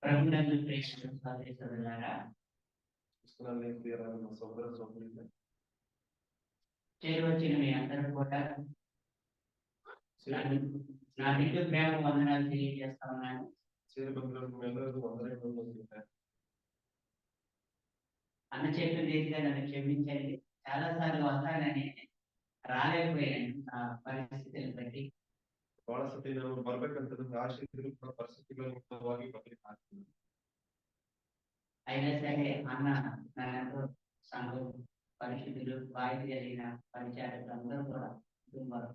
ప్రభునందు ప్రేక్షకులు సోదరులారా, చేరువచ్చిన మీ అందరూ కూడా నా నిండు ప్రేమ వందనాలు తెలియజేస్తా ఉన్నాను. అన్న చెప్పిన రీతిగా నన్ను క్షమించండి. చాలా సార్లు వస్తానని రాలేకపోయాను నా పరిస్థితులను బట్టి. అయినా సరే అన్న నన్ను సంఘం పరిశుద్ధులు బాధ్యత కలిగిన పరిచారకులు అందరూ కూడా కుటుంబాలు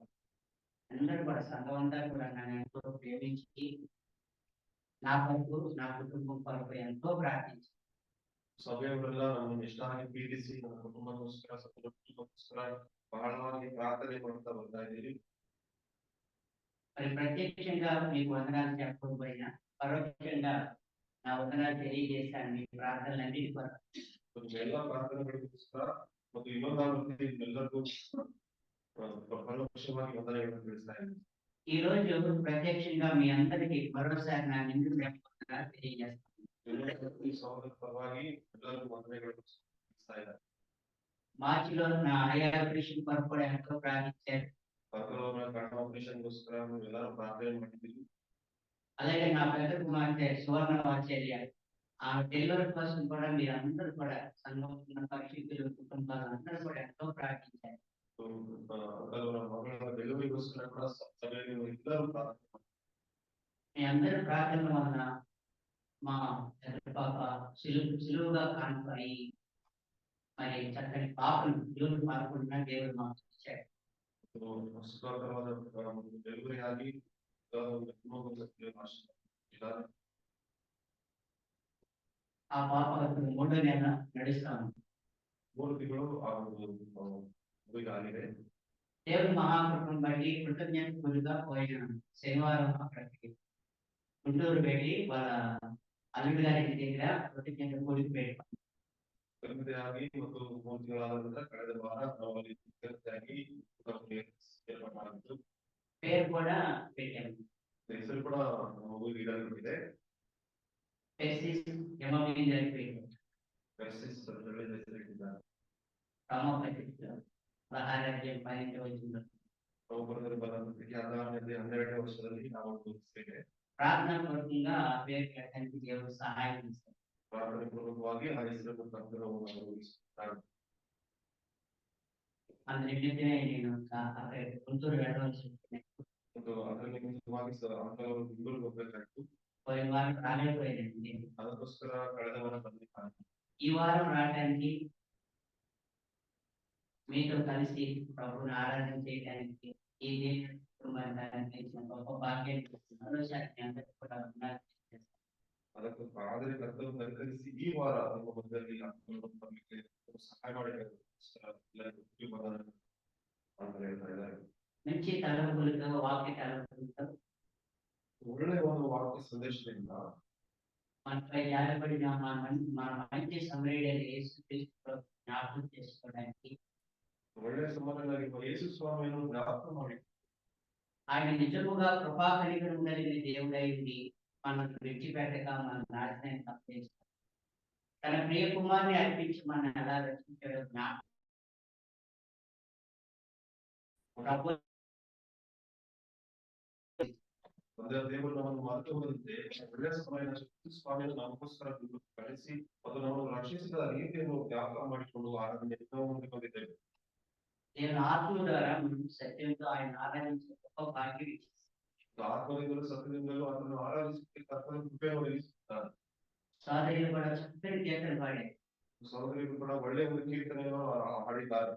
అందరూ కూడా సంఘం అంతా కూడా నన్ను ఎంతో ప్రేమించి నా కొరకు నా కుటుంబం కొరకు ఎంతో ప్రార్థించి ಸಭೆಯವರೆಲ್ಲ ನಮ್ಮನ್ನು ಎಷ್ಟಾಗಿ ಪೀಡಿಸಿ ನಮ್ಮ ಕುಟುಂಬಕ್ಕೋಸ್ಕರ ಕುಟುಂಬಕ್ಕೋಸ್ಕರ ಬಹಳವಾಗಿ ಪ್ರಾರ್ಥನೆ ಮಾಡ್ತಾ ಬರ್ತಾ ಇದ್ದೀರಿ. మరి ప్రత్యక్షంగా మీకు వందనాలు చెప్పకపోయినా పరోక్షంగా నా వందనాలు తెలియజేశాను మీ ప్రార్థనలన్నీ ಎಲ್ಲ ಪ್ರಾರ್ಥನೆಗಳಿಗೋಸ್ಕರ ಮತ್ತು ಇನ್ನೊಂದಾಗುತ್ತೆ ಎಲ್ಲರಿಗೂ పరోక్షವಾಗಿ వందనాలు ತಿಳಿಸ್ತಾ ಇದ್ದೀನಿ. ఈ రోజు ప్రత్యక్షంగా మీ అందరికీ మరోసారి నా నిండు వందనాలు తెలియజేస్తాను. మార్చిలో నా ఐ ఆపరేషన్ కొరకు కూడా ఎంతో ప్రార్థించారు. అలాగే నా పెద్ద కుమార్తె సువర్ణ వాత్సల్య ఆ డెలివరీ కోసం కూడా మీరు అందరూ కూడా సంఘం పరిస్థితులు కుటుంబాలు అందరూ కూడా ఎంతో ప్రార్థించారు. మీ అందరూ ప్రార్థన వలన మా పాప సులువుగా కానుకొని మరి చక్కని పాపను దేవుడు పాల్గొంటున్నా దేవుడు మాకు ఇచ్చాడు. ఆ పాప 3వ నెల నడుస్తాను. దేవుడు మహాకృపను బట్టి కృతజ్ఞతగా పోయిన శనివారం అక్కడికి గుంటూరు వెళ్ళి వాళ్ళ అల్లుడు గారి దగ్గర కృతజ్ఞత కూడికి పెట్టాం. పేరు కూడా పెట్టాము. ಮಹಾರಾಜ್ಯ ಪ್ರಾರ್ಥನಾ ಪೂರ್ವಕಂగా ఆ పేరు పెట్టడానికి దేవుడు సహాయం చేస్తాడు. ప్రార్థనపూర్వకವಾಗಿ ఆ యేసును కర్తవ్యం అందుకే నేను గుంటూరు వెళ్ళవలసి వచ్చింది. పోయిన వారం రాలేకపోయానండి. ఈ వారం రావడానికి మీతో కలిసి ప్రభువుని ఆరాధన చేయడానికి ఈ కుటుంబానికి గొప్ప భాగ్యం మరోసారి అందరికీ కూడా ಅದಕ್ಕೆ ಆದರೆ ಕರ್ತವ್ಯ ಪರಿಕರಿಸಿ ಈ ವಾರ ನಮ್ಮ ಮಧ್ಯದಲ್ಲಿ ಸಹಾಯ ಮಾಡಿ మంచి తలంపులతో వాక్య తలంపులతో ಒಳ್ಳೆಯ ಒಂದು ವಾಕ್ಯ ಸಂದೇಶದಿಂದ మనపై జారబడిన మన మంచి సమరయుడైన యేసుక్రీస్తు జ్ఞాపకం చేసుకోవడానికి ಒಳ್ಳೆಯ ಸಂಬಂಧವಾಗಿ ಯೇಸು ಸ್ವಾಮಿಯನ್ನು ಜ್ಞಾಪಕ ಮಾಡಿ ఆయన నిజముగా కృపా కనికరం కలిగిన దేవుడై ఉండి మనకు విడిచిపెట్టక మన నాశనాన్ని తప్పిస్తాడు. తన ప్రియ కుమార్ని అర్పించి మనం ఎలా రక్షించాడో జ్ఞాపకం దేవుడు నమ్మను మార్చుకుంటే ಒಳ್ಳೆಯ ಸಮಯದ ಸ್ವಾಮಿಯನ್ನು ನಮಗೋಸ್ಕರ ಕಳಿಸಿ ಅದು ನಮ್ಮನ್ನು ರಕ್ಷಿಸಿದ ರೀತಿಯನ್ನು ಜ್ಞಾಪಕ ಮಾಡಿಕೊಂಡು ಆರಾಧನೆ ಹೊಂದಿಕೊಂಡಿದ್ದೇವೆ. దేవుని ఆత్మ ద్వారా సత్యంతో ఆయన ఆరాధించే గొప్ప భాగ్యం ఇచ్చేస్తాడు. ఆత్మనిందలు సత్యనిందలు అతను ఆరాధించే కర్తను కృపను వెలిగిస్తున్నారు. సోదరులు కూడా చక్కని కీర్తనలు పాడారు. సోదరులు కూడా ఒಳ್ಳೆಯ ಒಂದು కీర్తనను ಹಾಡಿದ್ದಾರೆ.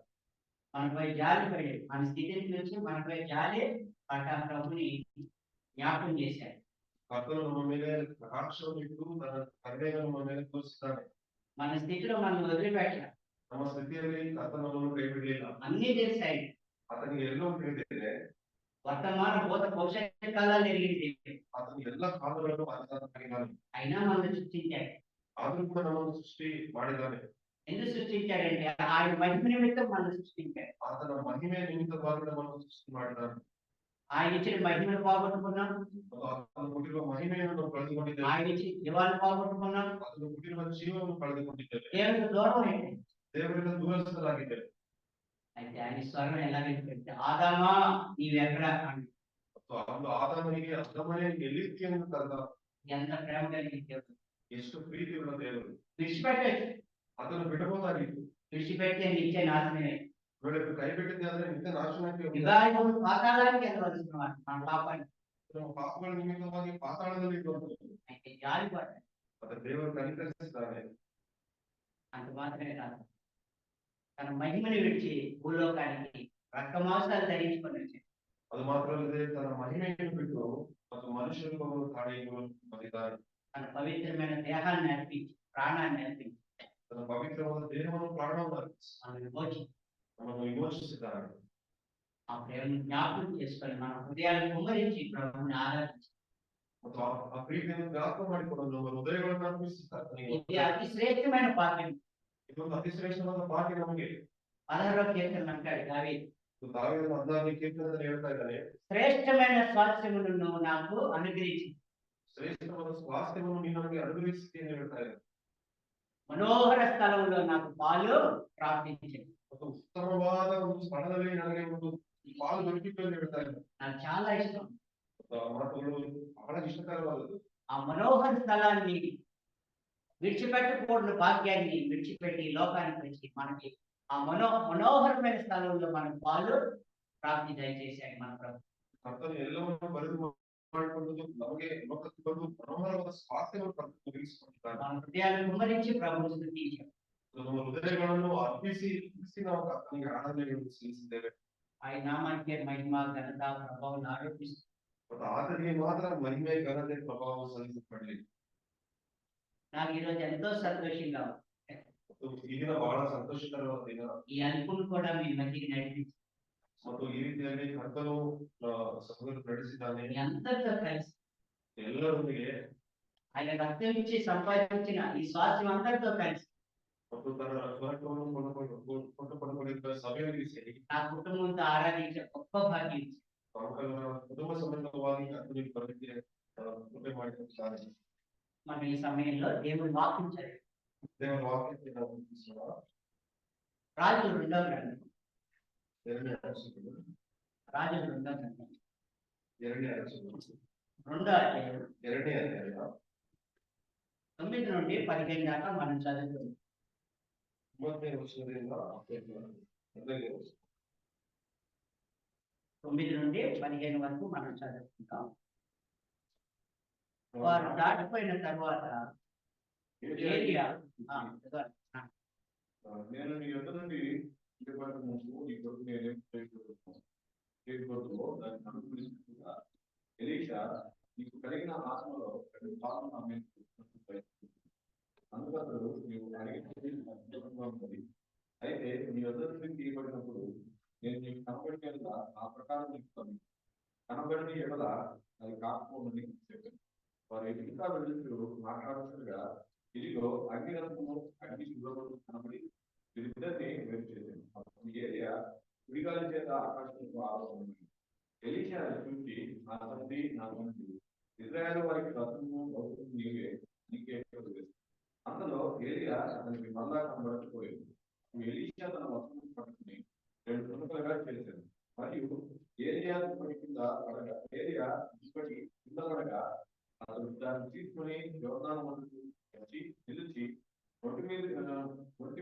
మనపై జాలి పడి మన స్థితిని చూసి మనపై జాలి పడ్డ ప్రభుని జ్ఞాపకం చేశారు. కర్తను ನಮ್ಮ ಮೇಲೆ కటాక్షం ఇస్తూ తన కరుణను ನಮ್ಮ ಮೇಲೆ తోస్తున్నాడు. మన స్థితిలో మనం వదిలిపెట్టాలి. ನಮ್ಮ ಸ್ಥಿತಿಯಲ್ಲಿ ಕರ್ತನನ್ನು ಕೈ ಬಿಡಲಿಲ್ಲ. అన్ని తెలిసాయి. అతనికి ಎಲ್ಲೋ ತಿಳಿದಿದೆ. వర్తమాన భూత భవిష్యత్ కాలాలు ఎరిగింది. అతను ಎಲ್ಲ ಕಾಲಗಳನ್ನು ಅರ್ಥಮಾಡಿದ್ದಾನೆ. అయినా మనల్ని సృష్టించాడు. ಆದರೂ ಕೂಡ ನಮ್ಮನ್ನು ಸೃಷ್ಟಿ ಮಾಡಿದ್ದಾನೆ. ఎందుకు సృష్టించాడంటే ఆయన మహిమ నిమిత్తం మనం సృష్టించాడు. ಆತನ ಮಹಿಮೆ ನಿಮಿತ್ತವಾಗಿ ನಮ್ಮನ್ನು ಸೃಷ್ಟಿ ಮಾಡಿದ್ದಾನೆ. ఆయన ఇచ్చిన మహిమను పోగొట్టుకున్నాం. ಆತನು ಕೊಟ್ಟಿರುವ ಮಹಿಮೆಯನ್ನು ನಾವು ಕಳೆದುಕೊಂಡಿದ್ದೇವೆ. ఆయన ఇచ్చిన జీవాన్ని పోగొట్టుకున్నాం. ಆತನು ಕೊಟ್ಟಿರುವ ಜೀವವನ್ನು ಕಳೆದುಕೊಂಡಿದ್ದೇವೆ. దేవునికి దూరం అయింది. ದೇವರಿಂದ ದೂರಸ್ಥರಾಗಿದ್ದೇವೆ. అయితే ఆయన స్వరం ఎలా వినిపెడితే ఆదామా నీవెక్కడ అని. ಮತ್ತು ಅವನು ಆದಾಮನಿಗೆ ಅದಾಮನೇ ಎಲ್ಲಿದ್ದೀಯ ಎಂದು ಕರೆದ. ఎంత ప్రేమ కలిగిన దేవుడు. ಎಷ್ಟು ಪ್ರೀತಿಯುಳ್ಳ ದೇವರು. విడిచిపెట్టచ్చు. ಅದನ್ನು ಬಿಡಬಹುದಾಗಿತ್ತು. విడిచిపెట్టే నిత్య నాశనమే. ಬೆಳಕು ಕೈ ಬಿಟ್ಟಿದ್ದೆ ಆದ್ರೆ ನಿತ್ಯ ನಾಶನಕ್ಕೆ యుగాయుగములు పాతాళానికి వెళ్ళవలసిన వాడు మన పాపాన్ని. ನಮ್ಮ ಪಾಪಗಳ ನಿಮಿತ್ತವಾಗಿ ಪಾತಾಳದಲ್ಲಿ ಇರುವಂತದ್ದು. అయితే జాలి పడ్డాడు. ಅದರ ದೇವರು ಕನಿಕರಿಸಿದ್ದಾನೆ. అంత మాత్రమే కాదు, తన మహిమని విడిచి భూలోకానికి రక్తమాంసాలు ధరించుకొని వచ్చాడు. ಅದು ಮಾತ್ರವಲ್ಲದೆ ತನ್ನ ಮಹಿಮೆಯನ್ನು ಬಿಟ್ಟು ಮತ್ತು ಮನುಷ್ಯ ರೂಪವನ್ನು ತಾಳಿಕೊಂಡು ಬಂದಿದ್ದಾನೆ. తన పవిత్రమైన దేహాన్ని అర్పించి ప్రాణాన్ని అర్పించి ತನ್ನ ಪವಿತ್ರವಾದ ದೇಹವನ್ನು ಪ್ರಾಣವನ್ನು ಅರ್ಪಿಸಿ ನಮ್ಮನ್ನು ವಿಮೋಚಿಸಿದ್ದಾನೆ. ఆ ప్రేమను జ్ఞాపకం చేసుకొని మన హృదయాలు కుమ్మరించి ప్రభువుని ఆరాధించి ಮತ್ತು ಆ ಪ್ರೀತಿಯನ್ನು ಜ್ಞಾಪಕ ಮಾಡಿಕೊಂಡು ನಮ್ಮ ಹೃದಯಗಳನ್ನು ಅರ್ಪಿಸಿದ್ದಾನೆ. ఇది అతి శ్రేష్టమైన భాగ్యం. ಇದೊಂದು ಅತಿ ಶ್ರೇಷ್ಠವಾದ ಭಾಗ್ಯ ನಮಗೆ. 16వ కీర్తన అంటాడు దావీదు, దావీదు 16ನೇ ಕೀರ್ತನೆಯಲ್ಲಿ ಹೇಳ್ತಾ ಇದ್ದಾನೆ, శ్రేష్టమైన స్వాస్థ్యమును నువ్వు నాకు అనుగ్రహించి ಶ್ರೇಷ್ಠವಾದ ಸ್ವಾಸ್ಥ್ಯವನ್ನು ನೀನು ನನಗೆ ಅನುಗ್ರಹಿಸಿದ್ದೀಯ ಎಂದು ಹೇಳ್ತಾ ಇದ್ದಾನೆ. మనోహర స్థలంలో నాకు పాలు ప్రాప్తించింది. ಮತ್ತು ಉತ್ತಮವಾದ ಒಂದು ಸ್ಥಳದಲ್ಲಿ ನನಗೆ ಒಂದು ಪಾಲು ದೊರಕಿತ್ತು ಎಂದು ಹೇಳ್ತಾ ಇದ್ದಾನೆ. నాకు చాలా ఇష్టం. ಮಾತುಗಳು ಬಹಳ ಇಷ್ಟಕರವಾದದ್ದು. ఆ మనోహర స్థలాన్ని విడిచిపెట్టకూడని భాగ్యాన్ని విడిచిపెట్టి లోకానికి వచ్చి మనకి ఆ మనోహరమైన స్థలంలో మనకు పాలు ప్రాప్తి దయచేశాడు మన ప్రభు. ಕರ್ತನು ಎಲ್ಲವನ್ನು ಬರೆದು ಮಾಡಿಕೊಂಡು ನಮಗೆ ಲೋಕಕ್ಕೆ ಬಂದು ಮನೋಹರವಾದ ಸ್ವಾಸ್ಥ್ಯವನ್ನು ಒದಗಿಸಿಕೊಂಡಿದ್ದಾನೆ. మన హృదయాలను కుమ్మరించి ప్రభువును స్తుతించాం. ನಮ್ಮ ಹೃದಯಗಳನ್ನು ಅರ್ಪಿಸಿ ನಾವು ಕರ್ತನಿಗೆ ಆರಾಧನೆಯನ್ನು ಸಲ್ಲಿಸಿದ್ದೇವೆ. ఆయన నామానికి మహిమ ఘనత ప్రభావం ఆరోపిస్తూ ಮತ್ತು ಆತನಿಗೆ ಮಾತ್ರ ಮಹಿಮೆ ಘನತೆ ಪ್ರಭಾವ ಸಲ್ಲಿಸಲ್ಪಡಲಿ. నాకు ఈరోజు ఎంతో సంతోషంగా ఉంది. ಮತ್ತು ಈ ದಿನ ಬಹಳ ಸಂತೋಷಕರವಾದ ದಿನ. ఈ అనుకుని కూడా మీ మధ్యకి నడిపించి ಮತ್ತು ಈ ರೀತಿಯಲ್ಲಿ ಕರ್ತನು ಸಹೋದರರು ನಡೆಸಿದ್ದಾನೆ. అందరితో కలిసి ಎಲ್ಲರೊಂದಿಗೆ ఆయన రక్తం ఇచ్చి సంపాదించిన ఈ స్వాస్థ్యం అందరితో కలిసి ಮತ್ತು ತನ್ನ ರಕ್ತವನ್ನು ಕೊಂಡುಕೊಂಡಿರುವ ಸಭೆಯಲ್ಲಿ ಸೇರಿ నా కుటుంబంతో ఆరాధించే గొప్ప భాగ్యం ఇచ్చి ಕುಟುಂಬ ಸಮೇತವಾಗಿ ಕರ್ತನಿಗೆ ಬರಲಿಕ್ಕೆ ಕೃಪೆ ಮಾಡಿಕೊಟ್ಟಿದ್ದಾರೆ. మనం ఈ సమయంలో దేవుడు వాకించారు. ದೇವರ ವಾಕ್ಯಕ್ಕೆ ನಾವು ತಿಳಿಸೋಣ. రాజులు 2వ గ్రంథం, 2ನೇ ಅರಸರು, రాజులు 2వ గ్రంథం 2ನೇ ಅರಸರು, 2వ అధ్యాయం 2ನೇ ಅಧ್ಯಾಯ 9 నుండి 15 దాకా మనం చదువుతున్నాం. 9ನೇ ವರ್ಷದಿಂದ 15ನೇ ವರ್ಷ 9 నుండి 15 వరకు మనం చదువుకుంటాం. వారు దాటిపోయిన తర్వాత ఏలియా నేను నీ యొద్ద నుండి ఈ కొరకు నేనేం చేయకూడదు దాన్ని అనుగ్రహించుగా ఎలీషా నీకు కలిగిన ఆత్మలో 2 భాగం నా మీద అందుకతడు నీవు అడిగినది అయితే నీ యొద్ద నుండి తీయబడినప్పుడు నేను నీకు కనబడిన ఆ ప్రకారం నీకు కనబడిన ఎడల అది కాకపోవని చెప్పాను. వారు ఇంకా వెళ్తూ మాట్లాడుతుండగా ఇదిగో అగ్నిరథము అగ్ని శుభ్రపడు కనబడి వీరిద్దరిని వేరు చేశాను. అప్పుడు ఏలియా కుడిగాలి చేత ఆకాశంలో ఆరోపణ ఎలీషా చూసి నా తండ్రి నా తండ్రి ఇజ్రాయేలు వారికి రథము భౌతికం నీవే నీకే అందులో ఏలియా అతనికి మళ్ళా కనబడకపోయింది. ఎలీషా తన వస్త్రం పట్టుకుని 2 తునకలుగా చేశాను మరియు ఏలియా కింద పడగా ఏలియా ఇప్పటి కింద పడగా అతను దాన్ని తీసుకుని యోర్దాను వద్దకు వచ్చి నిలిచి ఒంటి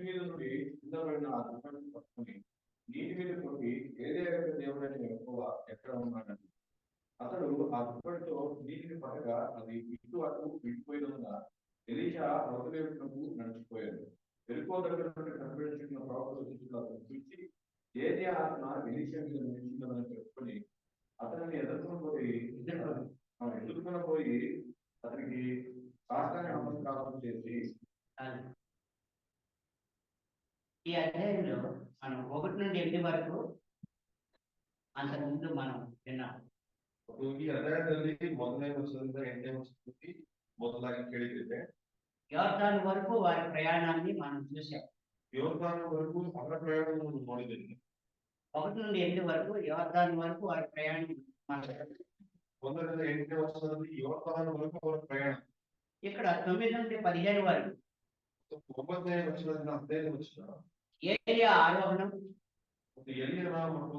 మీద నుండి కింద పడిన ఆ దుఃఖాన్ని పట్టుకుని నీటి మీద కొట్టి ఏలియా యొక్క దేవుడైన యెహోవా ఎక్కడ ఉన్నాడని అతడు ఆ దుప్పటితో నీటిని పడగా అది ఇటు అటు విడిపోయినందున ఎలీషా మృతదేవులకు నడిచిపోయాడు. ఎరుకో దగ్గర నుండి కనిపించిన ప్రవక్తలు చూసి ఏలియా ఆత్మ ఎలీషా మీద నిలిచిందని చెప్పుకొని అతనిని ఎదుర్కొని పోయి అతనికి సాష్టాంగ నమస్కారం చేసి ఈ అధ్యాయంలో మనం 1 నుండి 8 వరకు అంతకుముందు మనం విన్నాం. ಈ ಅಧ್ಯಾಯದಲ್ಲಿ 1ನೇ ವರ್ಷದಿಂದ 8ನೇ ವರ್ಷಕ್ಕೆ ಮೊದಲಾಗಿ ಕೇಳಿದ್ದೇವೆ. యోర్దాను వరకు వారి ప్రయాణాన్ని మనం చూసాం. ಯೋರ್ದಾನ್ ವರೆಗೂ ಅವರ ಪ್ರಯಾಣವನ್ನು ನೋಡಿದ್ದೇನೆ. 1 నుండి 8 వరకు యోర్దాను వరకు వారి ప్రయాణం మాట్లాడారు. 1-8 ವರ್ಷದಲ್ಲಿ ಯೋರ್ದಾನ್ ವರೆಗೂ ಅವರ ಪ್ರಯಾಣ. ఇక్కడ 9 నుండి 15 వరకు 9ನೇ ವರ್ಷದಿಂದ 15ನೇ ವರ್ಷ ఏలియా ఆరోహణం, ಮತ್ತು ಎಲಿಯನ ಮತ್ತು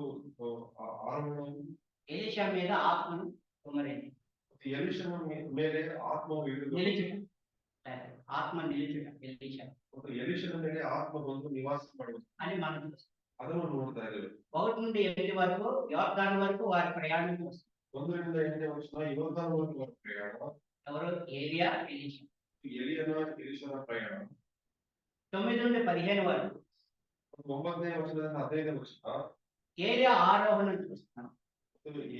ಆರೋಹಣ, ఎలీషా మీద ఆత్మను కుమ్మరింది. ಎಲಿಷನ ಮೇಲೆ ಆತ್ಮವು ಇಳಿದು నిలుచుట, ఆత్మ నిలుచుట ఎలీషా ಮತ್ತು ಎಲಿಷನ ಮೇಲೆ ಆತ್ಮ ಬಂದು ನಿವಾಸ ಮಾಡುವುದು అని మనం చూస్తాం. ಅದನ್ನು ನೋಡ್ತಾ ಇದ್ದೇವೆ. 1 నుండి 8 వరకు యోర్దాను వరకు వారి ప్రయాణం చూస్తాం. 1-8ನೇ ವರ್ಷ ಯೋರ್ದಾನ್ ವರೆಗೂ ಅವರ ಪ್ರಯಾಣ. ఎవరు? ఏలియా, ఎలీషా. ಎಲಿಯನ ಎಲಿಷನ ಪ್ರಯಾಣ. 9 నుండి 15 వరకు 9ನೇ ವರ್ಷದಿಂದ 15ನೇ ವರ್ಷ ఏలియా ఆరోహణం చూస్తున్నాం.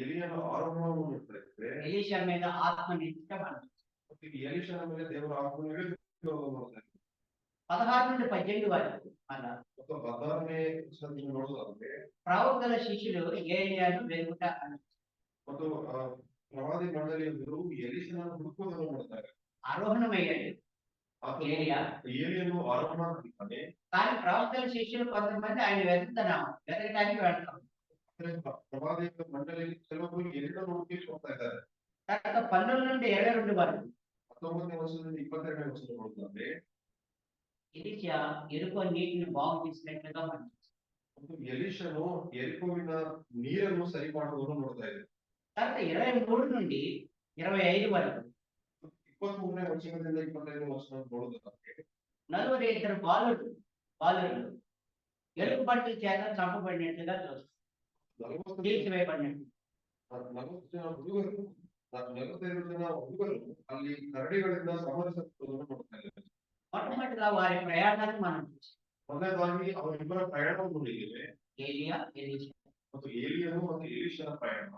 ಎಲಿಯನ ಆರೋಹಣವನ್ನು ನೋಡ್ತಾ ಇದ್ದೇವೆ. ఎలీషా మీద ఆత్మ నిలుచుట మనం చూస్తాం. ಮತ್ತು ಎಲಿಷನ ಮೇಲೆ ದೇವರ ಆತ್ಮವು ಇಳಿದು ನೋಡ್ತಾ ಇದ್ದೇವೆ. 16 నుండి 18 వరకు మళ్ళా ಮತ್ತು 16ನೇ ವರ್ಷದಿಂದ ನೋಡೋದಾದ್ರೆ ప్రవక్తల శిష్యులు ఏలియాను వెతుకుట అని ಮತ್ತು ಪ್ರವಾದಿ ಮಂಡಳಿಯವರು ಎಲಿಷನ ಹುಡುಕುವುದನ್ನು ನೋಡ್ತಾರೆ. ఆరోహణమయ్యాడు ఏలియా. ಏಲಿಯನು ಆರೋಹಣ ಆಗಿದ್ದಾನೆ. కానీ ప్రవక్తల శిష్యులు కొంతమంది ఆయన వెతకడానికి వెళ్తాం. ಪ್ರವಾದಿ ಮಂಡಳಿಯಲ್ಲಿ ಕೆಲವರು ಎಲಿಯನ್ನು ಹುಡುಕಿ ಹೋಗ್ತಾ ಇದ್ದಾರೆ. తర్వాత 19 నుండి 22 వరకు 19ನೇ ವರ್ಷದಿಂದ 22ನೇ ವರ್ಷ ನೋಡೋದಾದ್ರೆ ఎలీషా ఎరుకో నీటిని బాగు చేసినట్లుగా మనం చూస్తాం. ಮತ್ತು ಎಲಿಷನು ಎರಿಕೋವಿನ ನೀರನ್ನು ಸರಿ ಮಾಡುವುದನ್ನು ನೋಡ್ತಾ ಇದೆ. తర్వాత 23 నుండి 25 వరకు 23ನೇ ವರ್ಷದಿಂದ 25ನೇ ವರ್ಷ ನೋಡೋದಾದ್ರೆ 42 బాలురు ఎలుగు బంటి చేత చంపబడినట్లుగా చూస్తాం. 40 తీసివేయబడినట్లు. 40 ಜನ ಹುಡುಗರು 45 ಜನ ಹುಡುಗರು ಅಲ್ಲಿ ಕರಡಿಗಳಿಂದ ಸಮರಿಸುವುದನ್ನು ನೋಡ್ತಾ ಇದ್ದಾರೆ. మొట్టమొదటిగా వారి ప్రయాణాన్ని మనం చూస్తాం. ಮೊದಲನೇದಾಗಿ ಅವರಿಬ್ಬರ ಪ್ರಯಾಣವನ್ನು ನೋಡಿದ್ದೇವೆ. ఏలియా, ఎలీషా. ಮತ್ತು ಏಲಿಯನು ಮತ್ತು ಎಲಿಷನ ಪ್ರಯಾಣ.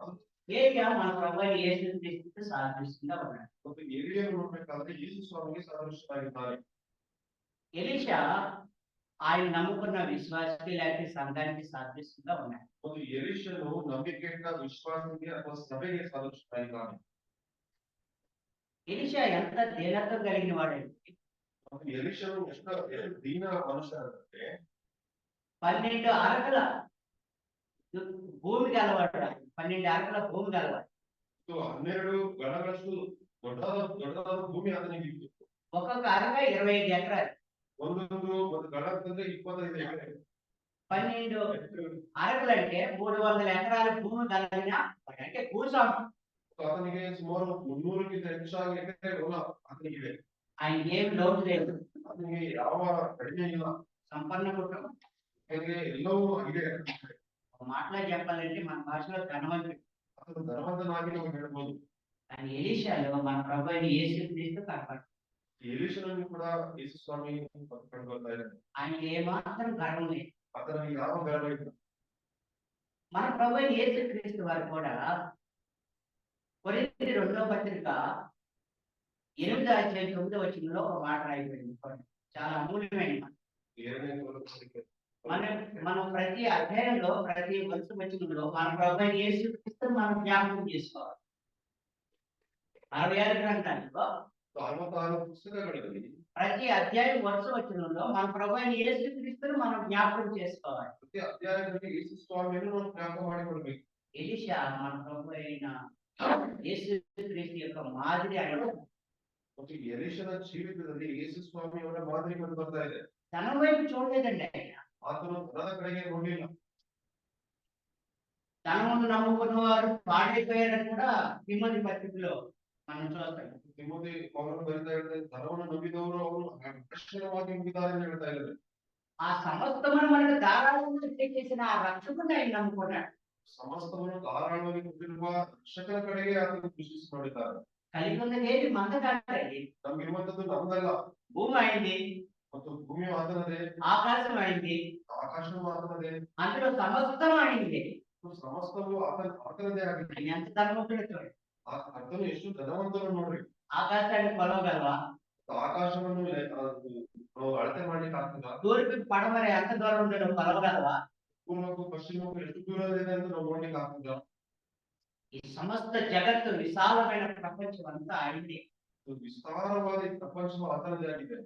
ఏలియా మన ప్రభువైన యేసుక్రీస్తుకు సాదృశ్యంగా ఉన్నాడు. ಮತ್ತು ಎಲಿಯನು ನೋಡ್ಬೇಕಾದ್ರೆ ಯೇಸು ಸ್ವಾಮಿಗೆ ಸಾದೃಶ್ಯರಾಗಿದ್ದಾರೆ. ఎలీషా ఆయన నమ్ముకున్న విశ్వాసకి లేకపోతే సంఘానికి సాదృశ్యంగా ఉన్నాడు. ಮತ್ತು ಎಲಿಷನು ನಂಬಿಕೆಯಿಂದ ವಿಶ್ವಾಸಕ್ಕೆ ಅಥವಾ ಸಭೆಗೆ ಸಾದೃಶ್ಯರಾಗಿದ್ದಾನೆ. ఎలీషా ఎంత దీనత్వం కలిగిన వాడంటే ಮತ್ತು ಎಲಿಷನು ಎಷ್ಟು ದೀನ ಮನುಷ್ಯರಂತೆ 12 అరకల భూమి గలవాడు. 12 అరకల భూమి గలవాడు. 12 ಗಣಗಳಷ್ಟು ದೊಡ್ಡದಾದ ಭೂಮಿ ಆತನಿಗೆ ಇತ್ತು. ఒక్కొక్క అరక 25 ఎకరాలు. ಒಂದು ಗಣ ಅಂತಂದ್ರೆ 25 ಎಕರೆ. 12 అరకలు అంటే 300 ఎకరాల భూమి కలిగిన అంటే భూస్వామి. ಆತನಿಗೆ ಸುಮಾರು 300ಕ್ಕಿಂತ ಹೆಚ್ಚಾಗಿ ಎಕರೆ ಹೊಲ ಆತನಿಗಿದೆ. ఆయన ఏమి లోటు లేదు. ಆತನಿಗೆ ಯಾವ ಕಡಿಮೆ ಇಲ್ಲ. సంపన్న కుటుంబం. ಹಾಗೆ ಎಲ್ಲವೂ ಇದೆ. మాటలో చెప్పాలంటే మన భాషలో ధనవంతుడు. అతను ధనవంతనాಗಿ ನಾವು ಹೇಳ್ಬೋದು. కానీ ఎలీషాలో మన ప్రభు అయిన యేసుక్రీస్తు కనపడ్డాడు. ಎಲಿಷನನ್ನು ಕೂಡ ಯೇಸು ಸ್ವಾಮಿ ಕಂಡು ಬರ್ತಾ ಇದ್ದಾನೆ. ఆయనకి ఏమాత్రం గర్వం లేదు. ಆತನಿಗೆ ಯಾವ ಗರ್ವ ಇಲ್ಲ. మన ప్రభు అయిన యేసుక్రీస్తు వారు కూడా కొరింథీ 2వ పత్రిక 8వ అధ్యాయం 9వ వచనంలో ఒక మాట రాయబడింది. చాలా అమూల్యమైన మాట. మనం ప్రతి అధ్యాయంలో ప్రతి వచనంలో మన ప్రభు అయిన యేసుక్రీస్తు మనం జ్ఞాపకం చేసుకోవాలి. 66 గ్రంథాల్లో 66 పుస్తకాಗಳಲ್ಲಿ ప్రతి అధ్యాయం వచనంలో మన ప్రభు అయిన యేసుక్రీస్తును మనం జ్ఞాపకం చేసుకోవాలి. ప్రతి అధ్యాయంలో యేసు స్వామిని మనం జ్ఞాపకం ಮಾಡಿಕೊಳ್ಳಬೇಕು. ఎలీషా మన ప్రభు అయిన యేసుక్రీస్తు యొక్క మాదిరి అన్నమాట. ಮತ್ತು ಎಲಿಷನ ಜೀವಿತದಲ್ಲಿ ಯೇಸು ಸ್ವಾಮಿಯವರ ಮಾದರಿ ಕಂಡು ಬರ್ತಾ ಇದೆ. తన వైపు చూడలేదండి ఆయన. ಆತನು ಧನದ ಕಡೆಗೆ ನೋಡಲಿಲ್ಲ. ధనమును నమ్ముకున్న వారు పాడైపోయారని కూడా తిమోతి పత్రికలో మనం చూస్తాం. ತಿಮೋಥಿ ಪೌಲನು ಬರೀತಾ ಇದ್ದಾರೆ, ಧನವನ್ನು ನಂಬಿದವರು ಅವರು ಅಕ್ಷರವಾಗಿ ಮುಗಿದ್ದಾರೆ ಅಂತ ಹೇಳ್ತಾ ಇದ್ದಾರೆ. ఆ సమస్తమును మనకు ధారాళంగా చేసిన ఆ రక్షకుడిని ఆయన నమ్ముకున్నాడు. ಸಮಸ್ತವನ್ನು ಧಾರಾಳವಾಗಿ ಕೊಟ್ಟಿರುವ ರಕ್ಷಕನ ಕಡೆಗೆ ಆತನು ದೃಷ್ಟಿಸಿ ನೋಡಿದ್ದಾರೆ. కలిగి ఉన్నది ఏది మంద కాదండి. ನಮಗಿರುವಂತದ್ದು ನಮ್ದಲ್ಲ. భూమి అయింది, ಮತ್ತು ಭೂಮಿ ಆತನದೇ, ఆకాశం అయింది, ಆಕಾಶವು ಆತನದೇ, అందులో సమస్తం అయింది. ಸಮಸ್ತವು ಆತನದೇ ಆಗಿದೆ. ఆయన ఎంత ధనవంతుడు. ಆತನು ಎಷ್ಟು ಧನವಂತನು ನೋಡ್ರಿ. ఆకాశాన్ని కొలవగలవా? ಆಕಾಶವನ್ನು ನಾವು ಅಳತೆ ಮಾಡ್ಲಿಕ್ಕೆ ಆಗ್ತದ? తూర్పు పడమర ఎంత దూరం ఉందో కొలవగలవా? ಪೂರ್ವಕ್ಕೂ ಪಶ್ಚಿಮಕ್ಕೂ ಎಷ್ಟು ದೂರ ಇದೆ ಅಂತ ನಾವು ನೋಡ್ಲಿಕ್ಕೆ ಆಗ್ತದ? ఈ సమస్త జగత్తు విశాలమైన ప్రపంచం అంతా అయింది. ವಿಸ್ತಾರವಾದ ಪ್ರಪಂಚವು ಆತನದೇ ಆಗಿದೆ.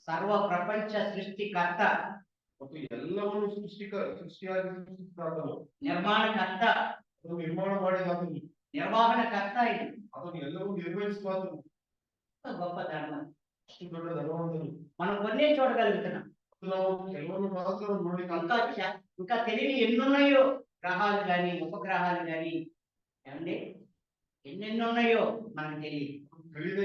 ಸರ್ವ ಪ್ರಪಂಚ ಸೃಷ್ಟಿಕರ್ತ, ಮತ್ತು ಎಲ್ಲವನ್ನು ಸೃಷ್ಟಿಯಾಗಿ ಸೃಷ್ಟಿಸಿದಾತನು, ನಿರ್ಮಾಣಕರ್ತ, ಅದನ್ನು ನಿರ್ಮಾಣ ಮಾಡಿದಾತನು, ನಿರ್ವಹಣಕರ್ತ. ಇದು ಅದನ್ನು ಎಲ್ಲವೂ ನಿರ್ವಹಿಸುವಾತನು. గొప్ప ధర్మం. అಷ್ಟು ದೊಡ್ಡ ಧನವಂತನು. మనం కొన్నే చూడగలుగుతున్నాం. ನಾವು ಕೆಲವನ್ನು ಮಾತ್ರ ನೋಡಲಿಕ್ಕೆ ఇంకా తెలియని ఎన్నున్నాయో గ్రహాలు కానీ ఉపగ్రహాలు కానీ, ఏమండి ఎన్నెన్నో ఉన్నాయో మనకు తెలియదు. తెలియదే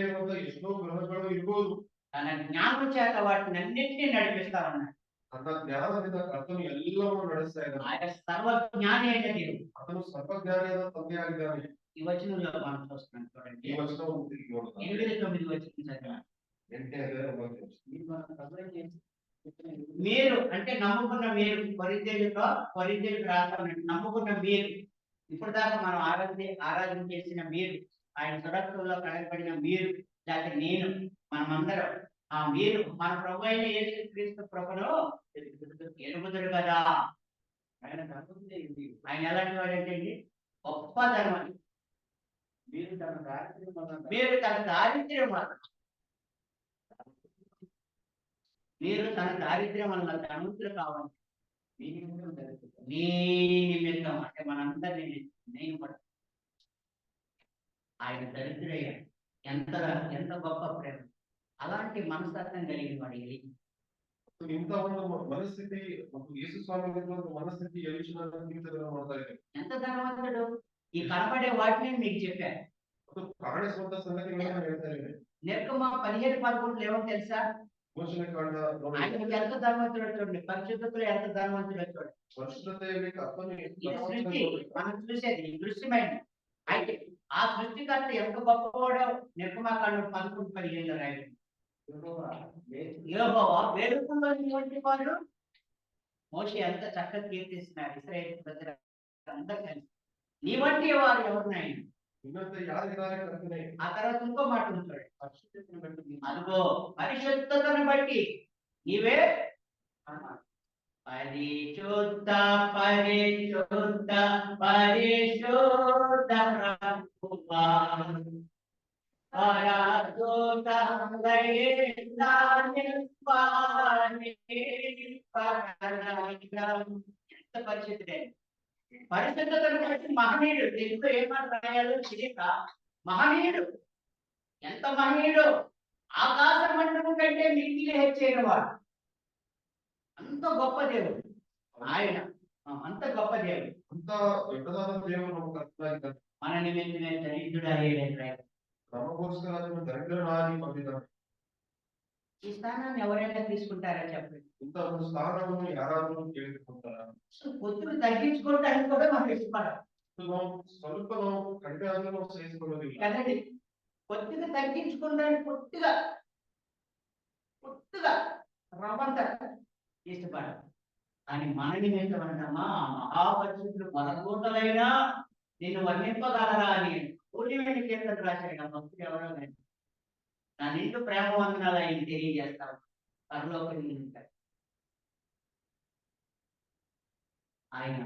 ఎన్నో గ్రహಗಳು ఇర్ಬೋದು. తన జ్ఞానం చేత వాటిని అన్నింటినీ నడిపిస్తా ఉన్నాడు. తన జ్ఞానದಿಂದ అతను ಎಲ್ಲವನ್ನೂ ನಡೆಸ್ತಾ ಇದ್ದಾನೆ. ఆయన సర్వజ్ఞాని అయిన దేవుడు. అతను సర్వజ్ఞానిಯಾದ ತಂದೆಯಾಗಿದ್ದಾನೆ. ఈ వచనంలో మనం చూస్తున్నాం చూడండి. ఈ వచనం తిరిగి ನೋಡೋಣ. 8-9 వచనం చదివాం. మీరు అంటే నమ్ముకున్న మీరు, కొరింథీయులకు రాస్తానంటే నమ్ముకున్న మీరు, ఇప్పుడు దాకా మనం ఆరాధన చేసిన మీరు, ఆయన సురక్షలో కడగబడిన మీరు, లేకపోతే నేను, మనమందరం ఆ మీరు మన ప్రభు అయిన యేసుక్రీస్తు కృపను ఎరుగుదురు కదా. ఆయన ఎలాంటి వాడంటే గొప్ప ధర్మం. మీరు తన దారిద్ర్యం వల్ల మీరు తన దారిద్ర్యం వల్ల ధనవంతులు కావాలి. నీ నిమిత్తం అంటే మనందరినీ నేను కూడా ఆయన దరిద్రయ్యాడు. ఎంత గొప్ప ప్రేమ. అలాంటి మనస్తత్వం కలిగిన వాడు ಇಂಥ ಒಂದು ಮನಸ್ಥಿತಿ ಮತ್ತು ಯೇಸು ಸ್ವಾಮಿ ಮನಸ್ಥಿತಿ ఎంత ధనవంతుడు. ఈ కనబడే వాటిని మీకు చెప్పారు. ಕಾಣಿಸುವಂತ ಸಂಗತಿಗಳನ್ನು ಹೇಳ್ತಾ ಇದ್ದೇನೆ. నిర్గమ 15-11 ఏమో తెలుసా? ఆయన ఎంత ధనవంతుడో చూడండి. పరిశుద్ధతలో ఎంత ధనవంతుడో చూడండి. పరిశుద్ధతಯಲ್ಲಿ మనం చూసేది ఈ దృశ్యమైంది. అయితే ఆ సృష్టికర్త ఎంత గొప్పవాడో నిర్గమాకాండం 11-15 రాయండి. యెహోవా వేడుకలోని వాడు. మోషే ఎంత చక్కగా కీర్తిస్తున్నారు ఇశ్రాయేలు ప్రజలందరూ కలిసి. నీ వంటి వారు ఎవరున్నాయి? ఆ తర్వాత ఇంకో మాట ఉంటాడు, అదిగో పరిశుద్ధతను బట్టి నీవే పరిశుద్ధ పరిశుద్ధ పరిశుద్ధ ప్రభువా ఎంత పరిశుద్ధుడే. పరిశుద్ధతను బట్టి మహనీయుడు. తెలుగులో ఏమాట రాయాలో తెలియక మహనీయుడు. ఎంత మహనీయుడు. ఆకాశ మండలం కంటే మిక్కిలి హెచ్చైన వాడు. అంత గొప్ప దేవుడు ఆయన. అంత గొప్ప దేవుడు. అంత దొడ్ಡದಾದ దేవుడు మన నిమిత్తమే దరిద్రుడు అయ్యాడు. దరిద్రనాన్ని పొందినాడు. ఈ స్థానాన్ని ఎవరైనా తీసుకుంటారా చెప్పండి. ఇంత ಒಂದು ಸ್ಥಾನವನ್ನು ಯಾರಾದರೂ ಕೇಳಿಕೊಂಡಾರಾ? పొత్తులు తగ్గించుకోవడానికి కూడా మనం ఇష్టపడాలి. ಸ್ವಲ್ಪ ನಾವು ಕಡಿಮೆ ಆದರೂ ಸಹಿಸಿಕೊಳ್ಳೋದಿಲ್ಲ కదండి. పొత్తులు తగ్గించుకోవడానికి పొత్తుగా రవ్వంత ఇష్టపడాలి. కానీ మన నిమిత్తం అంటామా మహాపరిశుద్ధులు బలగూటలైనా నిన్ను వర్ణింపగలరా అని పూర్ణమైన కీర్తన రాశాడు. ఆ భక్తుడు ఎవరో కానీ నా నిండు ప్రేమ వందనాలు ఆయన తెలియజేస్తాను. పరలోకం ఆయన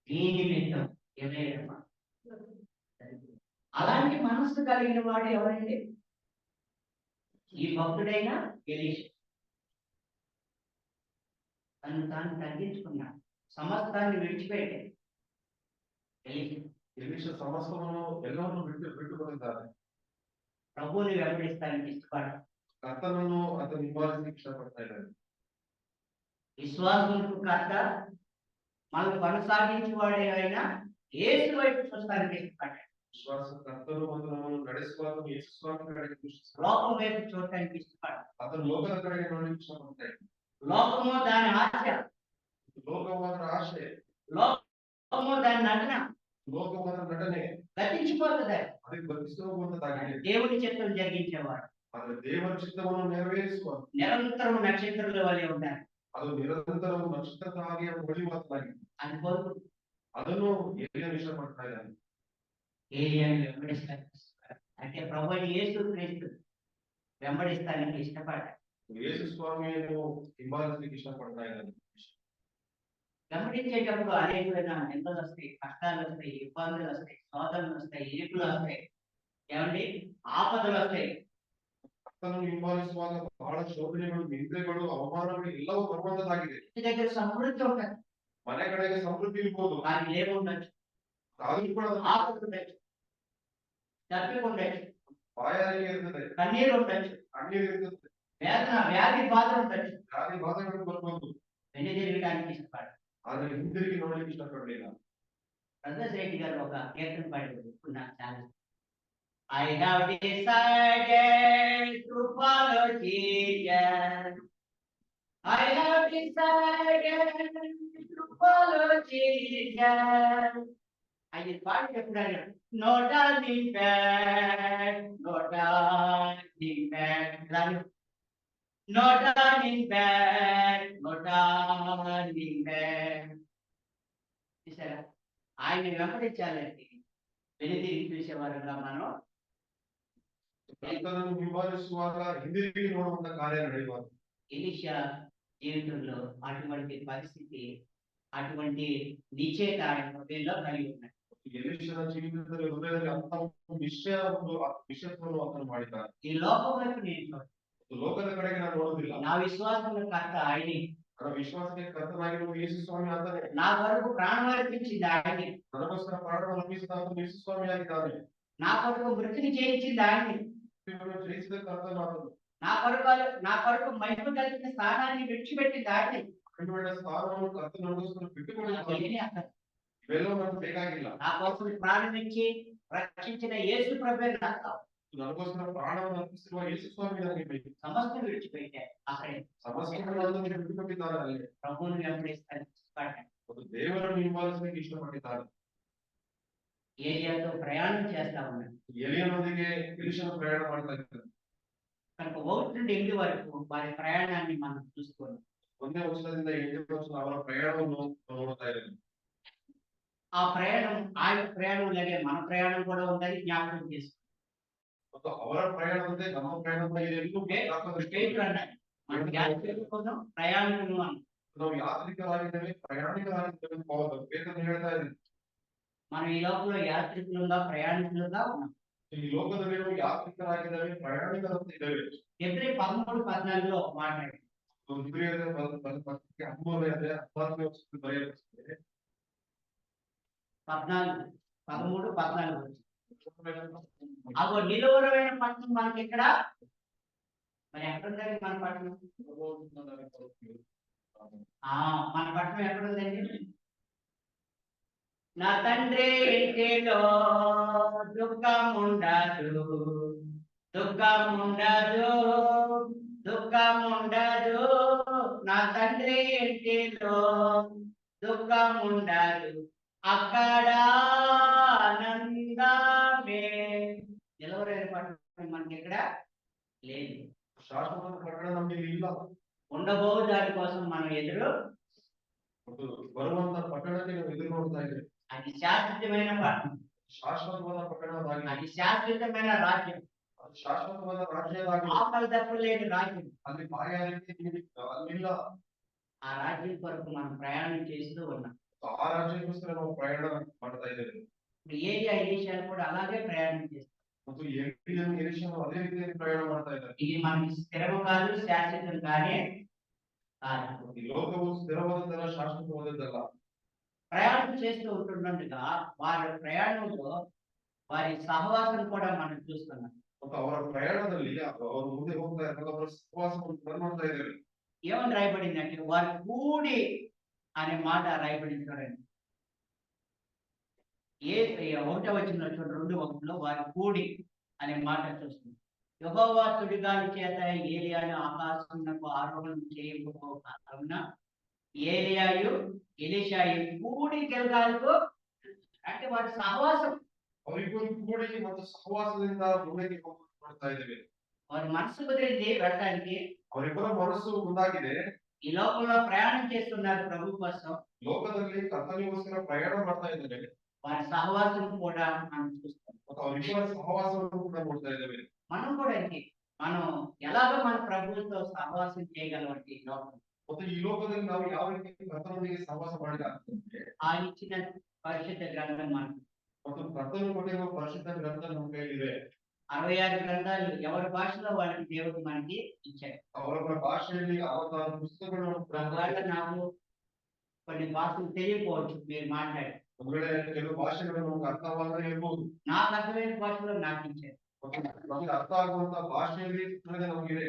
ఈ నిమిత్తం ఏమైనా అలాంటి మనస్సు కలిగిన వాడు ఎవరండి? ఈ భక్తుడైనా ఎలీషా. తను తాను తగ్గించుకున్నాడు. సమస్తాన్ని విడిచిపెట్టాడు. ఎలీషా సమస్తమును ಎಲ್ಲವನ್ನು ಬಿಟ್ಟುಕೊಂಡಿದ್ದಾನೆ. ప్రభువుని వెంబడిస్తానికి ఇష్టపడ. కర్తను అతను నివాసానికి ఇష్టపడతా ఇದ್ದಾನೆ. విశ్వాసములకు కర్త మనం కొనసాగించేవాడే అయినా యేసు వైపు చూస్తానికి ఇష్టపడ్డాడు. విశ్వాసకర్తను మనము ನಡೆಸುವಾಗ యేసు స్వామి కಡೆಗೆ దృష్టి లోకం వైపు చూడటానికి ఇష్టపడ్డాడు. అతను లోకల కಡೆಗೆ ನೋಡಲಿಕ್ಕೆ ಇಷ್ಟಪಡ್ತಾడు. లోకము దాని ఆశ, లోకమైన ఆశ, లోకము దాని నటన, లోకమైన నటనే గతించిపోతుంది. అది గతిస్తూ పోతుందాಗಿದೆ. దేవుని చిత్తం జరిగించేవాడు. అది దేవుని చిత్తమును నెరవేర్చువాడు. నిరంతరం నక్షత్రాల వలె ఉంటారు. ಅದು ನಿರಂತರವು ನಕ್ಷತ್ರದ ಹಾಗೆ ಹೊಳೆಯುವಂತಾಗಿದೆ. అది కోరుకు ಅದನ್ನು ಏಲಿಯನು ಇಷ್ಟಪಡ್ತಾ ಇದ್ದಾನೆ. ఏలియాను వెంబడిస్తానికి అంటే ప్రభు యేసు క్రీస్తు వెంబడిస్తానికి ఇష్టపడ్డాడు. యేసు స్వామిని హింబాలించడానికి ఇష్టపడతా ఇದ್ದಾನೆ. వెంబడించేటప్పుడు అనేకమైన నిందలు వస్తాయి, కష్టాలు వస్తాయి, ఇబ్బందులు వస్తాయి, శోధనలు వస్తాయి, ఇరుకులు వస్తాయి, ఏమండి ఆపదలు వస్తాయి. ಕರ್ತನನ್ನು ಹಿಂಬಾಲಿಸುವಾಗ ಬಹಳ ಶೋಧನೆಗಳು, ನಿಂದೆಗಳು, ಅವಮಾನಗಳು ಎಲ್ಲವೂ ಬರುವಂತದ್ದಾಗಿದೆ. ఇంటి దగ్గర సమృద్ధి ఉంటుంది, ಮನೆ ಕಡೆಗೆ ಸಮೃದ್ಧಿ ಇರ್ಬೋದು, కానీ లేవు ఉండొచ్చు, ಆದ್ರೂ ಕೂಡ ಅದು ఆకలి ఉండొచ్చు, దప్పిక ఉండొచ్చు, ಬಾಯಾರಿಕೆ ಇರ್ತದೆ, కన్నీరు ఉండొచ్చు, ಕಣ್ಣೀರು ಇರ್ತದೆ, వేదన వ్యాధి బాధ ఉండొచ్చు. ಜಾತಿ ಬಾಧೆಗಳು ಬರ್ಬೋದು. వెన్ను తిరగడానికి ఇష్టపడు. ಆದ್ರೆ ಹಿಂದಿರುಗಿ ನೋಡ್ಲಿಕ್ಕೆ ಇಷ್ಟಪಡಲಿಲ್ಲ. ప్రకాష్ రెడ్డి గారు ఒక కీర్తన పాడారు, నాకు చాలా I have decided to follow Jesus. I have decided to follow Jesus. అది పాడి చెప్తున్నాను. No turning back, no turning back. No turning back, no turning back. చూసారా, ఆయన వెంబడించాలంటే వెనుదిరిగి చూసేవారుగా మనం ಕರ್ತನನ್ನು ಹಿಂಬಾಲಿಸುವಾಗ ಹಿಂದಿರುಗಿ ನೋಡುವಂತ ಕಾರ್ಯ ನಡೆಯುವಾಗ ఎలీషా జీవితంలో అటువంటి పరిస్థితి, అటువంటి నిశ్చయత ఆయన హృదయంలో కలిగి ఉన్నాయి. ಎಲೀಷನ ಜೀವಿತದಲ್ಲಿ ಹೃದಯದಲ್ಲಿ ಅಂತ ಒಂದು ವಿಷಯವನ್ನು ಆತನು ಮಾಡಿದ್ದಾನೆ. ఈ లోకం వైపు నేను చూడను. ಲೋಕದ ಕಡೆಗೆ ನಾನು ನೋಡುವುದಿಲ್ಲ. నా విశ్వాసముల కర్త ఆయనే, ನನ್ನ ವಿಶ್ವಾಸಕ್ಕೆ ಕರ್ತನಾಗಿರುವ ಯೇಸು ಸ್ವಾಮಿ ಆತನೇ. నా కొరకు ప్రాణం అర్పించింది ఆయనే, ನನಗೋಸ್ಕರ ಪ್ರಾಣವನ್ನು ಅರ್ಪಿಸಿದ ಆತನು ಯೇಸು ಸ್ವಾಮಿಯಾಗಿದ್ದಾನೆ. నా కొరకు మృతిని చేయించింది ఆయనే, ಜಯಿಸಿದ ಕರ್ತನು ಆತನು. నా కొరకు మహిమ కలిగిన స్థానాన్ని విడిచిపెట్టింది ఆయనే. ಕಣ್ಣುಗಳ ಸ್ಥಾನವನ್ನು ಕರ್ತನು ನನಗೋಸ್ಕರ ಬಿಟ್ಟುಕೊಂಡಿದ್ದಾನೆ. ఏమీ అక్కడ ಇವೆಲ್ಲವೂ ನನಗೆ ಬೇಕಾಗಿಲ್ಲ. నా కోసం ప్రాణం ఇచ్చి రక్షించిన యేసు ప్రభువే నాకు కావాలి. ನನಗೋಸ್ಕರ ಪ್ರಾಣವನ್ನು ಅರ್ಪಿಸಿರುವ ಯೇಸು ಸ್ವಾಮಿ ನನಗೆ ಬೇಕು. సమస్తం విడిచిపెట్టారు అక్కడే. ಸಮಸ್ತಗಳನ್ನು ಬಿಟ್ಟುಕೊಟ್ಟಿದ್ದಾರೆ ಅಲ್ಲಿ. ప్రభువుని వెంబడిస్తాను ఇష్టపడ్డాను. ಒಂದು ದೇವರನ್ನು ಹಿಂಬಾಲಿಸಲಿಕ್ಕೆ ಇಷ್ಟಪಟ್ಟಿದ್ದಾರೆ. ఏలియాతో ప్రయాణం చేస్తా ఉన్నాడు. ಎಲಿಯನೊಂದಿಗೆ ಎಲೀಷನು ಪ್ರಯಾಣ ಮಾಡ್ತಾ ಇದ್ದಾರೆ. కనుక 1 నుండి 8 వరకు వారి ప్రయాణాన్ని మనం చూసుకోవాలి. 1ನೇ ವಚನದಿಂದ 8ನೇ ವಚನ ಅವರ ಪ್ರಯಾಣವನ್ನು ನೋಡ್ತಾ ಇದ್ದೇವೆ. ఆ ప్రయాణం ఆయన ప్రయాణం లాగే మన ప్రయాణం కూడా ఉందని జ్ఞాపకం చేసుకోవాలి. ಮತ್ತು ಅವರ ಪ್ರಯಾಣದಂತೆ ನಮ್ಮ ಪ್ರಯಾಣ మన యాత్రికుల కోసం ప్రయాణికులు అని. ನಾವು ಯಾತ್ರಿಕರಾಗಿದ್ದೇವೆ, ಪ್ರಯಾಣಿಕರಾಗಿದ್ದೇವೆ ಬೇಕಂತ ಹೇಳ್ತಾ ಇದ್ದೇವೆ. మనం ఈ లోకంలో యాత్రికులుగా ప్రయాణికులుగా ఉన్నాం. ಈ ಲೋಕದಲ್ಲಿ ನಾವು ಯಾತ್ರಿಕರಾಗಿದ್ದೇವೆ, ಪ್ರಯಾಣಿಕರಂತೆ ಇದ್ದೇವೆ. ఎబ్రీ 13:14 ఒక మాట ఉంది. ಇಬ್ರಿಯರ ಪತ್ರಿಕೆ 13ನೇ ವಚನದಲ್ಲಿ ಬರೆಯಲ್ಪಟ್ಟಿದೆ. 13:14 అగో నిలువరమైన పట్టణం మనకి ఇక్కడ, మరి ఎక్కడుందండి మన పట్టణం? మన పట్టణం ఎక్కడుందండి? నా తండ్రి ఇంటిలో దుఃఖం ఉండదు, దుఃఖం ఉండదు, దుఃఖం ఉండదు. నా తండ్రి ఇంటిలో దుఃఖం ఉండదు, అక్కడ ఆనందమే. నిలవరైన పట్టణం మనకి ఇక్కడ లేదు. ಶಾಶ್ವತ ಪಟ್ಟಣ ನಮಗೆ ಇಲ್ಲ. ఉండబో దాని కోసం మనం ఎదురు ಬರುವಂತ ಪಟ್ಟಣಕ್ಕೆ ನಾವು ಎದುರು ನೋಡ್ತಾ ಇದ್ದೇವೆ. అది శాశ్వతమైన పట్టణం, ಶಾಶ್ವತವಾದ ಪಟ್ಟಣದಾಗಿ, అది శాశ్వతమైన రాజ్యం, ಶಾಶ್ವತವಾದ ರಾಜ್ಯದಾಗಿ, ఆకలి దప్పులేని రాజ్యం. ಅಲ್ಲಿ ಬಾಯಾರಿಕೆ ಅಲ್ಲಿಲ್ಲ. ఆ రాజ్యం కొరకు మనం ప్రయాణం చేస్తూ ఉన్నాం. ಆ ರಾಜ್ಯಕ್ಕೋಸ್ಕರ ನಾವು ಪ್ರಯಾಣ ಮಾಡ್ತಾ ಇದ್ದೇವೆ. ఇప్పుడు ఏలియా ఎలీషా కూడా అలాగే ప్రయాణం చేస్తారు. ಮತ್ತು ಎಲೀಷನು ಅದೇ ರೀತಿಯಲ್ಲಿ ಪ್ರಯಾಣ ಮಾಡ್ತಾ ಇದ್ದಾರೆ. ఇది మనకి స్థిరము కాదు, శాశ్వతం కానే కాదు. ಈ ಲೋಕವು ಸ್ಥಿರವಾದದ್ದಲ್ಲ, ಶಾಶ್ವತವಾದದ್ದಲ್ಲ. ప్రయాణం చేస్తూ ఉంటుండగా వారి ప్రయాణంలో వారి సహవాసం కూడా మనం చూస్తున్నాం. ಮತ್ತು ಅವರ ಪ್ರಯಾಣದಲ್ಲಿ ಅವರು ಮುಂದೆ ಹೋಗ್ತಾ ಇದ್ದಾರೆ, ಅವರ ಸಹವಾಸವನ್ನು ನೋಡ್ತಾ ಇದ್ದೇವೆ. ఏమని రాయబడిందంటే వారు కూడి అనే మాట రాయబడింది చూడండి. 1వ వచనంలో చూడండి, 2:1 వారు కూడి అనే మాట చూస్తుంది. యెహోవా సుడిగాలి చేత ఏలియాను ఆకాశమునకు ఆరోహణం చేయకపోవున ఏలియాయు ఎలీషాయు కూడి గిల్గాలుకు, అంటే వారి సహవాసం, ಅವರಿಬ್ಬರು ಕೂಡಿ ಮತ್ತು ಸಹವಾಸದಿಂದ ಮುಂದಕ್ಕೆ ನೋಡ್ತಾ ಇದ್ದೇವೆ. వారి మనసు కుదిరింది వెళ్ళడానికి. ಅವರಿಬ್ಬರ ಮನಸ್ಸು ಮುಂದಾಗಿದೆ. ఈ లోకంలో ప్రయాణం చేస్తున్నారు ప్రభు కోసం. ಲೋಕದಲ್ಲಿ ಕರ್ತನಿಗೋಸ್ಕರ ಪ್ರಯಾಣ ಮಾಡ್ತಾ ಇದ್ದಾರೆ. వారి సహవాసం కూడా మనం చూస్తాం. ಮತ್ತು ಅವರಿಬ್ಬರ ಸಹವಾಸವನ್ನು ಕೂಡ ನೋಡ್ತಾ ಇದ್ದೇವೆ. మనం కూడా మనం ఎలాగో మన ప్రభువుతో సహవాసం చేయగలమంటే ఈ లోకం. ಮತ್ತು ಈ ಲೋಕದಲ್ಲಿ ನಾವು ಯಾವ ರೀತಿ ಕರ್ತನೊಂದಿಗೆ ಸಹವಾಸ ಮಾಡಿದ್ರೆ ఆయన ఇచ్చిన పరిశుద్ధ గ్రంథం మనకు, ಮತ್ತು ಕರ್ತನು ಕೊಟ್ಟಿರುವ ಪರಿಶುದ್ಧ ಗ್ರಂಥ ನಮ್ಮ ಕೈಲಿದೆ. 66 గ్రంథాలు ఎవరి భాషలో వాళ్ళకి దేవుడు మనకి ఇచ్చాడు. ಅವರವರ ಭಾಷೆಯಲ್ಲಿ ಅವರ ಪುಸ್ತಕಗಳನ್ನು ఒకవేళ నాకు కొన్ని భాషలు తెలియకపోవచ్చు మీరు మాట్లాడి, ಒಂದು ವೇಳೆ ಕೆಲವು ಭಾಷೆಗಳು ನಮ್ಗೆ ಅರ್ಥವಾಗದೇ ಇರ್ಬೋದು. నాకు అర్థమైన భాషలో నాకు ఇచ్చారు. ನಮ್ಗೆ ಅರ್ಥ ಆಗುವಂತ ಭಾಷೆಯಲ್ಲಿ ತಿಳಿದೇ ನಮಗಿದೆ.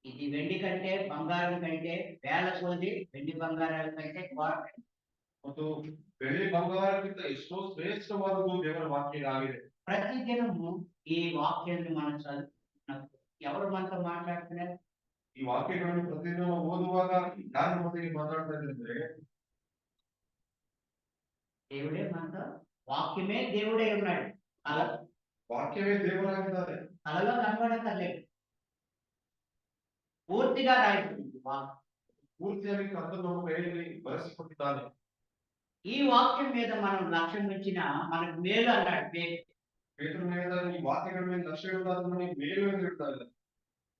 ఇది వెండి కంటే బంగారం కంటే వేల కొలది వెండి బంగారాల కంటే ಮತ್ತು ಬೆಳ್ಳಿ ಬಂಗಾರಕ್ಕಿಂತ ಎಷ್ಟೋ ಶ್ರೇಷ್ಠವಾದದ್ದು ದೇವರ ವಾಕ್ಯ ಆಗಿದೆ. ప్రతి దినము ఈ వాక్యాన్ని మనం చదువుతున్నప్పుడు ఎవరు మనతో మాట్లాడుతున్నారు? ಈ ವಾಕ್ಯಗಳನ್ನು ಪ್ರತಿದಿನ ಓದುವಾಗ ಯಾರ ಜೊತೆಗೆ ಮಾತಾಡ್ತಾ ಇದ್ರೆ దేవుడే మనతో, వాక్యమే దేవుడే ఉన్నాడు. ವಾಕ್ಯವೇ ದೇವರಾಗಿದ್ದಾರೆ. కలలో కనబడక్కర్లేదు, పూర్తిగా రాయబడింది వాక్యం. ಪೂರ್ತಿಯಾಗಿ ಕರ್ತನು ನಮ್ಮ ಕೈಯಲ್ಲಿ ಬರೆಸಿಕೊಟ್ಟಿದ್ದಾನೆ. ఈ వాక్యం మీద మనం లక్ష్యం ఉంచిన మనకు మేలు అన్నాడు పేరు. పేతురు మీద ఈ వాక్యಗಳ మీద లక్ష్యం ಇಡೋದನ್ನು ನೀವು ಮೇಲು ಎಂದು ಹೇಳ್ತಾ ಇಲ್ಲ.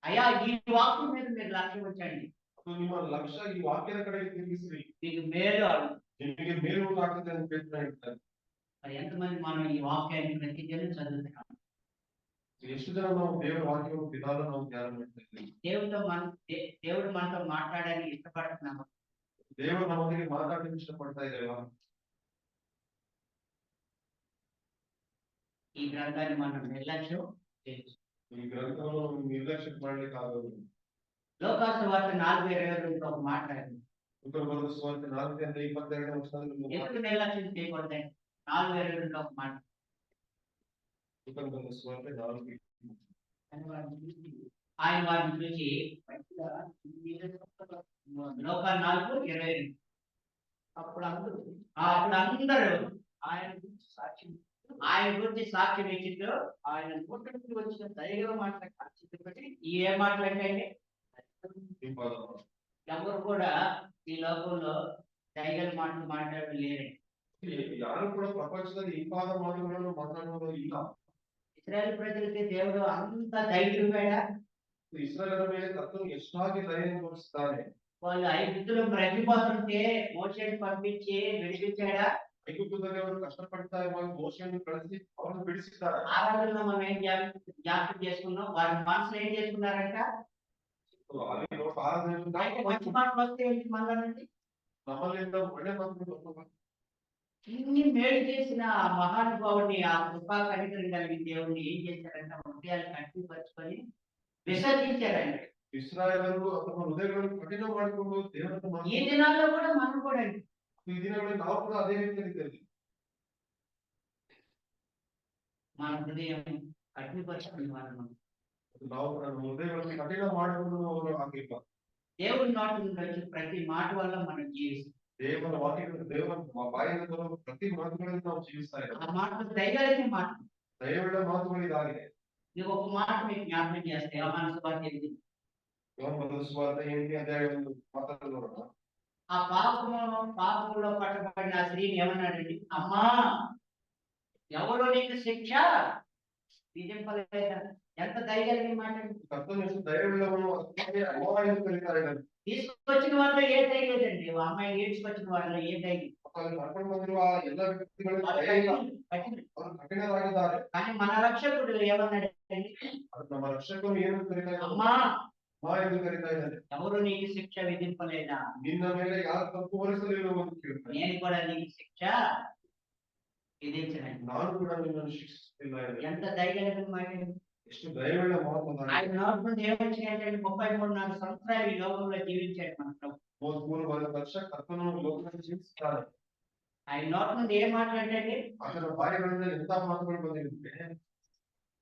అయ్యా ఈ వాక్యం మీద మీరు లక్ష్యం ఉంచండి, ನಿಮ್ಮ ಲಕ್ಷ್ಯ ಈ ವಾಕ್ಯದ ಕಡೆಗೆ ತಿರುಗಿಸ್ರಿ, మీకు మేలు అడు. ನಿಮಗೆ ಮೇಲು ಆಗ್ತದೆ ಅಂತ పేతుರು ಹೇಳ್ತಾರೆ. మరి ఎంతమంది మనం ఈ వాక్యాన్ని ప్రతిదినం చదువుతున్నాం? ಎಷ್ಟು ಜನ ನಾವು ದೇವರ ವಾಕ್ಯವನ್ನು ದಿನಾಲು ನಾವು ಧ್ಯಾನ ಮಾಡ್ತಾ ಇದ್ದೀವಿ? దేవుడు మనతో మాట్లాడడానికి ఇష్టపడుతున్నాము. ದೇವರು ನಮ್ಮೊಂದಿಗೆ ಮಾತಾಡಲು ಇಷ್ಟಪಡ್ತಾ ಇದ್ದೇವಾ? ఈ గ్రంథాన్ని మనం నిర్లక్ష్యం చేయొచ్చు. ಈ ಗ್ರಂಥವನ್ನು ನಿರ್ಲಕ್ಷ್ಯ ಮಾಡ್ಲಿಕ್ಕೆ ಆಗೋದು. లోకాసు వార్త 4:22 ఒక మాట్లాడింది. ಉತ್ತರ ಬರೆದ ಸುವಾರ್ತೆ 4:22 ವಚನದಲ್ಲಿ ఎందుకు నిర్లక్ష్యం చేయకూడదండి? 4:22 ఒక మాట. ಉತ್ತರ ಬರೆದ ಸುವಾರ್ತೆ 4 ఆయన వారిని చూసి లోకా 4:22 అప్పుడు అందరూ ఆయన గురించి సాక్ష్యం ఇచ్చిట్టు ఆయన నోటి నుండి వచ్చిన దైవ మాటలు సాక్షిపెట్టి ఏ మాటలంటే ఎవరు కూడా ఈ లోకంలో దైవ మాటలు మాట్లాడడం లేరండి. ಯಾರು ಕೂಡ ಪ್ರಪಂಚದಲ್ಲಿ ಇಂಪಾದ ಮಾತುಗಳನ್ನು ಮಾತನಾಡುವುದು ಇಲ್ಲ. ఇశ్రాయేల్ ప్రజలకి దేవుడు అంత ధైర్యం వేడా? ಇಸ್ರಾಯೇಲರ ಮೇಲೆ ಕರ್ತನು ಎಷ್ಟಾಗಿ ದಯೆಯನ್ನು ತೋರಿಸುತ್ತಾನೆ. వాళ్ళు ఐగుప్తులో బ్రతికిపోతుంటే మోషేని పంపించి విడిపించాడా? ಐಗುಪ್ತದಲ್ಲಿ ಅವರು ಕಷ್ಟಪಡ್ತಾ ಇರುವಾಗ ಮೋಶೆಯನ್ನು ಕಳಿಸಿ ಅವರನ್ನು ಬಿಡಿಸಿದ್ದಾರೆ. ఆ రోజుల్లో మనం ఏం జ్ఞాపకం చేసుకున్నాం, వారి మనసులో ఏం చేసుకున్నారంట? మంచి మాటలు వస్తే మన నుండి ನಮ್ಮಲ್ಲಿಂದ ಒಳ್ಳೆ ಮಾತುಗಳು ఇన్ని మేలు చేసిన ఆ మహానుభావుని, ఆ కృపా కనికరం కలిగిన దేవుడిని ఏం చేశారంటే హృదయాలు కట్టిపరుచుకొని విసర్జించారండి. ಇಸ್ರಾಯೇಲರು ತಮ್ಮ ಹೃದಯಗಳನ್ನು ಕಠಿಣ ಮಾಡಿಕೊಂಡು ದೇವರನ್ನು ఈ దినాల్లో కూడా మనం కూడా ಈ ದಿನಗಳಲ್ಲಿ ನಾವು ಕೂಡ ಅದೇ ರೀತಿಯಲ್ಲಿ మన హృదయం కట్టిపరుచుకుని మనం ನಾವು ಹೃದಯಗಳನ್ನು ಕಠಿಣ ಮಾಡಿಕೊಂಡು ಆಗಿಲ್ಲ. దేవుడి నోటి నుండి వచ్చి ప్రతి మాట వల్ల మనం జీవిస్తాం. ದೇವರ ವಾಕ್ಯಗಳು ದೇವರ ಬಾಯಿಂದ ಬರುವ ಪ್ರತಿ ಮಾತುಗಳನ್ನು ನಾವು ಜೀವಿಸ್ತಾ ಇದ್ದೇವೆ. ఆ మాటలు దయగలిగిన మాట. ದಯವುಳ್ಳ ಮಾತುಗಳು ಇದಾಗಿದೆ. నీకు ఒక మాట మీకు జ్ఞాపకం చేస్తే యోహాను సువార్త 8. యోహాను సువార్త 8 అధ్యాయం మాట్లాడుతున్నాడు. ఆ పాపంలో పట్టబడిన ఆ స్త్రీని ఏమన్నాడండి? అమ్మా ఎవరో నీకు శిక్ష విధింపలేదా? ఎంత దయగలిగిన మాట. దయవుళ్ళవను అమ్మవారిని కలుగుతారు. తీసుకొచ్చిన వాళ్ళలో ఏ దయలేదండి, అమ్మాయిని ఏడ్చుకొచ్చిన వాళ్ళలో ఏ దయలేదు. ಎಲ್ಲ ವ್ಯಕ್ತಿಗಳು ಕಠಿಣರಾಗಿದ್ದಾರೆ. కానీ మన రక్షకుడు ఏమన్నాడండి? ನಮ್ಮ ರಕ್ಷಕನು ಏನು ಕರೀತಾ ಇದ್ದಾನೆ? అమ్మా ಎಂದು ಕರೀತಾ ಇದ್ದಾನೆ. ఎవరు నీకు శిక్ష విధింపలేదా? ನಿನ್ನ ಮೇಲೆ ಯಾರು ತಪ್ಪು ಹೊರಿಸಲಿಲ್ಲ ಅಂತ ಕೇಳ್ತಾನೆ. నేను కూడా నీకు శిక్ష విధించను. ನಾನು ಕೂಡ ನಿನ್ನನ್ನು ಶಿಕ್ಷಿಸುತ್ತಿಲ್ಲ. ఎంత దయగలిగిన మాట. ಎಷ್ಟು ದಯವುಳ್ಳ ಮಾತು. ఆయన నోటి నుండి ఏమొచ్చినాయంటే 33 సంవత్సరాలు ఈ లోకంలో జీవించాడు మన ప్రభు. 33 ವರ್ಷ ಕರ್ತನು ಲೋಕದಲ್ಲಿ ಜೀವಿಸುತ್ತಾನೆ. ఆయన నోటి నుండి ఏం మాట్లాడండి? ಆತನ ಬಾಯಿಗಳಿಂದ ಎಂತ ಮಾತುಗಳು ಬಂದಿರುತ್ತೆ?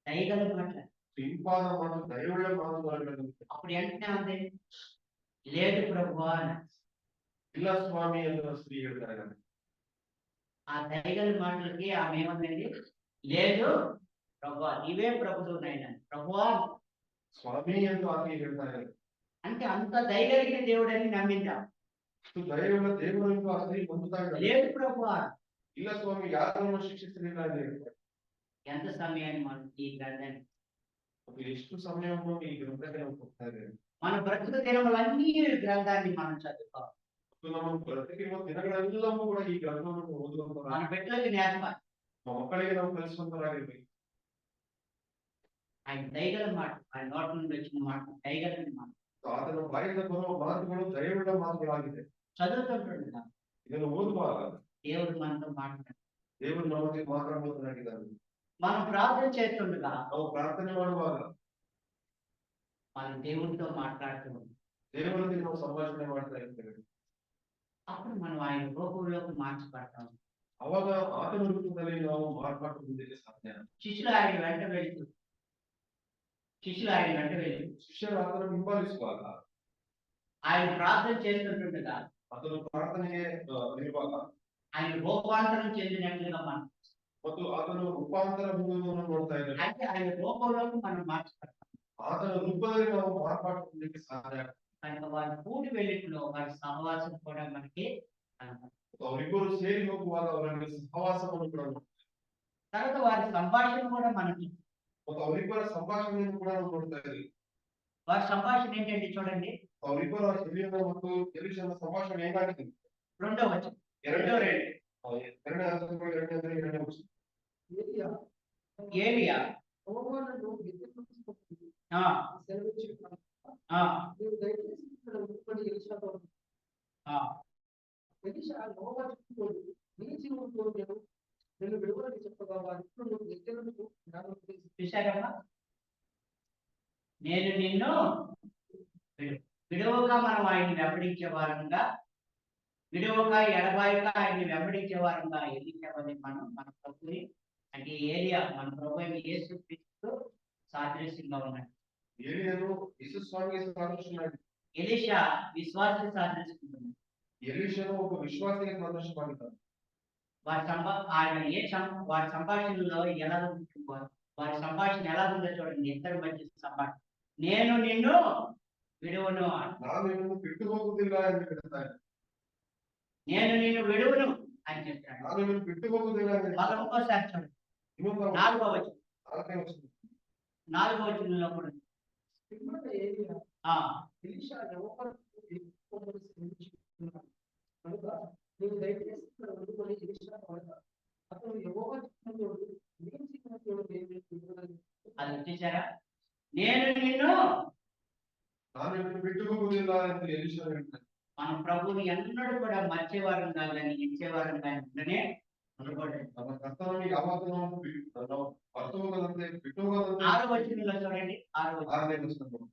దయగల మాట, ఇంపాದ ಮಾತು, దయವುಳ್ಳ ಮಾತುಗಳು. అప్పుడు వెంటనే ఉంది, లేదు ప్రభు అని. ಇಲ್ಲ ಸ್ವಾಮಿ ಎಂದು ಸ್ತ್ರೀ ಹೇಳ್ತಾರೆ. ఆ దయగల మాటలకి ఆమె ఏమందండి? లేదు ప్రభు, నీవే ప్రభువు నాయన, ప్రభు స్వామి ಎಂದು ఆమె ಹೇಳ್ತಾರೆ. అంటే అంత దయగలిగిన దేవుడని నమ్మిందా? దయవుള്ള దేవుడు ಎಂದು ಆ ಸ್ತ್ರೀ ನಂಬುತ್ತಾ ಇದ್ದಾಳೆ. లేదు ప్రభు, ಇಲ್ಲ ಸ್ವಾಮಿ ಯಾರನ್ನು ಶಿಕ್ಷಿಸಲಿಲ್ಲ ಅಂತ ಹೇಳ್ತಾರೆ. ఎంత సమయాన్ని మనం ఈ గ్రంథాన్ని, ಎಷ್ಟು ಸಮಯವನ್ನು ಈ ಗ್ರಂಥಕ್ಕೆ ನಾವು ಕೊಡ್ತಾ ಇದ್ದೇವೆ? మన బ్రతుకు దినములన్నీ గ్రంథాన్ని మనం చదువుకోవాలి. ನಮ್ಮ ಬ್ರತಿಕಿರುವ ದಿನಗಳೆಲ್ಲವೂ ಕೂಡ ಈ ಗ್ರಂಥವನ್ನು ಓದುವಂತ, మన బిడ్డలకి నేర్పాలి, ನಮ್ಮ ಮಕ್ಕಳಿಗೆ ನಾವು ಕಲಿಸುವಂತರಾಗಿರ್ಬೇಕು. ఆయన దయగల మాట, ఆయన నోటి నుండి వచ్చిన మాట దయగలని మాట. ಆತನ ಬಾಯಿಂದ ಬರುವ ಮಾತುಗಳು ದಯವುಳ್ಳ ಮಾತುಗಳಾಗಿದೆ. చదువుతుంటుండగా ಇದನ್ನು ಓದುವಾಗ దేవుడు మనతో మాట్లాడు. ದೇವರು ನಮ್ಮೊಂದಿಗೆ ಮಾತನಾಡುವುದಾಗಿದ್ದಾನೆ. మనం ప్రార్థన చేస్తుండగా ನಾವು ಪ್ರಾರ್ಥನೆ ಮಾಡುವಾಗ మనం దేవుడితో మాట్లాడుతూ ఉంటాం. ದೇವರೊಂದಿಗೆ ನಾವು ಸಂಭಾಷಣೆ ಮಾಡ್ತಾ ಇರ್ತೇವೆ. అప్పుడు మనం ఆయన రూపంలోకి మార్చబడతాం. ಅವಾಗ ಆತನ ರೂಪದಲ್ಲಿ ನಾವು ಮಾರ್ಪಾಟುವುದಕ್ಕೆ ಸಾಧ್ಯ. శిష్యులు ఆయన వెంట వెళ్తూ ಶಿಷ್ಯರು ಆತನ ಹಿಂಬಾಲಿಸುವಾಗ ఆయన ప్రార్థన చేస్తుంటుండగా ಆತನು ಪ್ರಾರ್ಥನೆಗೆ ಇರುವಾಗ ఆయన రూపాంతరం చెందినట్లుగా మనం, ಮತ್ತು ಆತನು ರೂಪಾಂತರ ಹೊಂದುವುದನ್ನು ನೋಡ್ತಾ ಇದ್ದೇವೆ. అంటే ఆయన రూపంలోకి మనం మార్చబడతాం. ಆತನ ರೂಪದಲ್ಲಿ ನಾವು ಮಾರ್ಪಾಟುವುದಕ್ಕೆ ಸಾಧ್ಯ. కనుక వారు కూడి వెళ్ళిట్లో వారి సహవాసం కూడా మనకి కనపడుతుంది. ಅವರಿಬ್ಬರು ಸೇರಿ ಹೋಗುವಾಗ ಅವರಲ್ಲಿ ಸಹವಾಸವನ್ನು ಕೂಡ ನೋಡ್ತೇವೆ. తర్వాత వారి సంభాషణ కూడా మనకి, ಮತ್ತು ಅವರಿಬ್ಬರ ಸಂಭಾಷಣೆಯನ್ನು ಕೂಡ ನಾವು ನೋಡ್ತಾ ಇದ್ದೀವಿ. వారి సంభాషణ ఏంటంటే చూడండి, ಅವರಿಬ್ಬರ ಎಲಿಯನ ಮತ್ತು ಎಲಿಷನ ಸಂಭಾಷಣೆ ಏನಾಗಿದೆ? రెండో వచనం, ಎರಡನೇ ವಚನ. ఏలియా ఆ, ఆ, ఆ, చూశారమ్మా, నేను నిన్ను విడువగా మనం ఆయన్ని వెంబడించే వారంగా, విడువగా ఎడబాయిగా ఆయన్ని వెంబడించే వారంగా ఎదించమని మనం మన ప్రభుని, అంటే ఏలియా మన ప్రభు అయిన యేసుక్రీస్తు సాదృశ్యంగా ఉన్నాడు. ಎಲಿಯನು ಯೇಸು ಸ್ವಾಮಿಗೆ ಸಾದೃಶ್ಯನಾಗಿದ್ದಾನೆ. ఎలీషా విశ్వాస సాదృశ్యంగా ఉన్నాడు. ಎಲಿಷನು ಒಬ್ಬ ವಿಶ್ವಾಸಿಗೆ ಸಾದೃಶ್ಯವಾಗಿದ್ದಾನೆ. వారి సంభాషణలో ఎలా ఉంటుందో, వారి సంభాషణ ఎలా ఉందో చూడండి. ఇద్దరు మధ్య సంభాషణ, నేను నిన్ను విడువను, ನಾನು ನಿನ್ನನ್ನು ಬಿಟ್ಟು ಹೋಗುವುದಿಲ್ಲ ಎಂದು ಹೇಳ್ತಾನೆ. నేను నిన్ను విడువను అని చెప్తాడు. ನಾನು ನಿನ್ನನ್ನು ಬಿಟ್ಟು ಹೋಗುವುದಿಲ್ಲ ಎಂದು మళ్ళీ ఇంకోసారి చూడండి, నాలుగో వచనం, నాలుగో వచనంలో కూడా అది వచ్చేసారా, నేను నిన్ను ನಾನು ನಿನ್ನನ್ನು ಬಿಟ್ಟು ಹೋಗುವುದಿಲ್ಲ ಎಂದು ಎಲಿಷ ಹೇಳ್ತಾನೆ. మన ప్రభువుని ఎన్నడూ కూడా మర్చేవారం కానీ ఇచ్చేవారం కానీ ఉండనే ఉండకూడదు. ನಮ್ಮ ಕರ್ತನನ್ನು ಯಾವಾಗಲೂ ನಾವು ಮರೆತು ಹೋಗದಂತೆ ಬಿಟ್ಟು ಹೋಗದಂತೆ. ఆరో వచనంలో చూడండి, ಆರನೇ ವಚನ.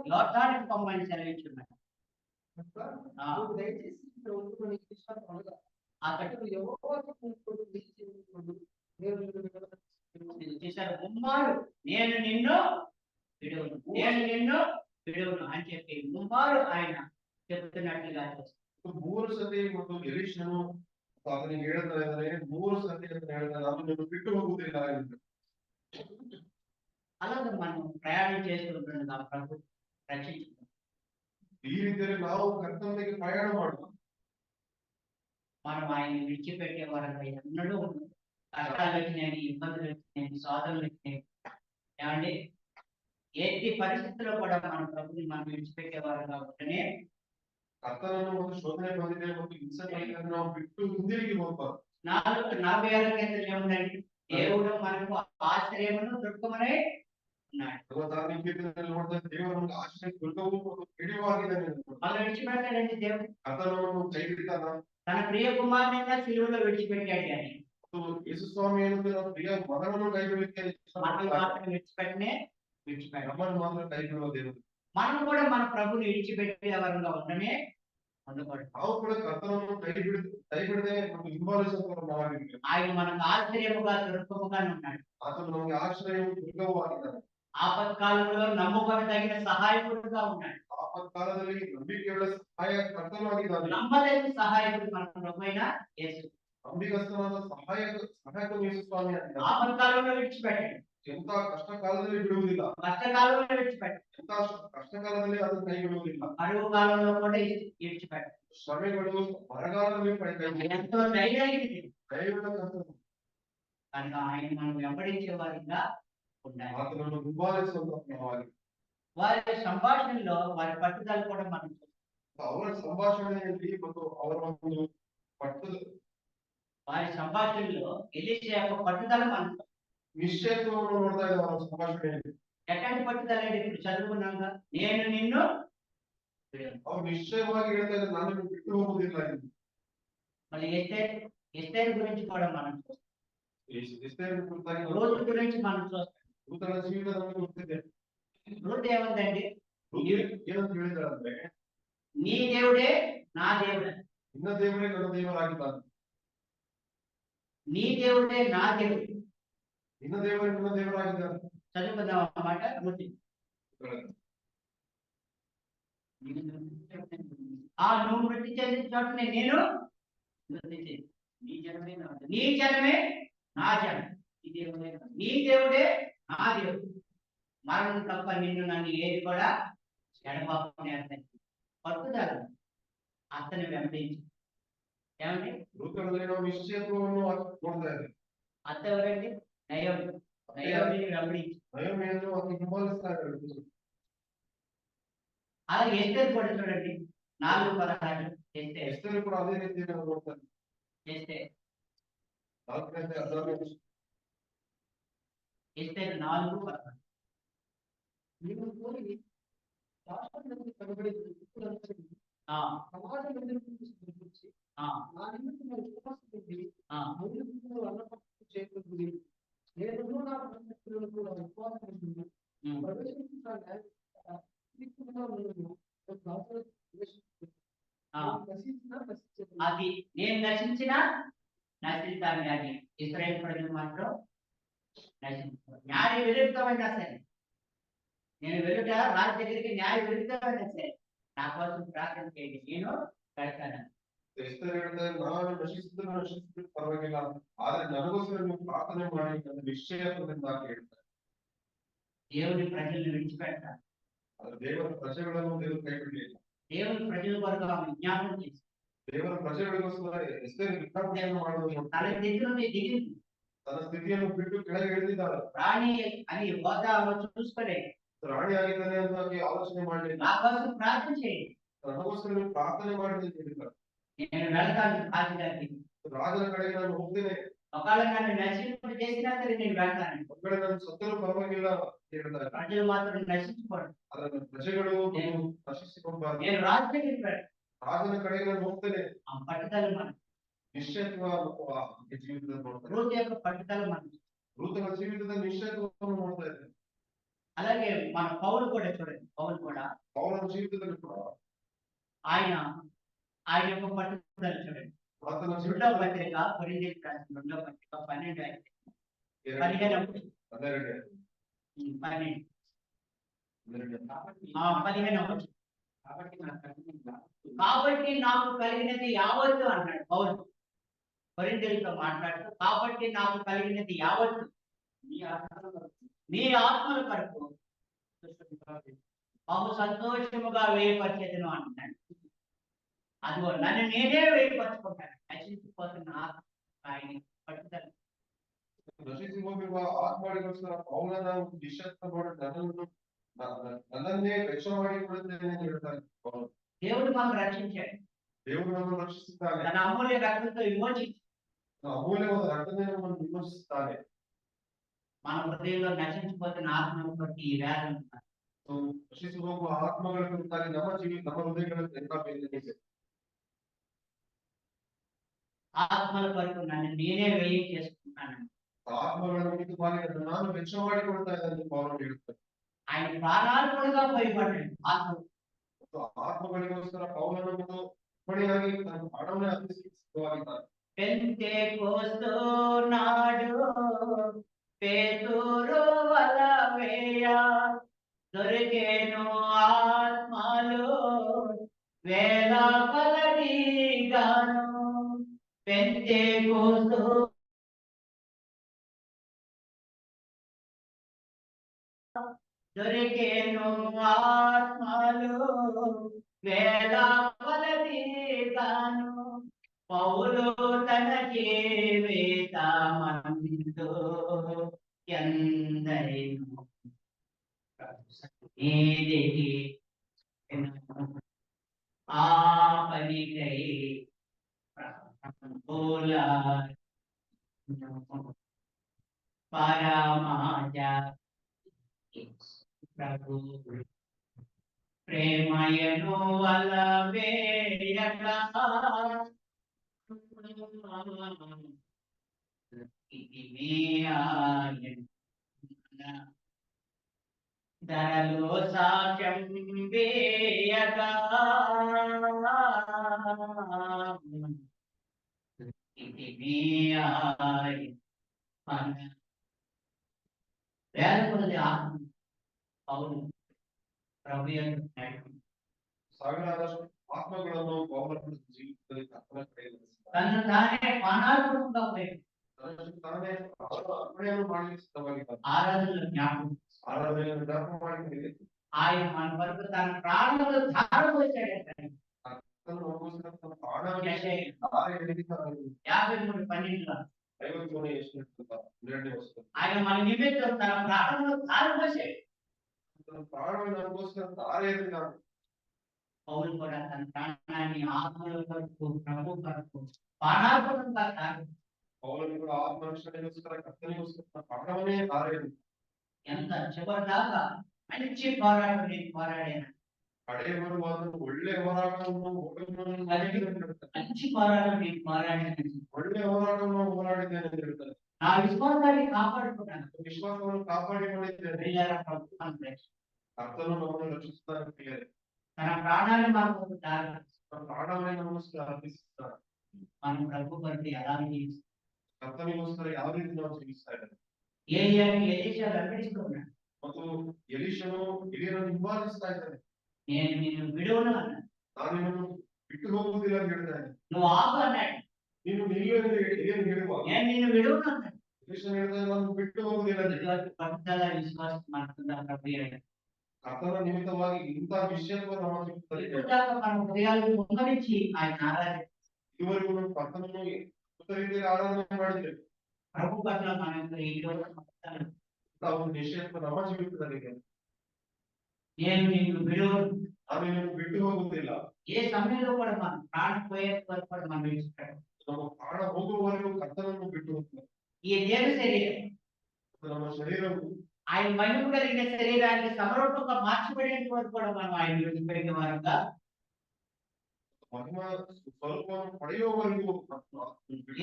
యోర్దానుకు పొమ్మని సెలవించున్నాడు. చూశారు, ముమ్మారు నేను నిన్ను విడువను, నేను నిన్ను విడువను అని చెప్పి ముమ్మారు ఆయన చెప్తున్నట్లుగా ಮೂರು ಸತಿ ಮತ್ತು ಎಲಿಷನು ಅದನ್ನು ಹೇಳ್ತಾ ಇದ್ದಾರೆ. ಮೂರು ಸತಿ ಅಂತ ಹೇಳ್ತಾರೆ, ನಾನು ನಿನ್ನನ್ನು ಬಿಟ್ಟು ಹೋಗುವುದಿಲ್ಲ ಎಂದು. అలాగే మనం ప్రయాణం చేస్తుండగా ప్రభు రక్షించుకుంటాం. ಈ ರೀತಿಯಲ್ಲಿ ನಾವು ಕರ್ತನಿಗೆ ಪ್ರಯಾಣ ಮಾಡುವ, మనం ఆయన విడిచిపెట్టే వారంగా ఎన్నడూ ఉండదు. కష్టాలు వచ్చినాయి, ఇబ్బందులు వచ్చినాయి, శోధనలు వచ్చినాయి, ఏమండి ఎట్టి పరిస్థితుల్లో కూడా మన ప్రభుని మనం విడిచిపెట్టే వారంగా ఉంటేనే ಕರ್ತನನ್ನು ಒಂದು ಶೋಧನೆ ಬಂದಿದೆ ಮತ್ತು ಹಿಂಸೆ ಬಂದಿದೆ, ನಾವು ಬಿಟ್ಟು ಹಿಂದಿರುಗಿ ಹೋಗ್ಬಾರ್ದು. 46 కేంద్రం ఏముందండి, దేవుడు మనకు ఆశ్రయమును దుర్గమనే ఉన్నాడు. ನೋಡಿದ ದೇವರು ನಮಗೆ ಆಶ್ರಯ ದುರ್ಗವೂ ಮತ್ತು ಕಿಡಿಯುವಾಗಿದ್ದಾನೆ. మనం విడిచిపెట్టాడండి దేవుడు, ಕರ್ತನನ್ನು ಕೈ ಬಿಡ್ತಾನ. తన ప్రియ కుమారుని సిలువలో విడిచిపెట్టాడు కానీ ಯೇಸು ಸ್ವಾಮಿ ಏನಂದ್ರೆ ಪ್ರಿಯ ಮಗನನ್ನು ಕೈ ಬಿಡಲಿಕ್ಕೆ మనం మాత్రం విడిచిపెట్టాడు. ನಮ್ಮನ್ನು ಮಾತ್ರ ಕೈ ಬಿಡುವ ದೇವರು. మనం కూడా మన ప్రభుని విడిచిపెట్టే వరంగా ఉండనే ఉండకూడదు. ನಾವು ಕೂಡ ಕರ್ತನನ್ನು ಕೈ ಬಿಡದೆ ಮತ್ತು ಹಿಂಬಾಲಿಸುವ ನಾವಾಗಿದ್ದೇವೆ. ఆయన మనకు ఆశ్రయముగా దుర్గముగా ఉన్నాడు. ಆತನು ನಮಗೆ ಆಶ್ರಯವು ದುರ್ಗವೂ ಆಗಿದ್ದಾನೆ. ఆపత్కాలంలో నమ్మకదగిన సహాయకుడుగా ఉన్నాడు. ಆಪತ್ಕಾಲದಲ್ಲಿ ನಂಬಿಕೆಯುಳ್ಳ ಸಹಾಯ ಕರ್ತನಾಗಿದ್ದಾನೆ. నమ్మదగిన సహాయకుడు మన ప్రభువైన యేసు. ನಂಬಿಗಸ್ತನಾದ ಸಹಾಯಕ ಯೇಸು ಸ್ವಾಮಿ ಆಗಿದ್ದಾನೆ. ఆపత్కాలంలో విడిచిపెట్టాడు, ಎಂತ ಕಷ್ಟ ಕಾಲದಲ್ಲಿ ಬಿಡುವುದಿಲ್ಲ, కష్టకాలంలో విడిచిపెట్టాడు, ಎಂತ ಕಷ್ಟ ಕಾಲದಲ್ಲಿ ಅದನ್ನು ಕೈ ಬಿಡುವುದಿಲ್ಲ, కరువు కాలంలో కూడా విడిచిపెట్టాడు. ಶ್ರಮೆಗಳು ಬರಗಾಲದಲ್ಲಿ ಕೈ ఎంతో ధైర్యానికి ದಯವಿಟ್ಟು ಕರ್ತನು కనుక ఆయన మనం వెంబడించే వారిగా ఉండాలి. ಆತನನ್ನು ಹಿಂಬಾಲಿಸುವಂತವಾಗಿ వారి సంభాషణలో వారి పట్టుదల కూడా మనం ಅವರ ಸಂಭಾಷಣೆಯಲ್ಲಿ ಮತ್ತು ಅವರ ಒಂದು ಪಟ್ಟದ వారి సంభాషణలో ఎలీషా యొక్క పట్టుదల మనం నిశ్చయత్వంలో ನೋಡ್ತಾ ಇದ್ದಾವೆ ನಾವು ಸಂಭಾಷಣೆ. ఎట్లాంటి పట్టుదల అండి? ఇప్పుడు చదువుకున్నాక నేను నిన్ను ಅವ್ರು ನಿಶ್ಚಯವಾಗಿ ಹೇಳ್ತಾ ಇದ್ದಾರೆ, ನಾನು ನಿಮ್ಮನ್ನು ಬಿಟ್ಟು ಹೋಗುವುದಿಲ್ಲ ಎಂದು. మళ్ళీ ఎస్తేరు గురించి కూడా మనం చూస్తాం. ಎಸ್ತೇರನ ಕುರಿತಾಗಿ రోజు గురించి మనం చూస్తాం. ರೂತಳ ಜೀವಿತ ನಮಗೆ ಗೊತ್ತಿದೆ. రోజు ఏముందండి? ಏನಂತ ಹೇಳಿದಾರಂದ್ರೆ, నీ దేవుడే నా దేవుడే, ನಿನ್ನ ದೇವರೇ ನನ್ನ ದೇವರಾಗಿದ್ದಾನೆ. నీ దేవుడే నా దేవుడు. ನಿನ್ನ ದೇವರೇ ನನ್ನ ದೇವರಾಗಿದ್ದಾನೆ. చదువుకుందాం అన్నమాట. నువ్వు మృతి చెందిన చోటనే నేను నీ జనమే నా జనం, నీ దేవుడే నా దేవుడు. మరణం తప్ప నిన్ను నన్ను ఏది కూడా ఎడబాపని అర్థం. పట్టుదల అతని వెంబడించి ఏమండి? నిశ్చయత్వವನ್ನು ನೋಡ್ತಾ ಇದ್ದಾರೆ. అత్త ఎవరండి? నయోమిని వెంబడించి అలాగే ఎస్తేరు కూడా చూడండి 4:16. ఎస్తేరు కూడా అదే రీతిగా ನೋಡ್ತಾರೆ. ఎస్తేరు 4:16. ఎస్తేరు 4:16. ನೀವು ಹೋಗಿ ಶಾಸ್ತ್ರದಲ್ಲಿ ಕಳಬಡಿ చేరుకుంది. నేను నా పరిస్థితులను కూడా విశ్వాసం అది నేను నశించిన నశిస్తాను కానీ ఇశ్రాయేలు ప్రజలు మాత్రం నశించారు. న్యాయ విరుద్ధమైనా సరే, నేను వెలుట రాజు దగ్గరికి న్యాయ విరుద్ధమైనా సరే నా కోసం ప్రార్థన చేయండి, నేను కడతాను. ನಾನು ನಶಿಸಿದ್ರು ಪರವಾಗಿಲ್ಲ, ಆದ್ರೆ ನನಗೋಸ್ಕರ ನೀವು ಪ್ರಾರ್ಥನೆ ಮಾಡಿ ನನ್ನ ನಿಶ್ಚಯತ್ವದಿಂದ ಹೇಳ್ತಾರೆ. దేవుని ప్రజలను విడిచిపెడతారు. ಆದ್ರೆ ದೇವರ ಪ್ರಜೆಗಳನ್ನು ದೇವರು ಕೈ ಬಿಡಲಿಲ್ಲ. దేవుని ప్రజల కొరకు ఆమె జ్ఞాపకం చేసి ದೇವರ ಪ್ರಜೆಗಳಿಗೋಸ್ಕರ ಎಸ್ತೇರು ವಿಜ್ಞಾಪನೆಯನ್ನು ಮಾಡುವುದು, తన స్థితిలోనే దిగింది. ತನ್ನ ಸ್ಥಿತಿಯನ್ನು ಬಿಟ್ಟು ಕೆಳಗೆ ಇಳಿದಿದ್ದಾಳೆ. రాణి అని హోదా చూసుకునే ರಾಣಿ ಆಗಿದ್ದಾನೆ ಅಂತ ಆಲೋಚನೆ ಮಾಡಲಿಲ್ಲ. నా కోసం ప్రార్థన చేయండి, ನನಗೋಸ್ಕರ ನೀವು ಪ್ರಾರ್ಥನೆ ಮಾಡಿ ಅಂತ ಹೇಳಿದ್ದಾರೆ. నేను వెళ్తాను రాజుగారికి, ರಾಜನ ಕಡೆಗೆ ನಾನು ಹೋಗ್ತೇನೆ. ఒకవేళ నన్ను నశింపు చేసినా సరే నేను వెళ్తాను. ಒಬ್ಬಳೆ ನಾನು ಸತ್ತರೂ ಪರವಾಗಿಲ್ಲ ಹೇಳ್ತಾರೆ. ప్రజలు మాత్రం నశించుకోండి, ಆದ್ರೆ ನನ್ನ ಪ್ರಜೆಗಳು ನಶಿಸಿಕೊಂಡಾಗ నేను రాజు దగ్గరికి వెళ్తాను. ರಾಜನ ಕಡೆಗೆ ನಾನು ಹೋಗ್ತೇನೆ. ఆ పట్టుదల మనం ನಿಶ್ಚಯತ್ವ ಜೀವಿತದ ನೋಡ್ತಾರೆ. రోజు యొక్క పట్టుదల మనం. ರೂತನ ಜೀವಿತದ ನಿಶ್ಚಯತ್ವವನ್ನು ನೋಡ್ತಾ ಇದ್ದೇನೆ. అలాగే మన పౌలు కూడా చూడండి, పౌలు కూడా ಅವರ ಜೀವಿತದಲ್ಲಿ ಕೂಡ ఆయన యొక్క పట్టుదల చూడండి. ಆತನ రెండో పత్రిక కొరింథీయులకు రాసిన రెండో పత్రిక 12:15 కాబట్టి నాకు కలిగినది యావత్తు అన్నాడు పౌలు. కొరింథీయులతో మాట్లాడుతూ, కాబట్టి నాకు కలిగినది యావత్తు మీ ఆత్మల కొరకు బహు సంతోషముగా వేయపరిచేదను అంటున్నాడు. అదిగో నన్ను నేనే వేయపరచుకుంటాను, నశించిపోతున్న ఆత్మ ఆయన పట్టుదల. ನಶಿಸಿ ಹೋಗಿರುವ ಆತ್ಮಗಳಿಗೋಸ್ಕರ ಪೌಲನ ನಿಶ್ಚಯತ್ವ ನೋಡಿ ನನ್ನನ್ನೇ ವೆಚ್ಚ ಮಾಡಿಕೊಳ್ಳುತ್ತೇನೆ ಎಂದು ಹೇಳ್ತಾನೆ. దేవుడు మనం రక్షించాడు, ದೇವರು ನಮ್ಮನ್ನು ರಕ್ಷಿಸುತ್ತಾನೆ, తన అమూల్య రక్తంతో విమోచించి ಅಮೂಲ್ಯವಾದ ರಕ್ತದಿಂದ ನಮ್ಮನ್ನು ವಿಮೋಚಿಸುತ್ತಾನೆ. మన హృదయంలో నశించిపోతున్న ఆత్మను బట్టి ఈ వేదన. ನಶಿಸಿ ಹೋಗುವ ಆತ್ಮಗಳ ಕುರಿತಾಗಿ ನಮ್ಮ ಹೃದಯಗಳಲ್ಲಿ ಎಂತ ಬೇದನೆ ಇದೆ. ఆత్మల కొరకు నన్ను నేనే వ్యయం చేసుకుంటాను. ಆತ್ಮಗಳ ನಿಮಿತ್ತವಾಗಿ ನಾನು ವೆಚ್ಚ ಮಾಡಿಕೊಳ್ತಾ ಇದ್ದೇನೆ ಪೌಲನು ಹೇಳುತ್ತಾರೆ. ఆయన ప్రాణాత్మలుగా భయపడ్డాడు ఆత్మ. ಆತ್ಮಗಳಿಗೋಸ್ಕರ ಪೌಲನು ಹೊಣೆಯಾಗಿ ತನ್ನ ಪ್ರಾಣವನ್ನೇ ಅರ್ಪಿಸಿ ಸಿದ್ಧವಾಗಿದ್ದಾನೆ. పెంతెకోస్తు నాడు పేతురు వల వేయ దొరికేను ఆత్మలు వేల కొలదిగాను. పెంతెకోస్తు దొరికేను ఆత్మలు వేల కొలదిగాను. పౌలు తన జీవితమందు ఎందరినో ఏదికి ఆ పనికై పరమాజ ప్రభు ప్రేమయను అలవేయగా ఇది ఆయన ధరలో సాక్ష్యం వేయగా ఇది ఆయన వేల కొలది ఆత్మ పౌలు ప్రభు యొక్క ಸಾವಿರಾರು ಆತ್ಮಗಳನ್ನು ಪೌಲನು ಜೀವಿತದಲ್ಲಿ ಕರ್ತನ ಕೈಯಲ್ಲಿ తను తానే పానార్పణంగా పోయాడు. ತನ್ನನ್ನು ತಾನೇ ಅರ್ಪಣೆಯನ್ನು ಮಾಡಲಿಕ್ಕೆ ಸಿದ್ಧವಾಗಿದ್ದಾನೆ. ఆరాధనలు జ్ఞాపకం ಆರಾಧನೆಯನ್ನು ಜ್ಞಾಪಕ ಮಾಡಿದ್ದೀರಿ. ఆయన మన వరకు తన ప్రాణములు ధారపోసాడంట. ಕರ್ತನು ನಮಗೋಸ್ಕರ ತನ್ನ ಪ್ರಾಣವನ್ನು ಧಾರೆ ಎರೆದಿದ್ದಾನೆ. 53:12 52ನೇ ವಚನ 2ನೇ ವಚನ. ఆయన మన నిమిత్తం తన ప్రాణములు ధారపోసాడు. ತನ್ನ ಪ್ರಾಣವನ್ನು ನಮಗೋಸ್ಕರ ಧಾರೆ ಎರೆದಿದ್ದಾನೆ. పౌలు కూడా తన ప్రాణాన్ని ఆత్మల కొరకు ప్రభు కొరకు పానార్పణంగా తాగు. ಪೌಲನು ಕೂಡ ಆತ್ಮರಕ್ಷಣೆಗೋಸ್ಕರ ಕರ್ತನಿಗೋಸ್ಕರ ತನ್ನ ಪ್ರಾಣವನ್ನೇ ಧಾರೆ ಎರೆದಿದ್ದಾನೆ. ఎంత చివరిదాకా మంచి పోరాటం నేను పోరాడాను. ಕಡೆ ಬರುವಾಗ ಒಳ್ಳೆ ಹೋರಾಟವನ್ನು మంచి పోరాటం నేను పోరాడాను. ಒಳ್ಳೆ ಹೋರಾಟವನ್ನು ಹೋರಾಡಿದ್ದೇನೆ ಅಂತ ಹೇಳ್ತಾರೆ. నా విశ్వాసాన్ని కాపాడుకున్నాను. ವಿಶ್ವಾಸವನ್ನು ಕಾಪಾಡಿಕೊಂಡಿದ್ದೇನೆ. ప్రియులారా, ప్రభు మనకు రక్షిస్తాడు. ಕರ್ತನು ನಮ್ಮನ್ನು ರಕ್ಷಿಸುತ್ತಾನೆ ಪ್ರಿಯರೇ. తన ప్రాణాన్ని మనకు దారి ತನ್ನ ಪ್ರಾಣವನ್ನೇ ನಮಗೋಸ್ಕರ ಅರ್ಪಿಸುತ್ತಾನೆ. మనం ప్రభు కొరకు ఎలా జీవిస్తాం? ಕರ್ತನಿಗೋಸ್ಕರ ಯಾವ ರೀತಿ ನಾವು ಜೀವಿಸ್ತಾ ಇದ್ದೇವೆ. ఎలీషా వెంబడిస్తూ ఉన్నాడు. ಮತ್ತು ಎಲೀಷನು ಎಲಿಯನನ್ನು ಹಿಂಬಾಲಿಸ್ತಾ ಇದ್ದಾನೆ. నేను నిన్ను విడువను అన్నాడు. ನಾನು ನಿನ್ನನ್ನು ಬಿಟ್ಟು ಹೋಗುವುದಿಲ್ಲ ಅಂತ ಹೇಳ್ತಾನೆ. నువ్వు ఆగు అన్నాడు. ನೀನು ನಿಲ್ಲು ಎಂದು ಎಲಿಯನು ಹೇಳುವಾಗ నేను నిన్ను విడువను అన్నాడు. ಎಲೀಷನು ಹೇಳ್ತಾನೆ, ನಾನು ಬಿಟ್ಟು ಹೋಗುವುದಿಲ್ಲ ಅಂತ ಹೇಳಿ. ఇటువంటి పట్టుదల విశ్వాసం మనకుందా ప్రభు? ಕರ್ತನ ನಿಮಿತ್ತವಾಗಿ ಇಂಥ ವಿಷಯತ್ವ ನಮ್ಮ ಜೀವಿತದಲ್ಲಿ ಇದೆ. ఇప్పటిదాకా మన హృదయాలు ముంగరించి ఆయన ఆరాధన ಇದುವರೆಗೂ ನಾವು ಕರ್ತನನ್ನು ಉತ್ತಮ ರೀತಿಯಲ್ಲಿ ಆರಾಧನೆ ಮಾಡಿದ್ದೇವೆ. ప్రభు పట్ల మన యొక్క ఈ రోజు ನಾವು ನಿಶ್ಚಯತ್ವ ನಮ್ಮ ಜೀವಿತದಲ್ಲಿ ಇದೆ. నేను నిన్ను విడువను. ನಾನು ನಿನ್ನನ್ನು ಬಿಟ್ಟು ಹೋಗುವುದಿಲ್ಲ. ఏ సమయంలో కూడా మనం ప్రాణం పోయే వరకు కూడా మనం విడిచిపెట్టం. ನಮ್ಮ ಪ್ರಾಣ ಹೋಗುವವರೆಗೂ ಕರ್ತನನ್ನು ಬಿಟ್ಟು ಹೋಗ್ತೇವೆ. ఈ దేవ శరీరం ನಮ್ಮ ಶರೀರವು ఆయన మహిమ కలిగిన శరీరాన్ని సమరూపంగా మార్చబడేంత వరకు కూడా మనం ఆయన విడిచిపెట్టిన వారంగా ಮಹಿಮಾ ಸ್ವರೂಪವನ್ನು ಪಡೆಯುವವರೆಗೂ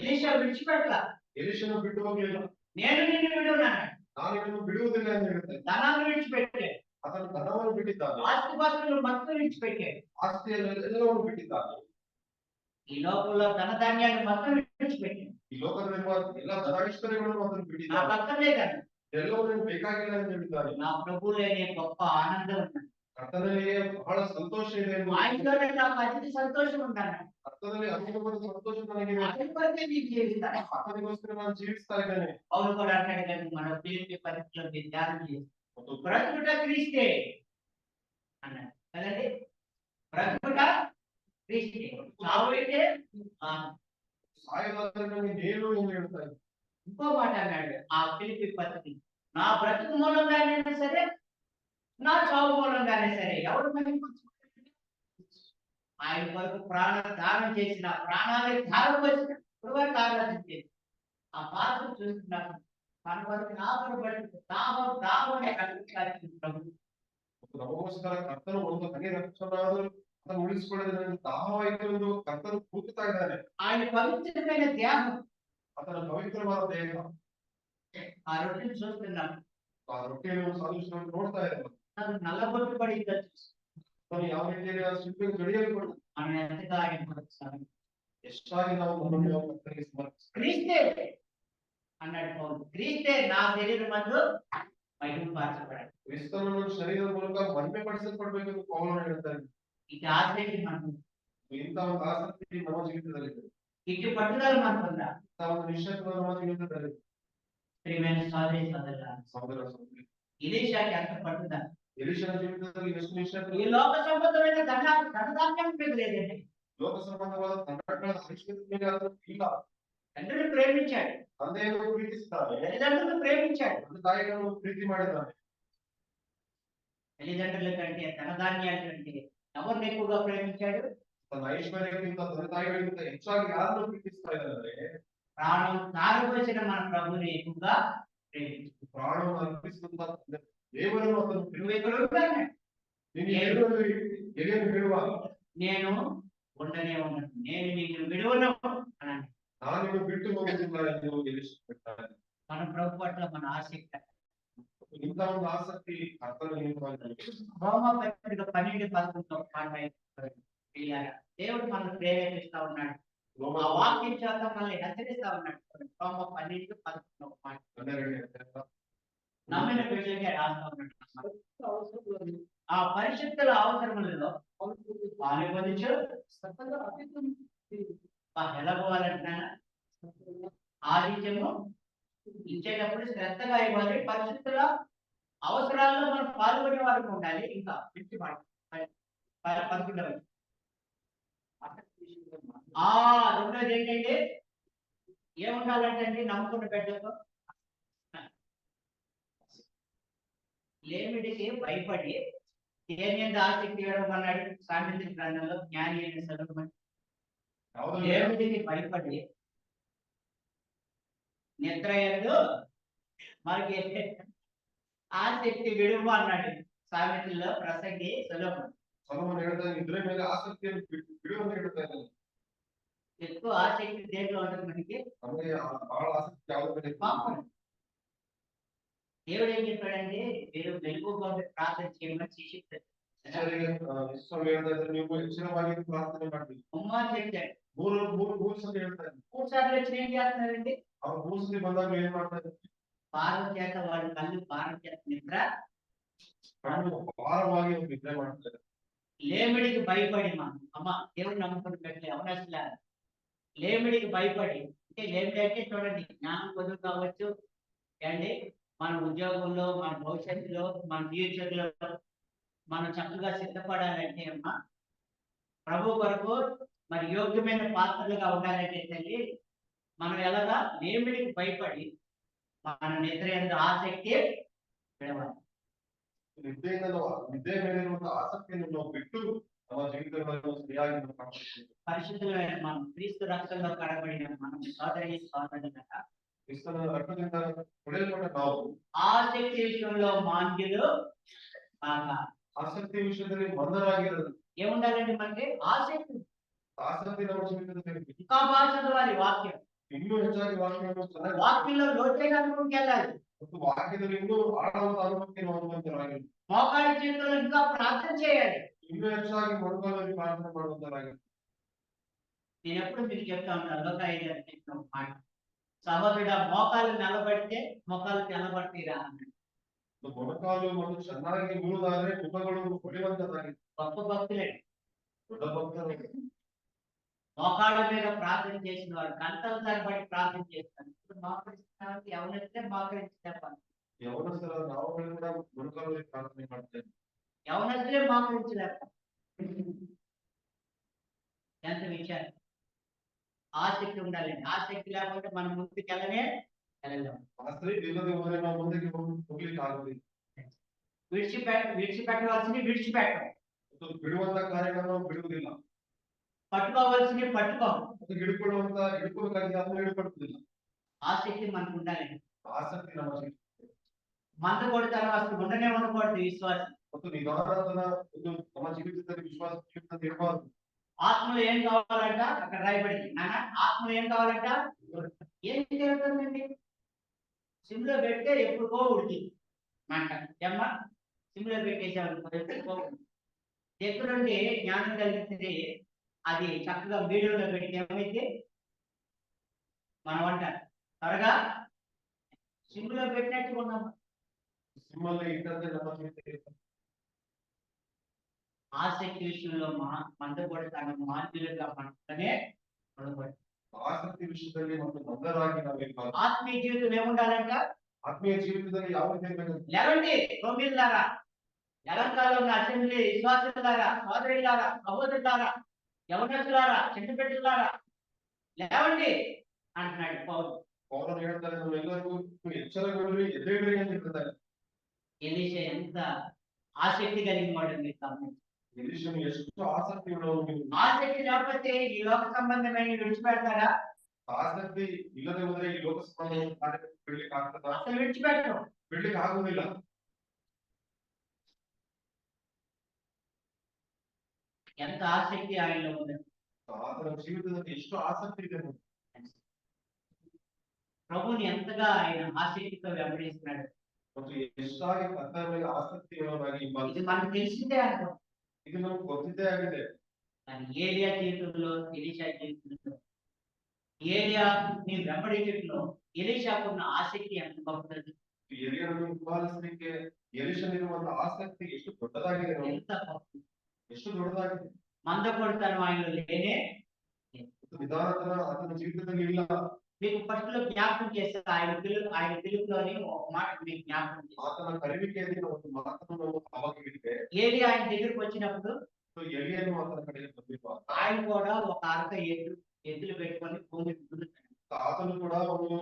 ఎలీషా విడిచిపెట్ల. ಎಲೀಷನು ಬಿಟ್ಟು ಹೋಗಲಿಲ್ಲ. నేను నిన్ను విడువను అన్నాడు. ನಾನು ಇದನ್ನು ಬಿಡುವುದಿಲ್ಲ ಅಂತ ಹೇಳ್ತೇನೆ. ధనాన్ని విడిచిపెట్టాడు. ಅದನ್ನು ಧನವನ್ನು ಬಿಟ್ಟಿದ್ದಾನೆ. ఆస్తిపాస్తులు మొత్తం విడిచిపెట్టాడు. ಆಸ್ತಿಯನ್ನೆಲ್ಲವನ್ನು ಬಿಟ್ಟಿದ್ದಾನೆ. ఈ లోకంలో ధనధాన్యాన్ని మొత్తం విడిచిపెట్టాడు. ಈ ಲೋಕದಲ್ಲಿರುವ ಎಲ್ಲ ಧನಾಶ್ಚರ್ಯಗಳನ್ನು ಅದನ್ನು నాకు ಬಿಟ್ಟಿದ್ದಾನೆ. అర్థం లేదండి. ಎಲ್ಲವನ್ನೂ ಬೇಕಾಗಿಲ್ಲ ಅಂತ ಹೇಳಿದ್ದಾನೆ. నా ప్రభువులో నేను గొప్ప ఆనందం ఉన్నాను. ಕರ್ತನಲ್ಲಿಯೇ ಬಹಳ ಸಂತೋಷ ಇದೆ ಎಂದು ఆయనతోనే నాకు అతి సంతోషం ఉన్నాను. ಕರ್ತನಲ್ಲಿ ಅನುಭವದ ಸಂತೋಷ ನನಗಿದೆ. అతని కొరకే నేను జీవిస్తాను. ಆತನಿಗೋಸ್ಕರ ನಾನು ಜೀವಿಸ್ತಾ ಇದ್ದೇನೆ. పౌలు కూడా అంటాడు కానీ మన ఫిలిప్పీ పత్రికలో మీరు ధ్యానం చేసి ಮತ್ತು బ్రతుకుట క్రీస్తే అన్నాడు కదండి. బ్రతుకుట క్రీస్తే, చావైతే ಸಾಯಲಾದರೆ ನನಗೆ ಏನು ಎಂದು ಹೇಳ್ತಾ ಇದ್ದೆ. ఇంకో మాట అన్నాడు ఆ ఫిలిప్పీ పత్రిక, నా బ్రతుకు మూలంగానైనా సరే నా చావు మూలంగానే సరే ఎవరు మహిమపరచుకుంటారు? ఆయన కొరకు ప్రాణ దానం చేసిన ప్రాణాలే ధారం వచ్చిన వరకు ఆరాధన చేసి ఆ పాత్ర చూస్తున్నప్పుడు మన కొరకు ప్రభు ಮತ್ತು ನಮಗೋಸ್ಕರ ಕರ್ತನು ಒಂದು ಹನಿ ರಕ್ತನಾದರೂ ಅದನ್ನು ಉಳಿಸಿಕೊಳ್ಳದೆ ನನಗೆ ದಾಹವಾಯಿತು ಎಂದು ಕರ್ತನು ಕೂಗುತ್ತಾ ಇದ್ದಾನೆ. ఆయన పవిత్రమైన దేహం, ಆತನ ಪವಿತ್ರವಾದ ದೇಹ. ఆ రొట్టెని చూస్తున్నాం. ಆ ರೊಟ್ಟಿಯನ್ನು ಸಾಧಿಸಿಕೊಂಡು ನೋಡ್ತಾ ಇದ್ದಾನೆ. అది నల్లబొట్టు పడిందో ಅವನು ಯಾವ ರೀತಿಯಲ್ಲಿ ಆ ಶಿಲ್ಪಿಗೆ ಗಡಿಯಲ್ಪಡು మనం ఎంతగా ఆయన కొరకు ಎಷ್ಟಾಗಿ ನಾವು ನಮ್ಮನ್ನು ಕರ್ತನಿಗೆ ಸಮರ್ಪಿಸ್ತೇವೆ. క్రీస్తే అన్నాడు పౌలు. క్రీస్తే నా శరీరం మందు మహిమపరచబడాలి. ಕ್ರಿಸ್ತನನ್ನು ಶರೀರದ ಮೂಲಕ ಮಹಿಮೆ ಪಡಿಸಲ್ಪಡಬೇಕೆಂದು ಪೌಲನು ಹೇಳ್ತಾನೆ. ఇది ఆసక్తి మనకు, ಇಂಥ ಒಂದು ಆಸಕ್ತಿ ನಮ್ಮ ಜೀವಿತದಲ್ಲಿದೆ. ఇటు పట్టుదల మనకుందా? ಇಂಥ ಒಂದು ನಿಶ್ಚಯತ್ವ ನಮ್ಮ ಜೀವಿತದಲ್ಲಿದೆ. ప్రియమైన సోదరి సోదరులారా, ಸಹೋದರ ಸಹೋದರಿ, ఎలీషాకి ఎంత పట్టుదల! ಎಲೀಷನ ಜೀವಿತದಲ್ಲಿ ಎಷ್ಟು ನಿಶ್ಚಯತ್ವ! ఈ లోక సంబంధమైన ధనధాన్యం మీద లేదండి. ಲೋಕ ಸಂಬಂಧವಾದ ಧನಗಳ ಐಶ್ವರ್ಯದ ಮೇಲೆ ಆತನು ಇಲ್ಲ. తండ్రిని ప్రేమించాడు, ತಂದೆಯನ್ನು ಪ್ರೀತಿಸಿದ್ದಾನೆ. తల్లిదండ్రులను ప్రేమించాడు. ತಂದೆ ತಾಯಿಗಳನ್ನು ಪ್ರೀತಿ ಮಾಡಿದ್ದಾನೆ. తల్లిదండ్రుల కంటే ధనధాన్యాల కంటే ఎవరిని ఎక్కువగా ప్రేమించాడు? ತನ್ನ ಐಶ್ವರ್ಯಕ್ಕಿಂತ ತಂದೆ ತಾಯಿಗಳಿಗಿಂತ ಹೆಚ್ಚಾಗಿ ಯಾರನ್ನು ಪ್ರೀತಿಸ್ತಾ ಇದ್ದಾರೆ? ప్రాణం తారపోసిన మన ప్రభుని ఎక్కువగా ప్రేమించు. ప్రాణం అర్పిస్తుందా దేవుడు అతను నువ్వు ఇక్కడ ఉంటాను, నేను ఎలియను విడువా నేను ఉండనే ఉన్నాను, నేను నిన్ను విడువను అన్నాను. నాను బిట్టు ಹೋಗುವುದಿಲ್ಲ ಎಂದು పెట్టాలి. మన ప్రభు పట్ల మన ఆసక్తి. ఇంత ఉన్న ఆసక్తి అర్థం రోమపత్రిక 12:11 దేవుడు మనల్ని ప్రేరేపిస్తా ఉన్నాడు, ఆ వాక్యం చేత మనల్ని హెచ్చరిస్తా ఉన్నాడు. రోమ 12:11 మాట నమ్మిన బిడ్డలకే రాస్తా ఉన్నాడు. అవసరం ఆ పరిశుద్ధుల అవసరములలో పాల్గొనచ్చు. సకల అతిథులు ఎలాగోవాలంటున్నా ఆదిత్యము ఇచ్చేటప్పుడు శ్రద్ధగా ఇవ్వాలి. పరిశుద్ధుల అవసరాల్లో మనం పాల్గొనే వారికి ఉండాలి. ఇంకా పిచ్చి మాట 11వ రెండోది ఏంటంటే ఏముండాలంటే అండి, నమ్ముకున్న బిడ్డలతో లేమిడికి భయపడి దేని మీద ఆసక్తి ఇవ్వడం అన్నాడు సామెతల గ్రంథంలో జ్ఞాని అయిన సొలొమోను. లేమిడికి భయపడి నిద్ర యందు మనకి ఆసక్తి విడుము అన్నాడు సామెతల్లో ప్రసంగి సొలొమోను. నిద్ర మీద ఆసక్తి విడువని ಹೇಳ್ತಾರೆ. ఎక్కువ ఆసక్తి దేంట్లో ఉంటుంది మనకి? పాపం. దేవుడు ఏం చెప్పాడంటే మీరు మెలకువగా ప్రార్థన చేయమని శిక్షిస్తాడు. మూడు సార్లు వచ్చి ఏం చేస్తున్నారండి? భారం చేత వాడు కళ్ళు భారం చేత నిద్ర లేమిడికి భయపడి మా అమ్మ దేవుడు నమ్ముకుని పెట్టలే అవనసలా లేమిడికి భయపడి. అంటే లేమిడి అంటే చూడండి, జ్ఞానం పొందు కావచ్చు అండి, మన ఉద్యోగంలో, మన భవిష్యత్తులో, మన ఫ్యూచర్లో మనం చక్కగా సిద్ధపడాలంటే అమ్మా, ప్రభు కొరకు మరి యోగ్యమైన పాత్రలుగా ఉండాలంటే తల్లి మనం ఎలాగా లేమిడికి భయపడి మన నిద్ర యందు ఆసక్తి విడవాలి. నిద్ర మీద ఆసక్తిని పెట్టు ನಮ್ಮ ಜೀವಿತವನ್ನು ಸರಿಯಾಗಿ పరిశుద్ధులైన మనం క్రీస్తు రక్తంలో కడబడిన మనం సోదరి సోదరులట క్రీస్తుల రక్తದಿಂದ ಹೊಡೆಯಲ್ಪಟ್ಟ ನಾವು ఆసక్తి విషయంలో మాంద్యులు బాగా ఆసక్తి విషయದಲ್ಲಿ మందరాగిరదు. ఏముండాలండి మనకి? ఆసక్తి. ఆసక్తి ನಮ್ಮ ಜೀವಿತದಲ್ಲಿ ఇంకా బాగా చదవాలి వాక్యం, ಇನ್ನೂ ಹೆಚ್ಚಾಗಿ ವಾಕ್ಯವನ್ನು వాక్యంలో లోతైన అనుభవంకి వెళ్ళాలి. ಮತ್ತು ವಾಕ್ಯದಲ್ಲಿ ಇನ್ನೂ ಆಳವಾದ ಅನುಭವಕ್ಕೆ ನಾವು ಹೊಂದುವಂತರಾಗಿ మోకాళ్ళ చేతుల్లో ఇంకా ప్రార్థన చేయాలి. ಇನ್ನೂ ಹೆಚ್ಚಾಗಿ ಮೊಣಕಾಲಲ್ಲಿ ಪ್ರಾರ್ಥನೆ ಮಾಡುವಂತರಾಗಿ. నేను ఎప్పుడు మీకు చెప్తా ఉంటాను, లోక 5 మాట, సహోదరుడు మోకాలు నిలబడితే మోకాలు నిలబడతీరా అన్నాడు. ಮೊಣಕಾಲು ಮತ್ತು ಚೆನ್ನಾಗಿ ಬೀಳುವುದಾದ್ರೆ ಮುಖಗಳು ಹೊಡೆಯುವಂತರಾಗಿ. గొప్ప భక్తులే, ದೊಡ್ಡ ಭಕ್ತರು మోకాళ్ళ మీద ప్రార్థన చేసిన వారు గంటల తరబడి ప్రార్థన చేస్తారు. ఇప్పుడు మోకరిస్తానికి ఎవరైతే మోకరించి చెప్పాలి. యవనస్తుల నావಗಳು ಕೂಡ ಮೊಣಕಾಲಲ್ಲಿ ಪ್ರಾರ್ಥನೆ ಮಾಡ್ತಾರೆ. యవనస్తులే మోకరించలేక ఎంత విచారం. ఆసక్తి ఉండాలండి, ఆసక్తి లేకపోతే మనం ముందుకు వెళ్ళలేం. ఆసక్తి ఇಲ್ಲದೆ ಹೋದರೆ ನಾವು ಮುಂದಕ್ಕೆ ಹೋಗ್ಲಿಕ್ಕೆ ಆಗುವುದಿಲ್ಲ. విడిచిపెట్టవలసింది విడిచిపెట్టం, ಬಿಡುವಂತ ಕಾರ್ಯಗಳನ್ನು ಬಿಡುವುದಿಲ್ಲ. పట్టుకోవాల్సింది పట్టుకోం, ಹಿಡ್ಕೊಳ್ಳುವಂತ ಅದನ್ನು ಹಿಡ್ಕೊಳ್ತಿಲ್ಲ. ఆసక్తి మనకు ఉండాలండి. ఆసక్తి ನಮ್ಮ మంద కొడతారు అసలు ఉండనే ఉండకూడదు విశ్వాసం. ಮತ್ತು ನಿಧಾನತನ ಒಂದು ನಮ್ಮ ಜೀವಿತದಲ್ಲಿ ವಿಶ್ವಾಸ ಜೀವಿತದಲ್ಲಿ ಇರಬಾರದು. ఆత్మలో ఏం కావాలంట అక్కడ రాయబడింది. నాన్న ఆత్మలో ఏం కావాలంట? ఏం జరుగుతుందండి? సిమ్లో పెడితే ఎప్పుడుకో ఉడికి మాట ఏమ్మా, సిమ్లో పెట్టేసామనుకో ఎప్పుడుకో దగ్గరుండి జ్ఞానం కలిగితే అది చక్కగా వీడియోలో పెట్టి ఏమైతే మనం అంటారు త్వరగా సిమ్లో పెట్టినట్టు ఉన్నాం. ಸಿಮ್ಮಲ್ಲಿ ಇಟ್ಟಂತೆ ನಮ್ಮ ಜೀವಿತ ఆసక్తి విషయంలో మందపడతాను మాధ్యులుగా మననే ఆసక్తి విషయದಲ್ಲಿ ಮತ್ತು ಮಂದರಾಗಿ ನಾವಿರಬಾರದು. ఆత్మీయ జీవితం ఏముండాలంట? ఆత్మీయ జీవితದಲ್ಲಿ ಯಾವ ರೀತಿ లేవండి తొమ్మిదిలారా, ఎలంకాలో ఉన్న అసెంబ్లీ విశ్వాసులారా, సోదరులారా, సహోదరులారా, యవనస్తులారా, చిన్న బిడ్డలారా లేవండి అంటున్నాడు పౌలు. పౌలు ಹೇಳ್ತಾರೆ ಎಲ್ಲರಿಗೂ ಎಚ್ಚರಗೊಳ್ಳಿ ಎದ್ದೇಳ್ರಿ ಅಂತ ಹೇಳ್ತಾರೆ. ఎలీషా ఎంత ఆసక్తి కలిగిన వాడు మీరు గమనించండి. ఎలీషాను ಎಷ್ಟು ఆసక్తి ఉన్నవాడు. ఆసక్తి లేకపోతే ఈ లోక సంబంధమైన విడిచిపెడతారా? ఆసక్తి ఇಲ್ಲದೆ ಹೋದರೆ ಈ ಲೋಕ ಸಂಬಂಧ ಬಿಡ್ಲಿಕ್ಕೆ ಆಗ್ತದ? ಅಸಲು ವಿడిచిపెట్టరు. ಬಿಡ್ಲಿಕ್ಕೆ ಆಗುದಿಲ್ಲ. ఎంత ఆసక్తి ఆయనలో ఉంది. ಆತನ ಜೀವಿತದಲ್ಲಿ ಎಷ್ಟು ಆಸಕ್ತಿ ಇದೆ ನೋಡಿ. ప్రభుని ఎంతగా ఆయన ఆసక్తితో వెంబడిస్తున్నాడు. ಮತ್ತು ಎಷ್ಟಾಗಿ ಕರ್ತನ ಮೇಲೆ ಆಸಕ್ತಿ ಇರೋರಾಗಿ ఇది మనకు తెలిసిందే అనుకో. ಇದು ನಮ್ಗೆ ಗೊತ್ತಿದ್ದೇ ಆಗಿದೆ. కానీ ఏలియా జీవితంలో, ఎలీషా జీవితంలో, ఏలియాని వెంబడించడంలో ఎలీషాకున్న ఆసక్తి ఎంత గొప్పది. ಎಲಿಯನನ್ನು ಹಿಂಬಾಲಿಸಲಿಕ್ಕೆ ಎಲಿಷನಿರುವಂತಹ ಆಸಕ್ತಿ ಎಷ್ಟು ದೊಡ್ಡದಾಗಿದೆ ನೋಡಿ. ఎంత గొప్పది. ಎಷ್ಟು ದೊಡ್ಡದಾಗಿದೆ. మందకొడితనం ఆయనలో లేనే. ನಿಧಾನತನ ಆತನ ಜೀವಿತದಲ್ಲಿ ಇಲ್ಲ. మీకు ఫస్ట్ లో జ్ఞాపకం చేస్తే ఆయన తెలుగులోని ఒక మాట మీకు జ్ఞాపకం చేస్తాను. ಆತನ ಕರೆಯುವಿಕೆಯಲ್ಲಿ ಒಂದು ಮಾತನ್ನು ನಾವು ಅವಾಗ ಹೇಳಿದ್ದೆ. ఏలియా ఆయన దగ్గరికి వచ్చినప్పుడు ಎಲಿಯನು ಆತನ ಕಡೆಗೆ ಬಂದಿರುವ ఆయన కూడా ఒక అరక ఎద్దులు పెట్టుకొని భూమి దున్నుతాడు. ಆತನು ಕೂಡ ಒಂದು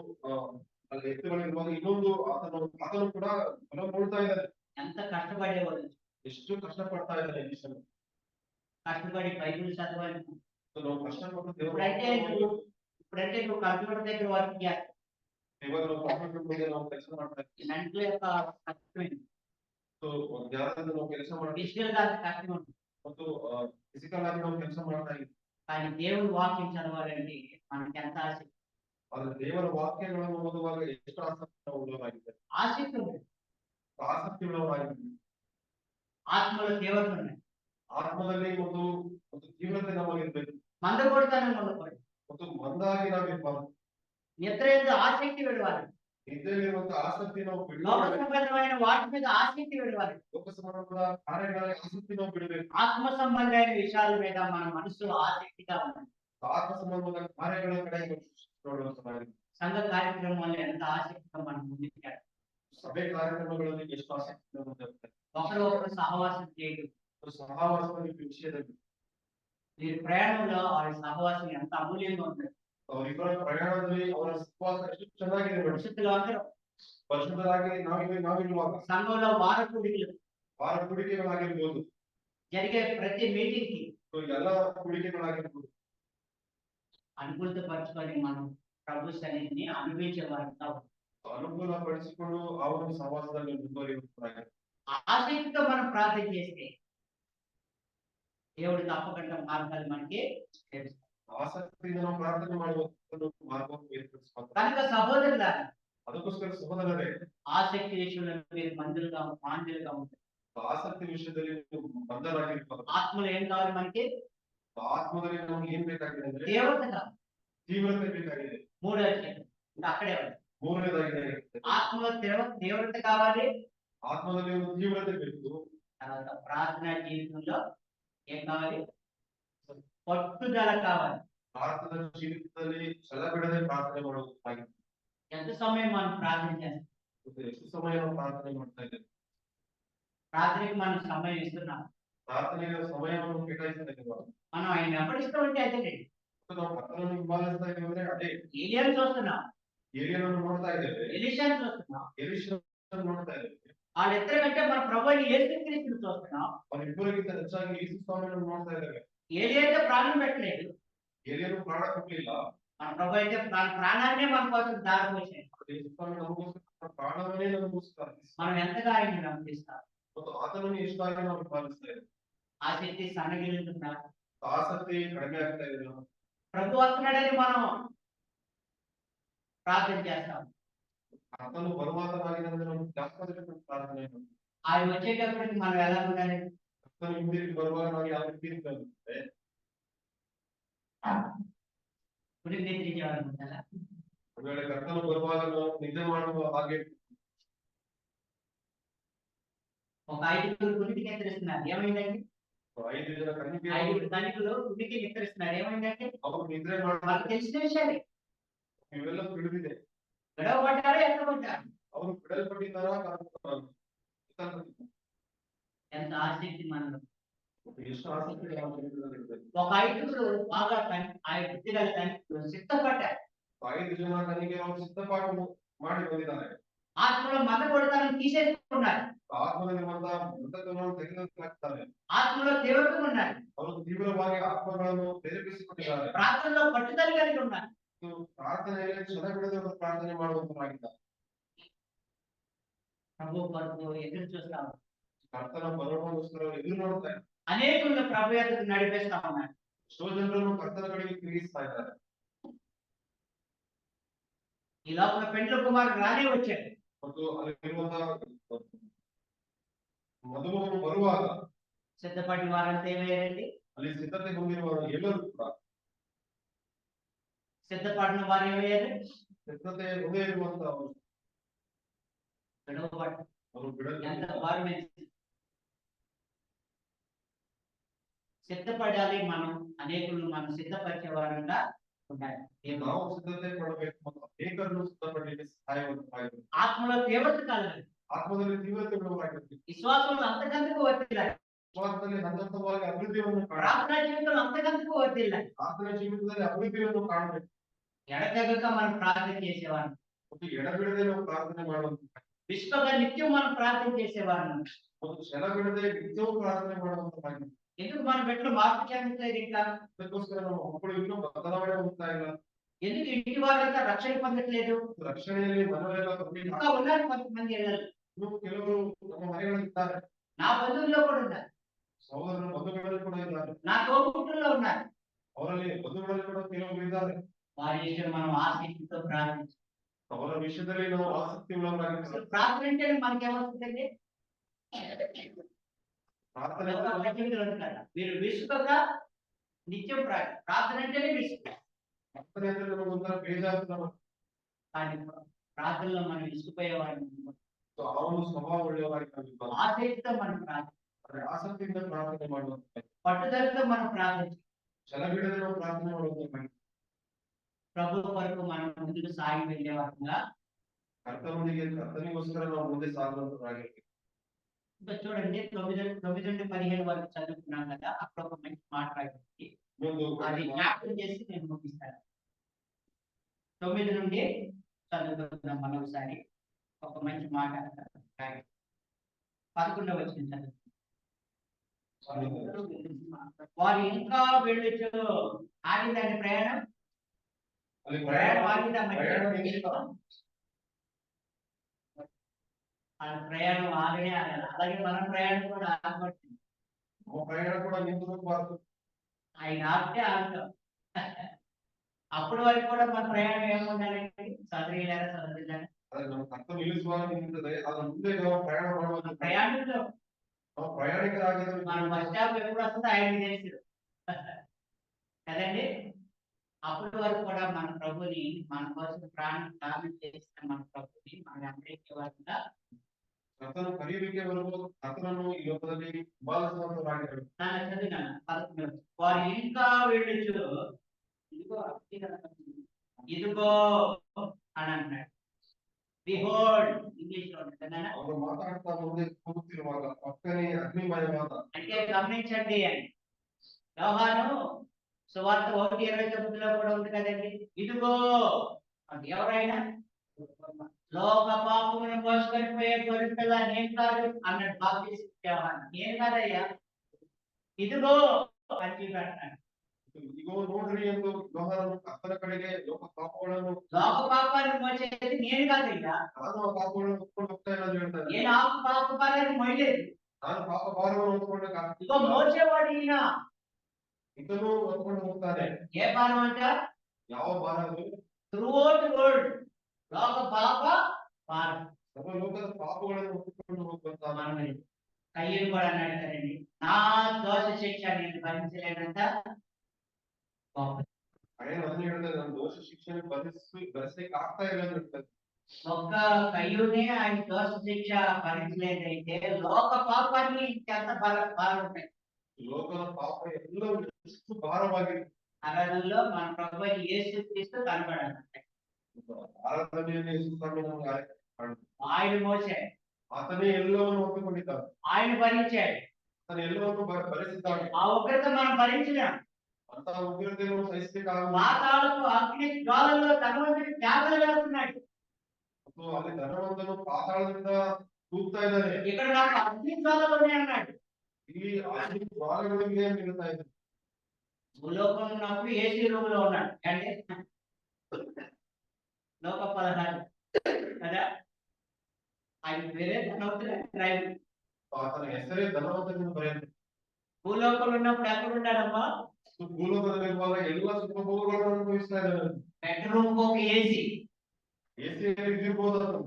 ಎತ್ತುಗಳಿರುವಾಗ ಇನ್ನೊಂದು ಆತನು ಕೂಡ ಹೊಲ ನೋಡ್ತಾ ಇದ್ದಾನೆ. ఎంత కష్టపడేవాడు. ಎಷ್ಟು ಕಷ್ಟಪಡ್ತಾ ಇದ್ದಾನೆ ಎಲಿಷನು. కష్టపడి బైబిల్ చదవాలి. ನಾವು ಕಷ್ಟಪಟ್ಟು ఇప్పుడంటే నువ్వు కంప్యూటర్ దగ్గర వర్క్ చేస్తావు. ಇವಾಗ ನಾವು ಕಂಪ್ಯೂಟರ್ ಮೇಲೆ ನಾವು ಕೆಲಸ ಮಾಡ್ತಾ ಇದ್ದೀವಿ. దాంట్లో యొక్క కష్టమైంది. ಸೊ ಜ್ಞಾನದಿಂದ ನಾವು ಕೆಲಸ ಮಾಡ್ತೀವಿ ఫిజికల్ గా కష్టం ఉంటుంది. ಮತ್ತು ಫಿಸಿಕಲ್ ಆಗಿ ನಾವು ಕೆಲಸ ಮಾಡ್ತಾ ಇದ್ದೀವಿ. కానీ దేవుని వాక్యం చదవాలంటే మనకి ఎంత ఆసక్తి. ಆದ್ರೆ ದೇವರ ವಾಕ್ಯಗಳನ್ನು ಓದುವಾಗ ಎಷ್ಟು ಆಸಕ್ತಿ ಉಳ್ಳವರಾಗಿದ್ದಾರೆ. ఆసక్తి ఉంది. ಆಸಕ್ತಿ ಉಳ್ಳವರಾಗಿದ್ದಾರೆ. ఆత్మలో తీవ్రత ఉన్నాయి. ಆತ್ಮದಲ್ಲಿ ಒಂದು ತೀವ್ರತೆ ನಮ್ಮಲ್ಲಿರ್ಬೇಕು. మందకొడితనం ఉండకూడదు. ಮತ್ತು ಮಂದಾಗಿ ನಾವಿರ್ಬಾರ್ದು. నిద్ర ఎందు ఆసక్తి విడవాలి. ನಿದ್ದೆಯಲ್ಲಿರುವಂತಹ ಆಸಕ್ತಿ ನಾವು లోక ಬಿಡಬೇಕು. సంబంధమైన వాటి మీద ఆసక్తి విడవాలి. ಲೋಕ ಸಂಬಂಧದ ಕಾರ್ಯಗಳಲ್ಲಿ ಆಸಕ್ತಿ ನಾವು ಬಿಡಬೇಕು. ఆత్మ సంబంధమైన విషయాల మీద మన మనసులో ఆసక్తిగా ఉండాలి. ಆತ್ಮ ಸಂಬಂಧದ ಕಾರ್ಯಗಳ ಕಡೆ ನೋಡುವಂತದ್ದಾಗಿದೆ. సంఘ కార్యక్రమాల్లో ఎంత ఆసక్తిగా మనం ముందుకు వెళ్ళాలి. ಸಭೆ ಕಾರ್ಯಕ್ರಮಗಳಲ್ಲಿ ಎಷ್ಟು ಆಸಕ್ತಿ ಹೊಂದಿರ್ತಾರೆ. ఒకరు సహవాసం చేయడం. ಸಹವಾಸದ ವಿಷಯದಲ್ಲಿ వీరి ప్రయాణంలో వారి సహవాసం ఎంత అమూల్యంగా ఉంటుంది. ಅವರಿಬ್ಬರ ಪ್ರಯಾಣದಲ್ಲಿ ಅವರ ಸಹವಾಸ ಎಷ್ಟು ಚೆನ್ನಾಗಿದೆ ನೋಡಿ. పరిస్థితులు అందరూ ವರ್ಷದರಾಗಿ ನಾವಿರುವಾಗ సంఘంలో వార కూడికలు ವಾರ ಹೂಡಿಕೆಗಳಾಗಿರ್ಬೋದು. జరిగే ప్రతి మీటింగ్ కి ಎಲ್ಲ ಹೂಡಿಕೆಗಳಾಗಿರ್ಬೋದು. అనుకూలత పరుచుకొని మనం ప్రభు సన్నిధిని అనుభవించే వారంతా ಅನುಕೂಲ ಪಡಿಸಿಕೊಂಡು ಆ ಒಂದು ಸಹವಾಸದಲ್ಲಿ ಮುಂದುವರಿಯುತ್ತಾರೆ. ఆసక్తితో మనం ప్రార్థన చేస్తే దేవుడు తప్పకుండా మార్గాలు మనకి తెలుసు. ಆಸಕ್ತಿಯಿಂದ ನಾವು ಪ್ರಾರ್ಥನೆ ಮಾಡುವ ಮಾರ್ಗವನ್ನು ಏರ್ಪಡಿಸಿಕೊಂಡು కనుక సహోదరులారా, ಅದಕ್ಕೋಸ್ಕರ ಸಹೋದರರೇ, ఆసక్తి విషయంలో మీరు మాంద్యులుగా ఉంటారు. ಆಸಕ್ತಿ ವಿಷಯದಲ್ಲಿ ಬಂಧರಾಗಿರ್ತಾರೆ. ఆత్మలో ఏం కావాలి మనకి? ಆತ್ಮದಲ್ಲಿ ನಮ್ಗೆ ಏನ್ ಬೇಕಾಗಿದೆ ಅಂದ್ರೆ తీవ్రత కావాలి. ತೀವ್ರತೆ ಬೇಕಾಗಿದೆ. మూడోది ఇంకా అక్కడే ఉంది. ಮೂರನೇದಾಗಿದೆ ఆత్మలో తీవ్రత కావాలి. ಆತ್ಮದಲ್ಲಿ ಒಂದು ತೀವ್ರತೆ ಬೇಕು. తర్వాత ప్రార్థనా జీవితంలో ఏం కావాలి? పట్టుదల కావాలి. ಪ್ರಾರ್ಥನಾ ಜೀವಿತದಲ್ಲಿ ಛಲ ಬಿಡದೆ ಪ್ರಾರ್ಥನೆ ಮಾಡುವುದಾಗಿದೆ. ఎంత సమయం మనం ప్రార్థన చేస్తాం? ಎಷ್ಟು ಸಮಯ ನಾವು ಪ್ರಾರ್ಥನೆ ಮಾಡ್ತಾ ಇದ್ದೇವೆ. ప్రార్థనకి మనం సమయం ఇస్తున్నాం. ಪ್ರಾರ್ಥನೆಗೆ ಸಮಯವನ್ನು ಕೇಟಾಯಿಸ್ತಾ ಇದ್ದೇವೆ. మనం ఆయన వెంబడిస్తూ ఉంటే అదే. ನಾವು ಕರ್ತನನ್ನು ಹಿಂಬಾಲಿಸ್ತಾ ಇದ್ದೇವೆ ಅಂದ್ರೆ ಅದೇ. ఏలియాను చూస్తున్నాం, ಏಲಿಯನನ್ನು ನೋಡ್ತಾ ಇದ್ದೇವೆ, ఎలీషాను చూస్తున్నాం. ಎಲೀಷನನ್ನು ನೋಡ್ತಾ ಇದ್ದೇವೆ. వాళ్ళిద్దరి కంటే మన ప్రభువుని యేసుక్రీస్తుని చూస్తున్నాం. ಅವರಿಬ್ಬರಿಗಿಂತ ಹೆಚ್ಚಾಗಿ ಯೇಸು ಸ್ವಾಮಿಯನ್ನು ನೋಡ್ತಾ ಇದ್ದೇವೆ. ఏలియా అయితే ప్రాణం పెట్టలేదు, ಏಲಿಯನು ಪ್ರಾಣ ಕೊಡ್ಲಿಲ್ಲ. మన ప్రభు అయితే తన ప్రాణాన్నే మన కోసం దారిపోసాడు. ಯೇಸು ಸ್ವಾಮಿ ನಮಗೋಸ್ಕರ ಪ್ರಾಣವನ್ನೇ ನಮಗೋಸ್ಕರ మనం ఎంతగా ఆయన వెంబడిస్తాం. ಮತ್ತು ಆತನನ್ನು ಎಷ್ಟಾಗಿ ನಾವು ಹಿಂಬಾಲಿಸ್ತಾ ಇದ್ದೇವೆ. ఆసక్తి సన్నగిలుతుందా? ಆಸಕ್ತಿ ಕಡಿಮೆ ಆಗ್ತಾ ಇದೆ. ప్రభు వస్తున్నాడని మనం ప్రార్థన చేస్తాం. ಆತನು ಬರುವಾತನಾಗಿದ್ದರೆ ನಾವು ಜಾಸ್ತಿ ಪ್ರಾರ್ಥನೆ ಮಾಡ್ತೀವಿ. ఆయన వచ్చేటప్పటికి మనం ఎలా ఉండాలి? ಕರ್ತನು ಹಿಂದಿರುಗಿ ಬರುವಾಗ ನಾವು ಯಾವ ರೀತಿ ಇರ್ತೇವೆ? గుడి నిద్రించేవాళ్ళ ಒಂದು ವೇಳೆ ಕರ್ತನು ಬರುವಾಗ ನಾವು ನಿದ್ದೆ ಮಾಡುವ ಹಾಗೆ ఒక 5 గుడికి నిద్రిస్తున్నారు. ఏమైందండి? 5 ಜನ ಕನ್ನಿಕೆ 5 ధనికులు గుడికి నిద్రిస్తున్నారు. ಏమైందంటే? ಅವರು ನಿದ್ರೆ మనకు ಮಾಡಿ తెలిసిన విషయాలే. ಇವೆಲ್ಲ ತಿಳಿದಿದೆ. గొడవ పడ్డారు, ఎక్కడ పడ్డారు? ಅವರು ಬಿಡಲ್ಪಟ್ಟಿದ್ದಾರಾ? ఎంత ఆసక్తి మనలో. ಎಷ್ಟು ಆಸಕ್ತಿ ನಾವು ಜೀವಿತದಲ್ಲಿರ್ಬೇಕು. ఒక 5 బాగా బుద్ధిగల ధనికులు సిద్ధపడ్డారు. 5 ಜನ ಕನ್ನಿಕೆ ಅವರು ಸಿದ್ಧಪಾಠ ಮಾಡಿ ಬಂದಿದ್ದಾರೆ. ఆత్మలో మందకొడితనం తీసేసుకున్నారు. ಆತ್ಮದಲ್ಲಿರುವಂತಹ ಮೃತತ್ವವನ್ನು ತೆಗೆದುಹಾಕ್ತಾರೆ. ఆత్మలో తీవ్రత ఉన్నారు. ಅವರು ತೀವ್ರವಾಗಿ ಆತ್ಮಗಳನ್ನು ಪ್ರೇರೇಪಿಸಿಕೊಂಡಿದ್ದಾರೆ. ప్రార్థనలో పట్టుదల కలిగి ఉన్నారు. ಪ್ರಾರ್ಥನೆಯಲ್ಲಿ ಕ್ಷಣ ಬಿಡದೆ ಪ್ರಾರ್ಥನೆ ಮಾಡುವಂತರಾಗಿದ್ದಾರೆ. ప్రభు కొరకు ఎదురు చూస్తా ఉన్నారు. ಕರ್ತನ ಬರೋಣಗೋಸ್ಕರ ಎದುರು ನೋಡ್ತಾ ಇದ್ದಾರೆ. అనేకులను ప్రభు యొద్దకు నడిపిస్తా ఉన్నారు. ಎಷ್ಟೋ ಜನರನ್ನು ಕರ್ತನ ಕಡೆಗೆ ತಿರುಗಿಸ್ತಾ ಇದ್ದಾರೆ. ఈ లోపల పెండ్ల కుమారుడు రానే వచ్చాడు. ಮತ್ತು ಅಲ್ಲಿರುವಂತಹ ಮದುಮಗನು ಬರುವಾಗ సిద్ధపడిన వారంతా ఏమయ్యారండి? ಅಲ್ಲಿ ಸಿದ್ಧತೆ ಹೊಂದಿರುವ ಎಲ್ಲರೂ ಕೂಡ సిద్ధపడిన వారు ఏమయ్యారు? ಸಿದ್ಧತೆ ಹೊಂದೇ ಇರುವಂತಹ విడవబడ్డారు. ಅವರು ఎంత ಬಿಡಲು భారమైన సిద్ధపడాలి. మనం అనేకులను మనం సిద్ధపరిచే వారంగా ఉండాలి. ನಾವು ಸಿದ್ಧತೆ ಪಡಬೇಕು ಮತ್ತು ಅನೇಕರನ್ನು ಸಿದ್ಧಪಡಲಿಕ್ಕೆ ಸಹಾಯವಾಗಿರಬೇಕು. ఆత్మలో తీవ్రత కలగాలి. ಆತ್ಮದಲ್ಲಿ ತೀವ್ರತೆ ಉಳ್ಳವರಾಗಿರಬೇಕು. విశ్వాసంలో అంతకంతకు వర్తిల్లాలి. ವಿಶ್ವಾಸದಲ್ಲಿ ಹಂತಹಂತವಾಗಿ ಅಭಿವೃದ್ಧಿಯನ್ನು ಕಾಣಬೇಕು. ప్రార్థనా జీవితంలో అంతకంతకు వర్తిల్లాలి. ಪ್ರಾರ್ಥನಾ ಜೀವಿತದಲ್ಲಿ ಅಭಿವೃದ್ಧಿಯನ್ನು ಕಾಣಬೇಕು. ఎడతెగక మనం ప్రార్థన చేసేవారు. ಮತ್ತು ಎಡಬಿಡದೆ ನಾವು ಪ್ರಾರ್ಥನೆ ಮಾಡುವಂತ విశ్వగా నిత్యం మనం ప్రార్థన చేసేవారు. ಮತ್ತು ಕ್ಷಣ ಬಿಡದೆ ನಿತ್ಯವೂ ಪ್ರಾರ್ಥನೆ ಮಾಡುವಂತ ఎందుకు మన బిడ్డలు మార్పు చెందుతాయి? ఇంకా ಅದಕ್ಕೋಸ್ಕರ ನಾವು ಮಕ್ಕಳು ಇನ್ನೂ ಬದಲಾವಣೆ ಹೋಗ್ತಾ ಇಲ್ಲ. ఎందుకు ఇంటి వాళ్ళంతా రక్షణ పొందట్లేదు? ರಕ್ಷಣೆಯಲ್ಲಿ ಮನವೆಲ್ಲ ఇంకా ఉన్నారు కొంతమంది ఇళ్ళలో. ಇನ್ನೂ ಕೆಲವರು ನಮ್ಮ ಮನೆಗಳಿದ್ದಾರೆ. నా బంధువుల్లో కూడా ఉన్నారు. ಸಹೋದರನ ಬಂಧುಗಳಲ್ಲಿ ಕೂಡ ಇದ್ದಾರೆ. నా తోబుట్టుల్లో ఉన్నారు. ಅವರಲ್ಲಿ ಬಂಧುಗಳಲ್ಲಿ ಕೂಡ ಕೆಲವರು ಇದ್ದಾರೆ. వారి విషయం మనం ఆసక్తితో ప్రార్థించాలి. ಅವರ ವಿಷಯದಲ್ಲಿ ನಾವು ಆಸಕ್ತಿ ಉಳ್ಳವರಾಗಿರ್ತಾರೆ. ప్రార్థన అంటే మనకేమవుతుందండి? ಪ್ರಾರ್ಥನೆ మీరు విసుకగా నిత్యం ప్రార్థన అంటేనే విసుక. ಪ್ರಾರ್ಥನೆ ಅಂದ್ರೆ ನಮಗೆ ಒಂಥರ ಬೇಜಾರು. కానీ ప్రార్థనలో మనం విసుకుపోయేవాడిని. ಆ ಒಂದು ಸ್ವಭಾವ ಒಳ್ಳೆಯವರಾಗಿ ఆసక్తితో మనం ప్రార్థన, ಆಸಕ್ತಿಯಿಂದ ಪ್ರಾರ್ಥನೆ ಮಾಡುವಂತ, పట్టుదలతో మనం ప్రార్థించాలి. ಛಲಬಿಡದೆ ನಾವು ಪ್ರಾರ್ಥನೆ ಮಾಡುವಂತ, ప్రభు కొరకు మనం ముందుకు సాగి వెళ్ళే వారంగా ಕರ್ತನಿಗೋಸ್ಕರ ನಾವು ಮುಂದೆ ಸಾಗುವಂತರಾಗಿರ್ಬೇಕು. ఇంకా చూడండి 9 నుండి 15 వరకు చదువుకున్నాం కదా. అక్కడ ఒక మంచి మాట రాయింది. అది జ్ఞాపకం చేసి నేను ముగిస్తాను. 9 నుండి చదువుకుందాం మరోసారి. ఒక మంచి మాట 11వ వచనం చదువు. వారు ఇంకా వెళ్ళొచ్చు. ఆగిందండి ప్రయాణం. ప్రయాణం ఆగిందా? ప్రయాణం ఆగనే ఆగాలి. అలాగే మన ప్రయాణం కూడా ఆగబడుతుంది. ప్రయాణం కూడా నింపుకోకూడదు. ఆయన ఆగితే ఆగుతాం. అప్పటి వరకు కూడా మన ప్రయాణం ఏముండాలండి? సదరీలారా సదరీలారా ಅದು ನಮ್ಮ ಕರ್ತವ್ಯ ನಿಲ್ಲಿಸುವಾಗ ನಿಂತಿದೆ. ಅದರ ಮುಂದೆ ನಾವು ಪ್ರಯಾಣ ಮಾಡುವಾಗ ప్రయాణంలో ನಾವು ಪ್ರಯಾಣಿಕರಾಗಿದ್ದರೆ మన బస్ స్టాప్ ఎప్పుడు వస్తుందో ఆయనకి తెలుసు కదండి. అప్పటి వరకు కూడా మన ప్రభుని, మన కోసం ప్రాణం చేసిన మన ప్రభుని మన అందరికీ వారంగా ಕರ್ತನು ಕರೆಯುವಿಕೆ ಬರುವುದು ಕರ್ತನನ್ನು ಈ ಲೋಕದಲ್ಲಿ ಹಿಂಬಾಲಿಸುವಂತರಾಗಿರಬೇಕು. ನಾನು చదివినాను 11. వారు ఇంకా వెళ్ళొచ్చు. ఇదిగో అని అంటున్నాడు. బిహోల్డ్ ఇంగ్లీష్ లో ఉంటుంది. ಅವರು ಮಾತಾಡ್ತಾ ಮುಂದೆ ಕೂಗುತ್ತಿರುವಾಗ ಪಕ್ಕನೆ ಅಗ್ನಿಮಯವಾದ, అంటే గమనించండి అని యోహాను సువార్త 1:29లో కూడా ఉంది కదండి. ఇదిగో అంటే ఎవరైనా లోక పాపమును మోసుకొని పోయే గొర్రె పిల్ల నేను కాదు అన్నాడు బాప్తిస్మ యోహాను. నేను కాదయ్యా, ఇదిగో అని చెప్పాడు. ಇಗೋ ನೋಡ್ರಿ ಎಂದು ಯೋಹಾನನು ಕರ್ತನ ಕಡೆಗೆ ಲೋಕ ಪಾಪಗಳನ್ನು, లోక పాపాన్ని మోసేది నేను కాదయ్యా, ನಾನು ಆ ಪಾಪಗಳನ್ನು ಹೊತ್ಕೊಂಡು ಹೋಗ್ತಾ ಇಲ್ಲ ಅಂತ ಹೇಳ್ತಾರೆ. నేను ఆ పాప భారాన్ని మోయలేదు. ನಾನು ಪಾಪ ಭಾರವನ್ನು ಹೊತ್ಕೊಂಡು ఇదిగో మోసేవాడు ఈయన. ಇದನ್ನು ಹೊತ್ಕೊಂಡು ಹೋಗ್ತಾನೆ. ఏ భారం అంట? ಯಾವ ಭಾರ ಅದು? త్రూఅవుట్ వరల్డ్ లోక పాప భారం. ಸರ್ವ ಲೋಕದ ಪಾಪಗಳನ್ನು ಹೊತ್ತುಕೊಂಡು ಹೋಗುವಂತ మనం కయ్యను కూడా అన్నాడు కదండి, నా దోష శిక్ష నేను భరించలేనంత ఆయన అని ಹೇಳ್ತಾರೆ, ನಾನು ದೋಷ ಶಿಕ್ಷೆಯನ್ನು ಭರಿಸಲಿಕ್ಕೆ ಆಗ್ತಾ ಇಲ್ಲ ಅಂತ ಹೇಳ್ತಾರೆ. ఒక్క కయ్యూనే ఆయన దోష శిక్ష భరించలేదైతే లోక పాపాన్ని ఎంత భారం ఉంటాయి. ಲೋಕದ ಪಾಪ ಎಲ್ಲವೂ ಎಷ್ಟು ಭಾರವಾಗಿದೆ. ఆరాధనలో మన ప్రభు యేసు క్రీస్తు కనబడాలి. ಆರಾಧನೆಯಲ್ಲಿ ಯೇಸುವನ್ನು ನಮಗೆ ఆయన మోసాడు, ಆತನೇ ಎಲ್ಲವನ್ನು ಒಪ್ಪಿಕೊಂಡಿದ್ದಾನೆ, ఆయన భరించాడు. ಆತನ ಎಲ್ಲವನ್ನು ಭರಿಸಿದ್ದಾನೆ. ఆ ఉగ్రత మనం భరించలేం. ಅಂತಹ ಉಗ್ರತೆಯನ್ನು ಸಹಿಸಲಿಕ್ಕಾಗಲ್ಲ. పాతాళపు అగ్ని జ్వాలల్లో ధనవంతుడి త్యాగలు వేస్తున్నాడు. ಮತ್ತು ಅಲ್ಲಿ ಧನವಂತನು ಪಾತಾಳದಿಂದ ಕೂಗ್ತಾ ಇದ್ದಾನೆ, ఇక్కడ నాకు అగ్ని జ్వాలలు ఉన్నాయి అన్నాడు. ಈ ಅಗ್ನಿ ಜ್ವಾಲೆಗಳಿಗೆ ನಿಲ್ತಾ ಇದ್ದಾನೆ. భూలోకం ఉన్నప్పుడు ఏసీ రూమ్ లో ఉన్నాడు అంటే లోక 16 కదా. ఆయన పేరే ధనవంతుడే డ్రైవర్. ಆತನ ಹೆಸರೇ ಧನವಂತನೆಂದು ಬರೆಯಲ್ಪಟ್ಟಿದೆ. భూలోకంలో ఉన్నప్పుడు ఎక్కడ ఉన్నాడమ్మా? ಭೂಲೋಕದಲ್ಲಿರುವಾಗ ಎಲ್ಲ ಸುಖಭೋಗಗಳನ್ನು ಅನುಭವಿಸ್ತಾ ಇದ್ದಾನೆ. బెడ్రూమ్ ఒక ఏసీ. ಏಸಿಯಲ್ಲಿ ಇದ್ದಿರ್ಬೋದು ಆತನು.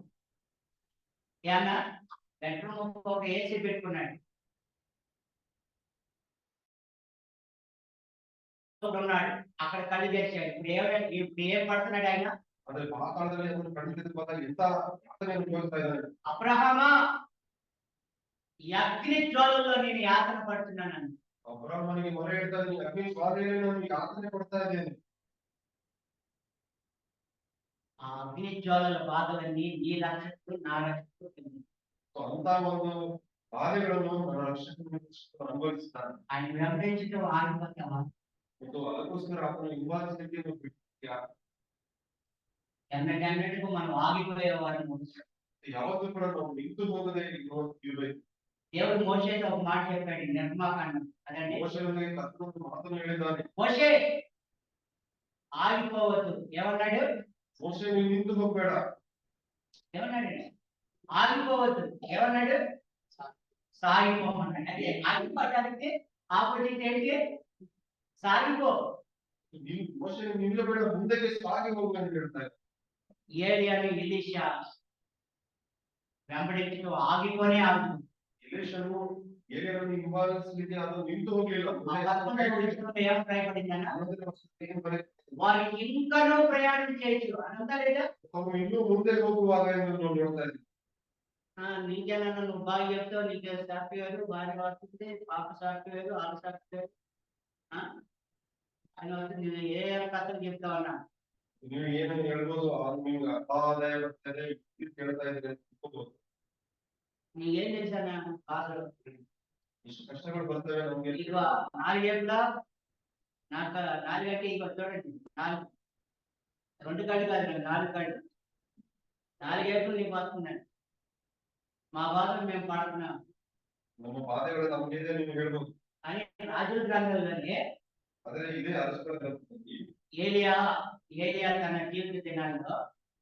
ఏమన్నా బెడ్రూమ్ ఒక ఏసీ పెట్టుకున్నాడు. ఉన్నాడు అక్కడ కళ్ళు తెరిచాడు. ఇప్పుడు ఏం పడుతున్నాడు ఆయన? ಅಂದ್ರೆ ಆ ಕಾಲದಲ್ಲಿ ಅದನ್ನು ಕಣ್ಣು ತೆಗೆದು ಬಂದಾಗ ಎಂತ ಯಾತನೆ ಅನುಭವಿಸ್ತಾ ಇದ್ದಾನೆ. అబ్రహామా, ఈ అగ్ని జ్వాలల్లో నేను యాతన పడుతున్నాను. ಅಬ್ರಹಾಮನಿಗೆ ಮೊರೆ ಇಡ್ತಾ ಇದ್ದೀನಿ, ಅಗ್ನಿ ಜ್ವಾಲೆಯಲ್ಲಿ ನಾನು ಯಾತನೆ ಪಡ್ತಾ ಇದ್ದೇನೆ. ఆ అగ్ని జ్వాలల బాధలన్నీ నీ రక్షకుడు నా రక్షకుడు ಅಂತ ಒಂದು ಬಾಧೆಗಳನ್ನು ನನ್ನ ರಕ್ಷಕನು ಅನುಭವಿಸ್ತಾನೆ. ఆయన వెంబడించడం ఆగిపోతావా? ಮತ್ತು ಅದಕ್ಕೋಸ್ಕರ ಆತನ ಹಿಂಬಾಲಿಸಲಿಕ್ಕೆ ಬಿಟ್ಟಿದ್ಯಾ? ఎన్నటెన్నటిಗೂ మనం ఆగిపోయేవారు. ಯಾವತ್ತೂ ಕೂಡ ನಾವು ನಿಂತು ಹೋಗದೆ ಇರಬೇಕು. దేవుడు మోషేతో ఒక మాట చెప్పాడు నిర్మాకాండం. అదండి ಮೋಶೆಯನಿಗೆ ಕರ್ತನು ಮಾತನ್ನು ಹೇಳಿದ್ದಾನೆ. మోషే ఆగిపోవద్దు. ఏమన్నాడు? ಮೋಶೆ ನೀನು ನಿಂತು ಹೋಗಬೇಡ. ఏమన్నాడు? ఆగిపోవద్దు. ఏమన్నాడు? సాగిపోమన్నాడు. అదే ఆగిపోవడానికి ఆపోజిట్ ఏంటి? సాగిపో. ಮೋಶೆ ನಿಲ್ಲಬೇಡ, ಮುಂದಕ್ಕೆ ಸಾಗಿ ಹೋಗು ಅಂತ ಹೇಳ್ತಾರೆ. ఏలియాను ఎలీషా వెంబడించడం ఆగిపోనే ఆగుతుంది. ಎಲೀಷನು ಏಲಿಯನನ್ನು ಹಿಂಬಾಲಿಸಲಿಕ್ಕೆ ಅದು ನಿಂತು ಹೋಗಲಿಲ್ಲ. ఏం భయపడిందన్న వారు ఇంకనూ ప్రయాణం చేయొచ్చు అనంతా లేదా? ಅವನು ಇನ್ನೂ ಮುಂದೆ ಹೋಗುವಾಗ ಎಂದು ನಾವು ನೋಡ್ತಾ ಇದ್ದೀವಿ. నీకేనన్నా నువ్వు బాగా చెప్తావు, నీకు సాఫ్ట్వేర్ బాగా వస్తుంది, పాప సాఫ్ట్వేర్ వాళ్ళ సాఫ్ట్వేర్ అని వస్తుంది. నువ్వు ఏ కథలు చెప్తావన్నా? ನೀವು ಏನನ್ನು ಹೇಳ್ಬೋದು, ನಿಮ್ಗೆ ಅಪಾದಾಯ ಬರ್ತದೆ, ಕೇಳ್ತಾ ಇದ್ರೆ నీకేం తెలుసా బాధలు? ಇಷ್ಟು ಕಷ್ಟಗಳು ಬರ್ತವೆ ನಮ್ಗೆ. ఇక నాలుగేళ్ళ నాకు నాలుగంటే ఇక చూడండి, 2 కాళ్ళు కాదు 4 కాళ్ళు. 4 ఏళ్ళు నీకు వస్తున్నాను. మా బాధలు మేము పాడుతున్నాం. ನಮ್ಮ ಬಾಧೆಗಳು ನಮ್ಗಿದೆ ನೀವು ಹೇಳ್ಬೋದು అని రాజుల గ్రంథంలోనే ಅದೇ ಇದೇ ಅರಸರ ಗ್ರಂಥದಲ್ಲಿ ఏలియా తన జీవిత దినాల్లో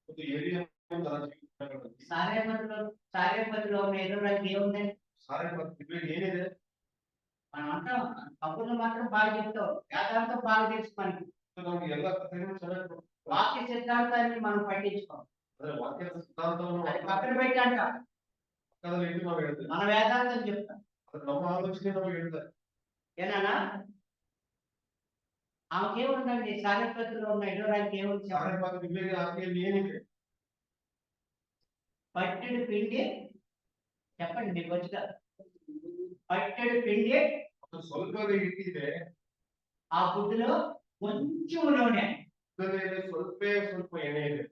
ಮತ್ತು ಏಲಿಯನು ತನ್ನ ಜೀವಿತಗಳಲ್ಲಿ సారేపతిలో ఉన్న ఎదురాకి ఏముందండి? ಸಾರೆಪತ್ತಿಗೆ ಏನಿದೆ? మనం అంటాం కబుర్లు మాత్రం బాగా చెప్తాం, వేదాంతం బాగా తెలుసు మనకి. ನಮ್ಗೆ ಎಲ್ಲ ಕಥೆಗಳು ಚೆನ್ನಾಗಿ ಗೊತ್ತು. వాక్య సిద్ధాంతాన్ని మనం పట్టించుకోం. ಅಂದ್ರೆ ವಾಕ್ಯದ ಸಿದ್ಧಾಂತವನ್ನು అది పక్కన పెట్టి అంట ಪಕ್ಕದಲ್ಲಿ ಇಟ್ಟು ನಾವು ಹೇಳ್ತೇವೆ. మన వేదాంతం చెప్తాం. ಅದು ನಮ್ಮ ಆಲೋಚನೆ ನಾವು ಹೇಳ್ತಾರೆ. ఏనా ఆమెకేముందండి? సారేపతిలో ఉన్న ఎదురాకి ఏముంది? ಸಾರೆಪತ್ತಿಗೆ ಆಕೆಯಲ್ಲಿ ಏನಿದೆ? పట్టెడు పిండి. చెప్పండి మీకు వచ్చిగా. పట్టెడు పిండి, ಸ್ವಲ್ಪವೇ ಇಟ್ಟಿದೆ, ఆ గుడ్డులో కొంచెం నూనె. ಸ್ವಲ್ಪ ಸ್ವಲ್ಪ ಎಣ್ಣೆ ಇದೆ.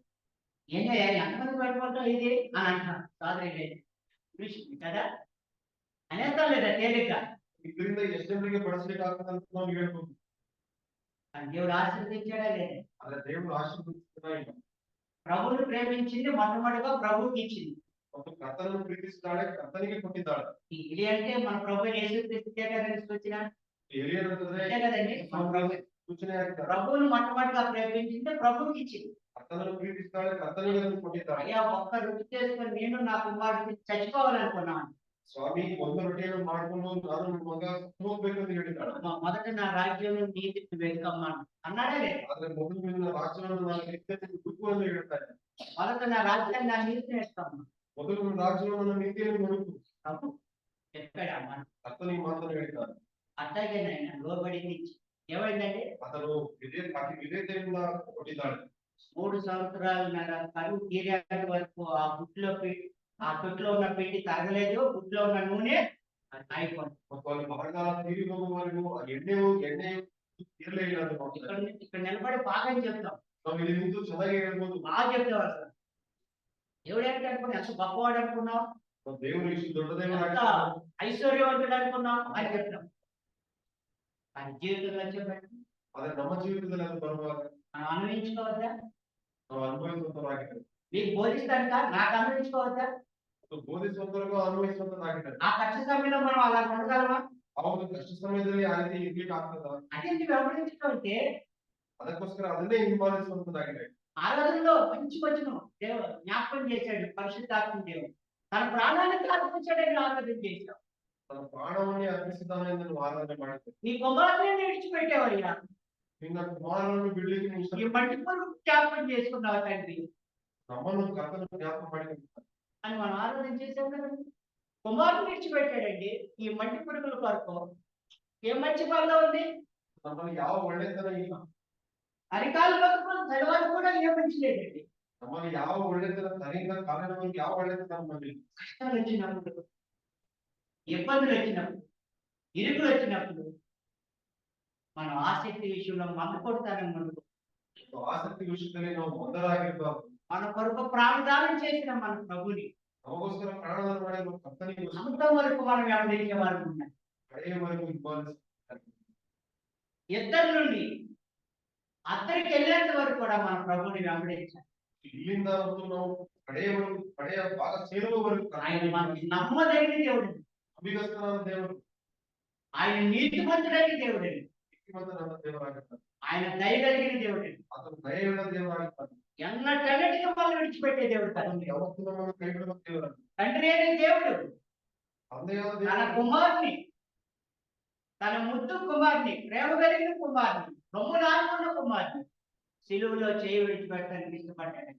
ఏంటయ్యా ఎంతమంది పట్టుకుంటాం ఇది అని అంటాం. సాదరి కదా అనేస్తాం లేదా తేలిగ్గా. ಇದರಿಂದ ಎಷ್ಟು ಜನರಿಗೆ ಬಳಸಲಿಕ್ಕಾಗ್ತದೆ ಅಂತ ನಾವು ಹೇಳ್ಬೋದು. దేవుడు ఆశీర్వదించాడా లేదా? ಆದ್ರೆ ದೇವರು ಆಶೀರ್ವದಿಸ್ತಾ ಇಲ್ಲ. ప్రభువుని ప్రేమించింది మొట్టమొదటిగా ప్రభువుకి ఇచ్చింది. ಮತ್ತು ಕರ್ತನನ್ನು ಪ್ರೀತಿಸಿದ್ದಾಳೆ, ಕರ್ತನಿಗೆ ಕೊಟ್ಟಿದ್ದಾಳೆ. ఇది అంటే మన ప్రభు యేసుక్రీస్తుకే కదండి సూచన. ಎಲಿಯನಂತಂದ್ರೆ అంతే కదండి. ಸೂಚನೆ ಆಗಿದ್ದಾರೆ. ప్రభువుని మొట్టమొదటిగా ప్రేమించింది ప్రభువుకి ఇచ్చింది. ಕರ್ತನನ್ನು ಪ್ರೀತಿಸಿದ್ದಾಳೆ, ಕರ್ತನಿಗೆ ಅದನ್ನು ಕೊಟ್ಟಿದ್ದಾಳೆ. అయ్యా ఒక్క రుచి చేసుకొని నేను నా కుమారుడికి చచ్చిపోవాలనుకున్నాను. ಸ್ವಾಮಿ ಒಂದು ರೊಟ್ಟಿಯನ್ನು ಮಾಡಿಕೊಂಡು ನಾನು ನನ್ನ ಮಗ ಹೋಗ್ಬೇಕಂತ ಹೇಳಿದ್ದಾಳೆ. మొదట నా రాజ్యం నీతిని వెనుకమ్మను అన్నాడా లేదు? ಆದ್ರೆ ಮೊದಲು ನನ್ನ ರಾಜ್ಯವನ್ನು ನಾನು ಹುಡುಕು ಅಂತ ಹೇಳ್ತಾರೆ. మొదట నా రాజ్యాన్ని నా నీతిని వేస్తాము. ಮೊದಲು ನನ್ನ ರಾಜ್ಯವನ್ನು ನನ್ನ ನೀತಿಯನ್ನು ಹುಡುಕು ప్రభు చెప్పాడు అమ్మ. ಕರ್ತನ ಈ ಮಾತನ್ನು ಹೇಳಿದ್ದಾನೆ. అట్లాగే నాయన లోబడింది ఏమైందండి? ಆತನು ವಿಧೇಯತೆಯಿಂದ ಕೊಟ್ಟಿದ್ದಾಳೆ. 3 సంవత్సరాలున్నర కరువు తీరేంత వరకు ఆ తొట్టులో ఉన్న పిండి తరగలేదు, గుడ్లో ఉన్న నూనె అయిపోయింది. ಮತ್ತು ಅಲ್ಲಿ ಬರಗಾಲ ತೀರಿ ಹೋಗುವವರೆಗೂ ಆ ಎಣ್ಣೆ ಇರಲೇ ಇಲ್ಲ ಅಂತ ನೋಡ್ತಾರೆ. ఇక్కడ నిలబడి బాగా చెప్తాం, ನಾವು ಇಲ್ಲಿ ನಿಂತು ಚೆನ್ನಾಗಿ ಹೇಳ್ಬೋದು. బాగా చెప్తాం. అసలు దేవుడు ఏంటి అనుకున్నావు? ఎంత గొప్పవాడు అనుకున్నావు? దేవుడు ಇಷ್ಟು ದೊಡ್ಡದೇವ ఎంత ఐశ్వర్యవంతుడు అనుకున్నావు అని చెప్తాం. ఆయన జీవితంలో చెప్పండి ಆದ್ರೆ ನಮ್ಮ ಜೀವಿತದಲ್ಲಿ ಅದು ಬರುವಾಗ మనం అన్వయించుకోవద్దా? ನಾವು ಅನುಭವಿಸುವಂತರಾಗಿದ್ದೇವೆ. మీకు బోధిస్తాను కాదు, నాకు అన్వయించుకోవద్దా? ಬೋಧಿಸುವಂತರಿಗೂ ಅನ್ವಯಿಸುವಂತರಾಗಿದ್ದೇವೆ. ఆ కష్ట సమయంలో మనం అలా ఉండగలమా? ಆ ಒಂದು ಕಷ್ಟ ಸಮಯದಲ್ಲಿ ಆ ರೀತಿ ಇರ್ಲಿಕ್ಕೆ ಆಗ್ತದ? అదే వెంబడించడం అంటే ಅದಕ್ಕೋಸ್ಕರ ಅದನ್ನೇ ಹಿಂಬಾಲಿಸುವಂತದಾಗಿದೆ. ఆరాధనలో మంచి వచనం దేవుడు జ్ఞాపకం చేశాడు. పరిశుద్ధాత్మ దేవుడు తన ప్రాణానికి అర్పించడానికి ఆరాధన చేశావు. తన ಪ್ರಾಣವನ್ನೇ ಅರ್ಪಿಸಿದ್ದಾನೆ ಎಂದು ನೀವು ಆರಾಧನೆ ಮಾಡಿದ್ದೀರಿ. నీ కుమారుని విడిచిపెట్టేవయ్యా. ನಿನ್ನ ಕುಮಾರನನ್ನು ಬಿಡಲಿಕ್ಕೆ ನೀವು ఈ మట్టి పురుగు జ్ఞాపకం చేసుకున్నావు తండ్రి ನಮ್ಮನ್ನು ಕರ್ತನ ಜ್ಞಾಪಕ ಮಾಡಿದ್ದೀರಿ అని మనం ఆరాధన చేశాం కదండి. కుమారుని విడిచిపెట్టాడండి ఈ మట్టి పురుగుల కొరకు. ఏం మంచి పనిలో ఉంది? ನಮ್ಮಲ್ಲಿ ಯಾವ ಒಳ್ಳೆತನ ಇಲ್ಲ. అరికాలు పట్టుకుని తెల్లవారు కూడా ఏం మంచి లేదండి. ನಮ್ಮಲ್ಲಿ ಯಾವ ಒಳ್ಳೆತನ ತಲೆಯಿಂದ ಕಾಲಿನವರೆಗೆ ಯಾವ ಒಳ್ಳೆತನ ನಮ್ಮಲ್ಲಿ ಇಲ್ಲ. కష్టాలు వచ్చినప్పుడు, ఇబ్బందులు వచ్చినప్పుడు, ఇరుకులు వచ్చినప్పుడు మనం ఆసక్తి విషయంలో మందకొడతానని మనకు ಆಸಕ್ತಿ ವಿಷಯದಲ್ಲಿ ನಾವು ಮೊದಲಾಗಿರ್ಬಾರ್ದು. మన కొరకు ప్రాణదానం చేసిన మన ప్రభుని ನಮಗೋಸ್ಕರ ಪ್ರಾಣದಾನ ಮಾಡಿರುವ ಕರ್ತನಿಗೆ అంతవరకు మనం వెంబడించే వారు ఉన్నాయి. ಕಡೆಯವರೆಗೂ ಹಿಂಬಾಲಿಸುತ್ತಾರೆ. ఇద్దరి నుండి అద్దరికి వెళ్ళేంత వరకు కూడా మన ప్రభుని వెంబడించాలి. ಇಲ್ಲಿಂದ ಮತ್ತು ನಾವು ಕಡೆಯ ಭಾಗ ಸೇರುವವರೆಗೂ ఆయన మనకి నమ్మదగిన దేవుడు, ನಂಬಿಗಸ್ತನಾದ ದೇವರು, ఆయన నీతిమంతుడైన దేవుడు, ನೀತಿವಂತನಾದ ದೇವರಾಗಿರ್ತಾನೆ. ఆయన దయగలిగిన దేవుడు, ಆತನು ದಯೆಯುಳ್ಳ ದೇವರಾಗಿರ್ತಾನೆ. ఎన్నటన్నిటికీ మనం విడిచిపెట్టే దేవుడు కాదు. ಆತನು ಯಾವತ್ತೂ ನಮ್ಮನ್ನು ಕೈ ಬಿಡುವ ದೇವರಾಗಿರ್ತಾನೆ. తండ్రి అనే దేవుడు ತಂದೆಯಾದ తన ದೇವರು కుమారుని, తన ముద్దు కుమారుని, ప్రేమ కలిగిన కుమారుని, రొమ్ములాడుకున్న కుమారుని సిలువలో చేయి విడిచిపెట్టడానికి ఇష్టపడ్డాడు.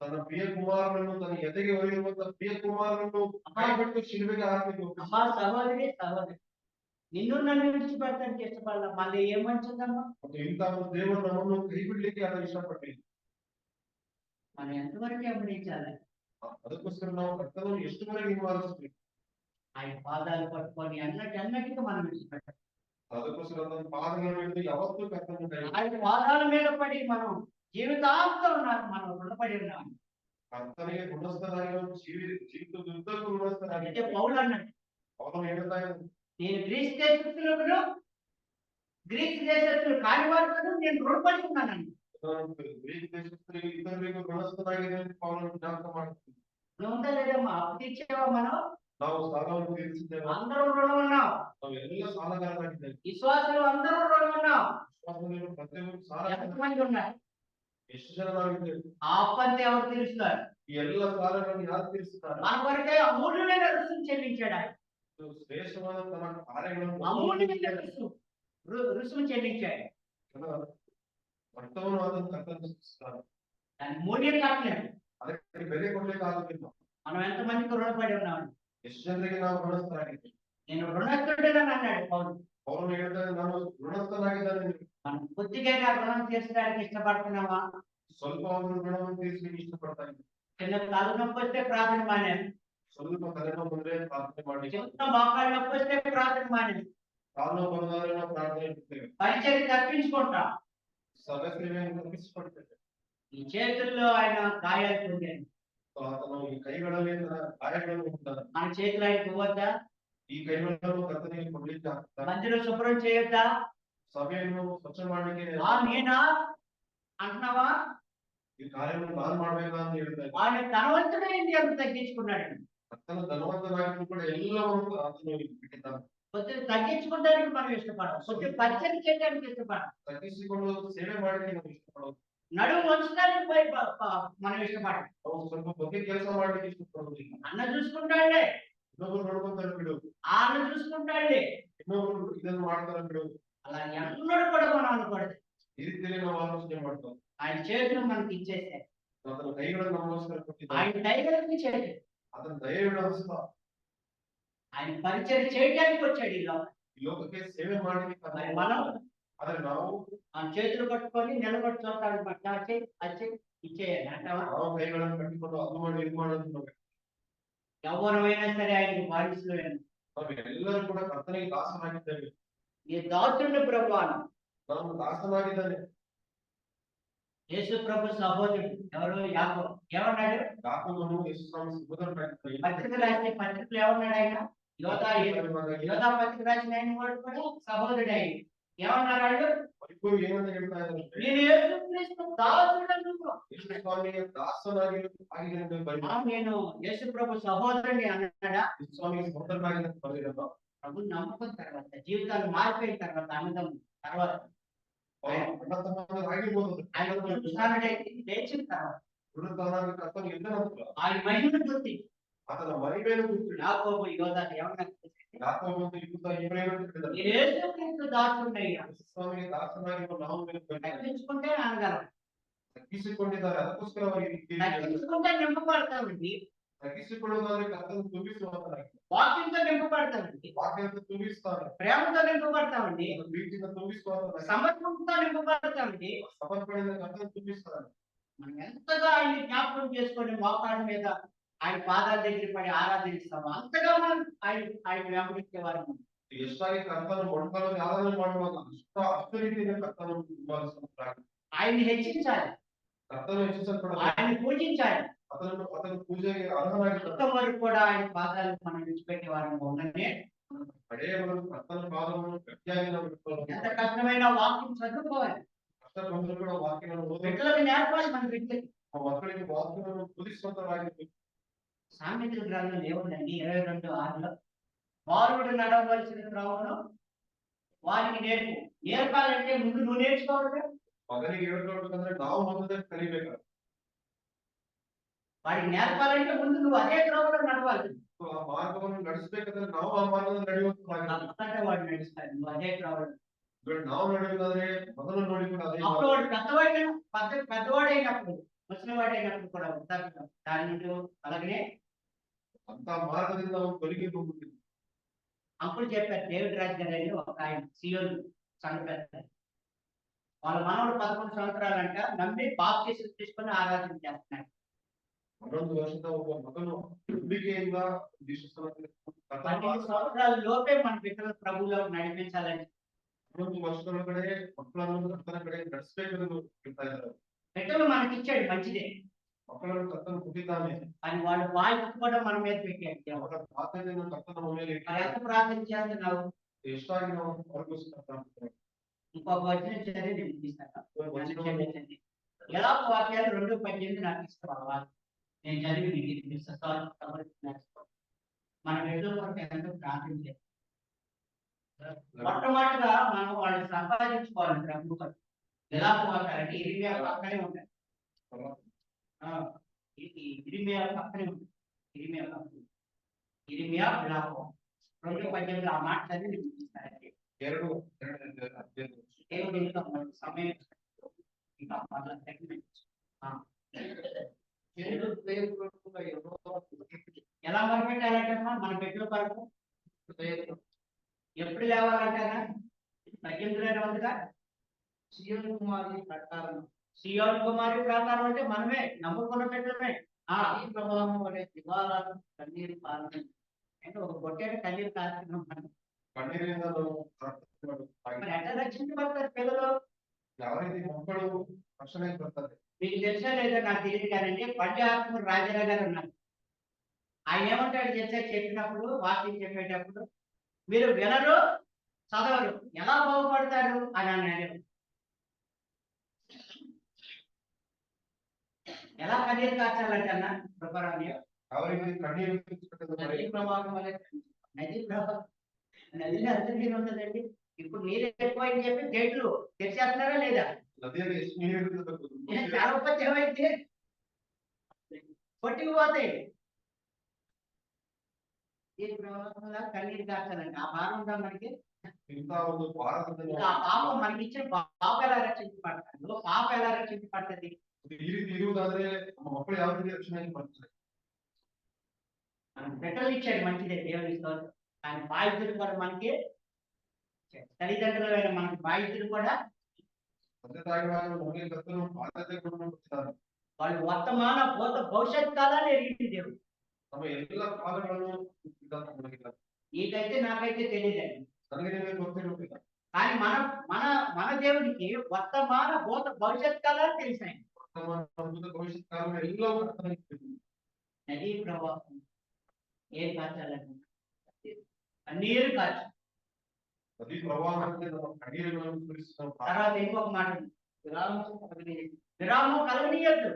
ತನ್ನ ಪ್ರಿಯ ಕುಮಾರನನ್ನು ತನ್ನ ಎದೆಗೆ ಒಯ್ದಿರುವಂತಹ ಪ್ರಿಯ ಕುಮಾರನನ್ನು ಕೈಬಿಟ್ಟು ಶಿಲುಬೆಗೆ ಹಾಕಿದ್ದು. అమ్మా సహోదరి సహోదరి, నిన్ను నన్ను విడిచిపెట్టడానికి ఇష్టపడాల మళ్ళీ ఏం మంచిదమ్మా? ಮತ್ತು ಇಂತಹ ಒಂದು ದೇವರು ನಮ್ಮನ್ನು ಕೈ ಬಿಡ್ಲಿಕ್ಕೆ ಆತ ಇಷ್ಟಪಟ್ಟಿಲ್ಲ. మనం ఎంతవరకు గమనించాలి? ಅದಕ್ಕೋಸ್ಕರ ನಾವು ಕರ್ತನನ್ನು ಎಷ್ಟುವರೆಗೆ ಹಿಂಬಾಲಿಸಬೇಕು. ఆయన పాదాలు పట్టుకొని అన్నటికి మనం విడిచిపెట్టాలి. ಅದಕ್ಕೋಸ್ಕರ ನನ್ನ ಪಾದಗಳನ್ನು ಹಿಡಿದು ಯಾವತ್ತೂ ಕರ್ತನನ್ನು ಕೈ ఆయన పాదాల మీద పడి మనం జీవితాంతం మనం రుణపడి ఉన్నాం. ಕರ್ತನಿಗೆ ಋಣಸ್ಥರಾಗಿ ನಾವು ಜೀವಿತದುದ್ದಕ್ಕೂ అయితే ಋಣಸ್ಥರಾಗಿ పౌలు అన్నాడు, ಅವನು ಹೇಳ್ತಾ ಇದ್ದಾನೆ, నేను గ్రీస్ దేశస్తులు కాని వారు నేను రుణపడి ఉన్నానండి. ನಾನು ಗ್ರೀಕ್ ದೇಶಸ್ಥರಿಗೆ ಇತರರಿಗೂ ಋಣಸ್ಥರಾಗಿದೆ ಅಂತ ಪೌಲನು ಜ್ಞಾಪಕ ಮಾಡ್ತೀನಿ. నువ్వు ఉందా లేదమ్మా? అప్పు తీర్చావా? మనం ನಾವು ಸಾಲವನ್ನು ತೀರಿಸಿದ್ದೇವೆ. అందరం రుణం ఉన్నాం. ನಾವು ಎಲ್ಲ ಸಾಲಗಾರರಾಗಿದ್ದೇವೆ. విశ్వాసులు అందరూ రుణం ఉన్నాం. ವಿಶ್ವಾಸದಲ್ಲಿ ಪ್ರತಿಯೊಬ್ಬರು ಸಾಲ ఎంతమంది ఉన్నారు? ಎಷ್ಟು ಜನರಾಗಿದ್ದೇವೆ. ఆ అప్పు అంతా ఎవరు తీరుస్తారు? ಈ ಎಲ್ಲ ಸಾಲಗಳನ್ನು ಯಾರು ತೀರಿಸುತ್ತಾರೆ? మన కొరకే అమూల్యమైన రుసుము చెల్లించాడు ఆయన. ಇದು ಶ್ರೇಷ್ಠವಾದ ತನ್ನ ಕಾರ್ಯಗಳನ್ನು అమూల్యమైన రుసుము చెల్లించాడు. ರಕ್ತವನ್ನು ಅದನ್ನು ಕರ್ತನು ಸೃಷ್ಟಿಸುತ್ತಾರೆ. దాని మూల్యం కట్టలేదు. ಅದಕ್ಕೆ ಬೆಲೆ ಕೊಡ್ಲಿಕ್ಕೆ ಆಗುತ್ತಿಲ್ಲ. మనం ఎంతమందికి రుణపడి ఉన్నామండి? ಎಷ್ಟು ಜನರಿಗೆ ನಾವು ಋಣಸ್ಥರಾಗಿದ್ದೇವೆ. నేను రుణస్థుడని అన్నాడు పౌలు. ಪೌಲನು ಹೇಳ್ತಾರೆ, ನಾನು ಋಣಸ್ಥನಾಗಿದ್ದಾನೆ. మనం కొద్దిగా రుణం తీర్చడానికి ఇష్టపడుతున్నామా? ಸ್ವಲ್ಪ ಒಂದು ಋಣವನ್ನು ತೀರಿಸಲಿಕ್ಕೆ ಇಷ್ಟಪಡ್ತಾ ಇದ್ದೇನೆ. చిన్న తలనొప్పి వస్తే ప్రార్థన మానేది, ಸ್ವಲ್ಪ ತಲೆನೋವು ಬಂದ್ರೆ ಪ್ರಾರ್ಥನೆ ಮಾಡಿ, చిన్న మోకాళ్ళ నొప్పి వస్తే ప్రార్థన మానేది, ಕಾಲು ಬಂದಾದ್ರೆ ನಾವು ಪ್ರಾರ್ಥನೆ ಇಡ್ತೇವೆ, పరిచయం తప్పించుకుంటాం. ಸಭೆ ಸೇವೆಯನ್ನು ತಪ್ಪಿಸಿಕೊಡ್ತೇವೆ. ఈ చేతుల్లో ఆయన గాయాలు పొందాడు. ಆತನು ಈ ಕೈಗಳಲ್ಲಿ ತನ್ನ ಗಾಯಗಳನ್ನು ಉಂಟಾದ. మన చేతులు ఆయన పోవద్దా? ಈ ಕೈಗಳನ್ನು ಕರ್ತನಿಗೆ ಕೊಡ್ಲಿಕ್ಕೆ ಆಗ್ತದೆ. మందిరం శుభ్రం చేయొద్దా? ಸಭೆಯನ್ನು ಸ್ವಚ್ಛ ಮಾಡ್ಲಿಕ್ಕೆ నేనా అంటున్నావా? ಈ ಕಾರ್ಯವನ್ನು ನಾನು ಮಾಡ್ಬೇಕಾ ಅಂತ ಹೇಳ್ತಾರೆ. ఆయన ధనవంతుడైంది ಅಂತ తగ్గించుకున్నాడు. ಕರ್ತನ ಧನವಂತನಾಗಿದ್ರು ಕೂಡ ಎಲ್ಲವನ್ನು ಆತನು ಬಿಟ್ಟಿದ್ದಾನೆ. కొద్దిగా తగ్గించుకోవడానికి మనం ఇష్టపడం, కొద్దిగా పరిచయం చేయడానికి ఇష్టపడం, ತಗ್ಗಿಸಿಕೊಂಡು ಸೇವೆ ಮಾಡಲಿಕ್ಕೆ ನಾವು ಇಷ್ಟಪಡೋದು, నడుము వంచడానికి మనం ఇష్టపడం. ನಾವು ಸ್ವಲ್ಪ ಬಗ್ಗೆ ಕೆಲಸ ಮಾಡ್ಲಿಕ್ಕೆ ಇಷ್ಟಪಡೋದಿಲ್ಲ. అన్న చూసుకుంటాడులే, ಇನ್ನೊಬ್ರು ನೋಡ್ಕೊಂತಾರೆ ಬಿಡು, ఆన్న చూసుకుంటాడులే, ಇನ್ನೊಬ್ರು ಇದನ್ನು ಮಾಡ್ತಾರೆ ಬಿಡು, అలా ఎన్నడూ కూడా మనం అనకూడదు. ಈ ರೀತಿಯಲ್ಲಿ ನಾವು ಆಲೋಚನೆ ಮಾಡ್ತೇವೆ. ఆయన చేతులు మనకి ఇచ్చేసారు. ಆತನ ಕೈಗಳನ್ನು ನಮಗೋಸ್ಕರ ಕೊಟ್ಟಿದ್ದಾನೆ. ఆయన దయగలిగిన చేతులు, ಆತನ ದಯೆಯುಳ್ಳ ಹಸ್ತ. ఆయన పరిచయం చేయడానికి వచ్చాడు ఈ లోకం. ಈ ಲೋಕಕ್ಕೆ ಸೇವೆ ಮಾಡಲಿಕ್ಕೆ మరి మనం ಆದ್ರೆ ನಾವು ఆ చేతులు పట్టుకొని నిలబడి చూస్తాడు, వచ్చి ఇచ్చేయాలి అంటావా? ನಾವು ಕೈಗಳನ್ನು ಕಟ್ಟಿಕೊಂಡು ಅದು ಮಾಡಿ ಇದು ಮಾಡೋದು ನಾವು ఎవరైనా సరే ఆయనకి బాధిస్తులు. ಎಲ್ಲರೂ ಕೂಡ ಕರ್ತನಿಗೆ ದಾಸನಾಗಿದ್ದೇವೆ. ఈ దాసుని ప్రభువాను ನಾನು ದಾಸನಾಗಿದ್ದಾನೆ. యేసు ప్రభు సహోదరుడు ఎవరు? యాకోబు. ఏమన్నాడు? ಯಾಕೋಬನು ಯೇಸು ಸ್ವಾಮಿ ಸಹೋದರನಾಗಿದ್ದಾನೆ. పత్రిక రాసిన పత్రికలు ఏమన్నాడు ఆయన? యోధా పత్రిక రాసిన ఆయన కూడా సహోదరుడు ఆయన. ఏమన్నారు వాళ్ళు? ಇಬ್ಬರು ಏನಂತ ಹೇಳ್ತಾ ಇದ್ದಾರೆ? నేను యేసుక్రీస్తు దాసుడను. ಯೇಸು ಸ್ವಾಮಿಗೆ ದಾಸನಾಗಿ ಆಗಿದೆ ಎಂದು ಬರೆದಿದ್ದಾರೆ. నేను యేసు ప్రభు సహోదరుని అన్నాడా? ಯೇಸು ಸ್ವಾಮಿಗೆ ಸಹೋದರನಾಗಿದೆ ಅಂತ ಬರೆದಿದ್ದಾರೆ. ప్రభు నమ్మకం తర్వాత, జీవితాలు మారిపోయిన తర్వాత, అన్నదం తర్వాత, ಅಣ್ಣ ತಮ್ಮಂದಿರಾಗಿರ್ಬೋದು, ఆయన పునరుత్థానుడై లేచిన తర్వాత, ಪುನರುತ್ಥಾನವಾಗಿ ಕರ್ತನು ಎದ್ದ ನಂತರ ఆయన మహిమను గుర్తి అతను మరిమైన పుత్రుడు యాకోబు యోధ ఏమన్నా యాకోబు యూద ఎఫ్రాయిము పుత్రుడు యేసుక్రీస్తు దాసుడయ్యా ಸ್ವಾಮಿಗೆ ದಾಸನಾಗಿ ನಾವು తగ్గించుకుంటే అనగలం ತಗ್ಗಿಸಿಕೊಂಡಿದ್ದಾರೆ ಅದಕ್ಕೋಸ್ಕರ ಅವರಿಗೆ తగ్గించుకుంటే నింపబడతామండి ತಗ್ಗಿಸಿಕೊಳ್ಳುವುದಾದ್ರೆ ಕರ್ತನು ತುಂಬಿಸುವಂತನಾಗಿ వాక్యంతో నింపబడతామండి ವಾಕ್ಯವನ್ನು ತುಂಬಿಸ್ತಾನೆ ప్రేమతో నింపబడతామండి ಪ್ರೀತಿಯಿಂದ ತುಂಬಿಸುವಂತನಾಗಿ సమర్పణతో నింపబడతామండి ಸಮರ್ಪಣೆಯಿಂದ ಕರ್ತನು ತುಂಬಿಸ್ತಾನೆ మనం ఎంతగా ఆయన్ని జ్ఞాపకం చేసుకొని మోకాళ్ళ మీద ఆయన పాదాల దగ్గర పడి ఆరాధిస్తామో అంతగా మనం ఆయన వెంబడించేవారు ಎಷ್ಟಾಗಿ ಕರ್ತನು ಮೊಣಕಾಲಲ್ಲಿ ಆರಾಧನೆ ಮಾಡುವಾಗ ಅಷ್ಟು ರೀತಿಯಿಂದ ಕರ್ತನು ಹಿಂಬಾಲಿಸುತ್ತಾನೆ ఆయన్ని హెచ్చించాలి ಕರ್ತನು ಹೆಚ್ಚಿಸಲ್ಪಡಲು ఆయన్ని పూజించాలి అతను పూజೆಗೆ అర్హನಾಗಿದ್ದಾನೆ అంతవరకు కూడా ఆయన పాదాలు మనం విడిచిపెట్టే వారం ఉండనే ಕಡೆಯವರೆಗೂ ಕರ್ತನ ಪಾದವನ್ನು ಗಟ್ಟಿಯಾಗಿ ನಾವು ಇಟ್ಕೊಳ್ಳಬೇಕು. ఎంత కష్టమైన వాక్యం చదువుకోవాలి ಕಷ್ಟ ಬಂದರೂ ಕೂಡ ವಾಕ್ಯವನ್ನು ಓದಿ బిడ్డలకు నేర్పాలి మన బిడ్డలకి ಆ ಮಕ್ಕಳಿಗೆ ವಾಕ್ಯವನ್ನು ಬೋಧಿಸುವಂತರಾಗಿರ್ಬೇಕು. సామెతల గ్రంథం ఏముందండి 22:6 బాలుడు నడవలసిన త్రోవను వారికి నేర్పాలంటే ముందు నువ్వు నేర్చుకోవాలి ಮಗನಿಗೆ ಹೇಳ್ಕೊಳ್ಬೇಕಂದ್ರೆ ನಾವು ಮೊದಲೇ ಕಲಿಬೇಕು. వాడికి నేర్పాలంటే ముందు నువ్వు అదే త్రోవలో నడవాలి ಆ ಮಾರ್ಗವನ್ನು ನಡೆಸಬೇಕಂದ್ರೆ ನಾವು ಆ ಮಾರ್ಗದಲ್ಲಿ ನಡೆಯುವಂತರಾಗಿರ್ಬೇಕು. తప్పకుండా వాడు నడుస్తాడు నువ్వు అదే త్రోవలో ನಾವು ನಡೆಯುವುದಾದ್ರೆ ಮೊದಲು ನೋಡಿಕೊಂಡು ಅದೇ అప్పుడు వాడు పెద్దవాడైనప్పుడు ముసలివాడైనప్పుడు కూడా వృద్ధాప్యం దాని నుండి అలాగనే ಅಂತ ಮಾರ್ಗದಿಂದ ನಾವು ತೊಲಗಿ ಹೋಗುತ್ತಿದ್ವಿ. అప్పుడు చెప్పారు డేవిడ్ రాజు గారు అని ఒక ఆయన సియోను సంఘ పెద్ద వాళ్ళ మనవడు 11 సంవత్సరాలంట నమ్మి బాప్తిసం తీసుకొని ఆరాధన చేస్తున్నాడు. 11 ವರ್ಷದ ಒಬ್ಬ ಮಗನು ನಂಬಿಕೆಯಿಂದ 12 సంవత్సరాల లోపే మన బిడ్డలు ప్రభువులో నడిపించాలని 11 ವರ್ಷಗಳ ಕಡೆ ಮಕ್ಕಳನ್ನು ಕರ್ತನ ಕಡೆ ನಡೆಸಬೇಕೆಂದು ಹೇಳ್ತಾ ಇದ್ದಾರೆ. బిడ్డలు మనకి ఇచ్చాడు మంచిదే ಮಕ್ಕಳನ್ನು ಕರ್ತನು ಕೊಟ್ಟಿದ್ದಾನೆ. అని వాళ్ళు బాధ్యత కూడా మన మీద పెట్టాడు. ಅವರ ಪ್ರಾರ್ಥನೆಯನ್ನು ಕರ್ತನ ಮೇಲೆ మరి ఎంత ప్రార్థన చేస్తున్నావు ಎಷ್ಟಾಗಿ ನಾವು ಹೊರಗಿಸುತ್ತಾ ఇంకొక వచనం చదివి నేను ఇస్తాను. ఎలా వాక్యాలు 2:18 నాకు ఇస్తావా నేను చదివి నీకు ఇస్తాను. మన బిడ్డల కొరకు ఎంతో ప్రార్థన చేస్తాం. మొట్టమొదటిగా మనం వాళ్ళు సంపాదించుకోవాలి ప్రభు ఎలా వాక్యాలంటే ఇరిమియా పక్కనే ఉంటాయి ఇరిమియా పక్కనే ఉంటుంది ఇరిమియా విలాపం 2:18 ఆ మాట చదివి నేను ఇస్తానండి. దేవుడు ఇంకా మనకు సమయం ఇంకా మళ్ళీ ఎలా మొదలుపెట్టాలంటమ్మా మన బిడ్డల కొరకు ఎప్పుడు లేవాలంటారా 18:2 సియోను కుమారి ప్రకారం అంటే మనమే నమ్ముకున్న బిడ్డలమే ఈ ప్రభావం అనే దివాలను కన్నీరు కారణం అంటే ఒక కొట్టేట కన్నీరు కారణం ఎట్లా రక్షించబడతారు పిల్లలు ಯಾವ ರೀತಿ ಮಕ್ಕಳು ರಕ್ಷಣೆಗೆ ಬರ್ತಾರೆ. మీకు తెలుసా లేదా నాకు తెలియదు కానండి పంజాబ్ రాజారావు గారు ఉన్నారు. ఆయన ఏమంటాడు తెలుసా చెప్పినప్పుడు వాక్యం చెప్పేటప్పుడు మీరు వినరు చదవరు ఎలా బాగుపడతారు అని అన్నాడు. ఎలా కన్నీరు కార్చాలంటన్నా ప్రకారం ಯಾವ ರೀತಿ ಕಣ್ಣೀರು నదీ ప్రవాహం వల్ల నదిలో ఎంత నీరు ఉంటుందండి. ఇప్పుడు నీరు ఎక్కువని చెప్పి గేట్లు తెరిచేస్తున్నారా లేదా ನದಿಯಲ್ಲಿ ಎಷ್ಟು ನೀರು ಇರುತ್ತದೆ కాకపోతే ఏమైతే కొట్టుకుపోతాయి. ఈ ప్రవాహంలో కన్నీరు కార్చాలండి ఆ భారం ఉందా మనకి. ಇಂಥ ಒಂದು ಭಾರತದಲ್ಲಿ ఆ పాపం మనకి ఇచ్చిన పాప ఎలా రక్షించబడతాడు పాప ఎలా రక్షించబడుతుంది. ಈ ರೀತಿ ಇರುವುದಾದ್ರೆ ನಮ್ಮ ಮಕ್ಕಳು ಯಾವ ರೀತಿ ರಕ್ಷಣೆಗೆ ಬರ್ತಾರೆ. మనం బిడ్డలు ఇచ్చాడు మంచిదే దేవుని స్తోత్రం. ఆయన బాధ్యతలు కూడా మనకి తల్లిదండ్రులైన మనకి బాధ్యతలు కూడా ತಂದೆ ತಾಯಿಗಳಾದ ನಮಗೆ ಕರ್ತನು ಬಾಧ್ಯತೆ ಕೊಟ್ಟಿದ್ದಾರೆ. వాళ్ళు వర్తమాన భూత భవిష్యత్ కాలాన్ని ఎరిగింది దేవుడు. ನಮ್ಮ ಎಲ್ಲ ಕಾಲಗಳನ್ನು ನಮಗಿದ್ದಾರೆ. నీకైతే నాకైతే తెలియదండి ನನಗೆ ನಿಮಗೆ ಗೊತ್ತಿರುವುದಿಲ್ಲ. కానీ మన మన మన దేవుడికి వర్తమాన భూత భవిష్యత్ కాలాలు తెలిసాయి. భవిష్యత్ కాలం ಎಲ್ಲವೂ ಕರ್ತನಿಗೆ ತಿಳಿದಿದೆ. నదీ ప్రవాహం ఏం కార్చాలండి కన్నీరు కార్చు. ನದಿ ಪ್ರವಾಹ ಅಂದ್ರೆ ನಮ್ಮ ಕಣ್ಣೀರುಗಳನ್ನು ಸುರಿಸುವ తర్వాత ఇంకొక మాట విరామం కలగనీయద్దు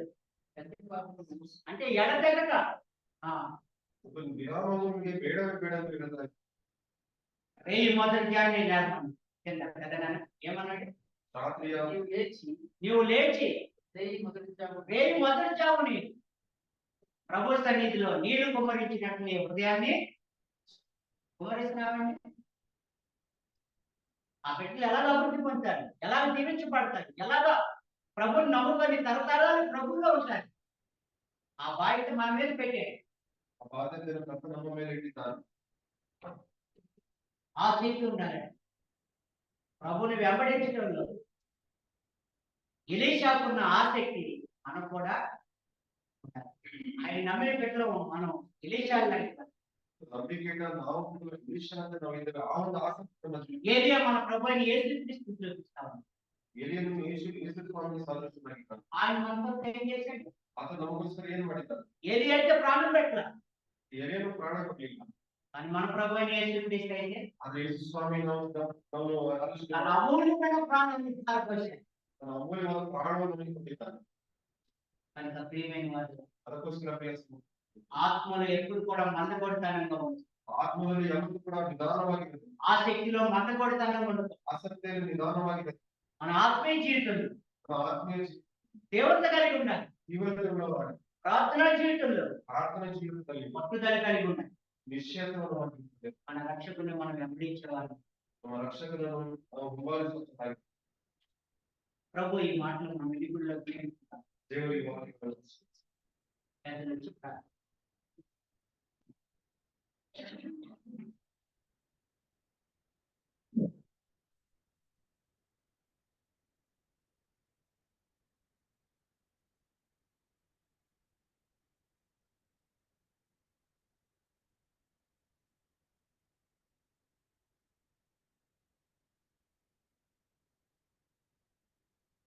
అంటే ఎడతెగక ವಿರಾಮವನಿಗೆ ಬೇಡವೇ ಬೇಡ ಅಂತ ಹೇಳಿದ್ರೆ రేయి మొదటి ధ్యానం చేస్తాను ఏమన్నాడు ರಾತ್ರಿಯ నువ్వు లేచి రేయి మొదటి చావుని ప్రభు సన్నిధిలో నీళ్లు కుమ్మరించినట్లు నీ హృదయాన్ని కుమ్మరిస్తున్నామండి. ఆ బిడ్డలు ఎలాగ అభివృద్ధి పొందుతారు, ఎలాగ దీవించబడతారు, ఎలాగా ప్రభుని నమ్ముకొని తరతరాలు ప్రభుల్లో ఉంటారు. ఆ బాధ్యత మన మీద పెట్టే ఆ బాధ్యత భర్త నమ్మ మీద పెట్టినారు. ఆ స్థితి ఉండాలి. ప్రభుని వెంబడించడంలో ఎలీషాకున్న ఆసక్తి మనకు కూడా ఉండాలి. ఆయన నమ్మిన బిడ్డలు మనం ఎలీషాలు ఏరియా మన ప్రభుని యేసుక్రీస్తు చూపిస్తాము. ఆయన మనతో ఏం చేశాడు? ఏలి అంటే ప్రాణం పెట్టాల, కానీ మన ప్రభుని యేసుక్రీస్తు అయితే తన అమూల్యమైన ప్రాణాన్ని ధారపోశాడు. కనుక ప్రియమైన వారు, ఆత్మలో ఎప్పుడు కూడా మందకొడతానంగా ఉంది. ಆತ್ಮದಲ್ಲಿ ಯಾವುದು ಕೂಡ ನಿಧಾನವಾಗಿದೆ. ఆ శక్తిలో మందకొడతానంగా ఉండదు. ಆಸಕ್ತಿಯಲ್ಲಿ ನಿಧಾನವಾಗಿದೆ. మన ఆత్మీయ జీవితంలో ಆತ್ಮೀಯ దేవత కలిగి ఉండాలి. ಜೀವನದಲ್ಲಿ ప్రార్థనా జీవితంలో ಪ್ರಾರ್ಥನಾ ಜೀವನದಲ್ಲಿ పట్టుదల కలిగి ఉండాలి. ನಿಶ್ಚಯತೆಯನ್ನು ಹೊಂದಿದ್ದೇವೆ. మన రక్షకుని మనం వెంబడించేవారు. ನಮ್ಮ ರಕ್ಷಕರನ್ನು ನಾವು ಹಿಂಬಾಲಿಸುತ್ತಾರೆ. ప్రభు ఈ మాటలు మన వినికుల్లో ದೇವರು ಈ ವಾಕ್ಯಗಳನ್ನು పెద్దలు చెప్పారు.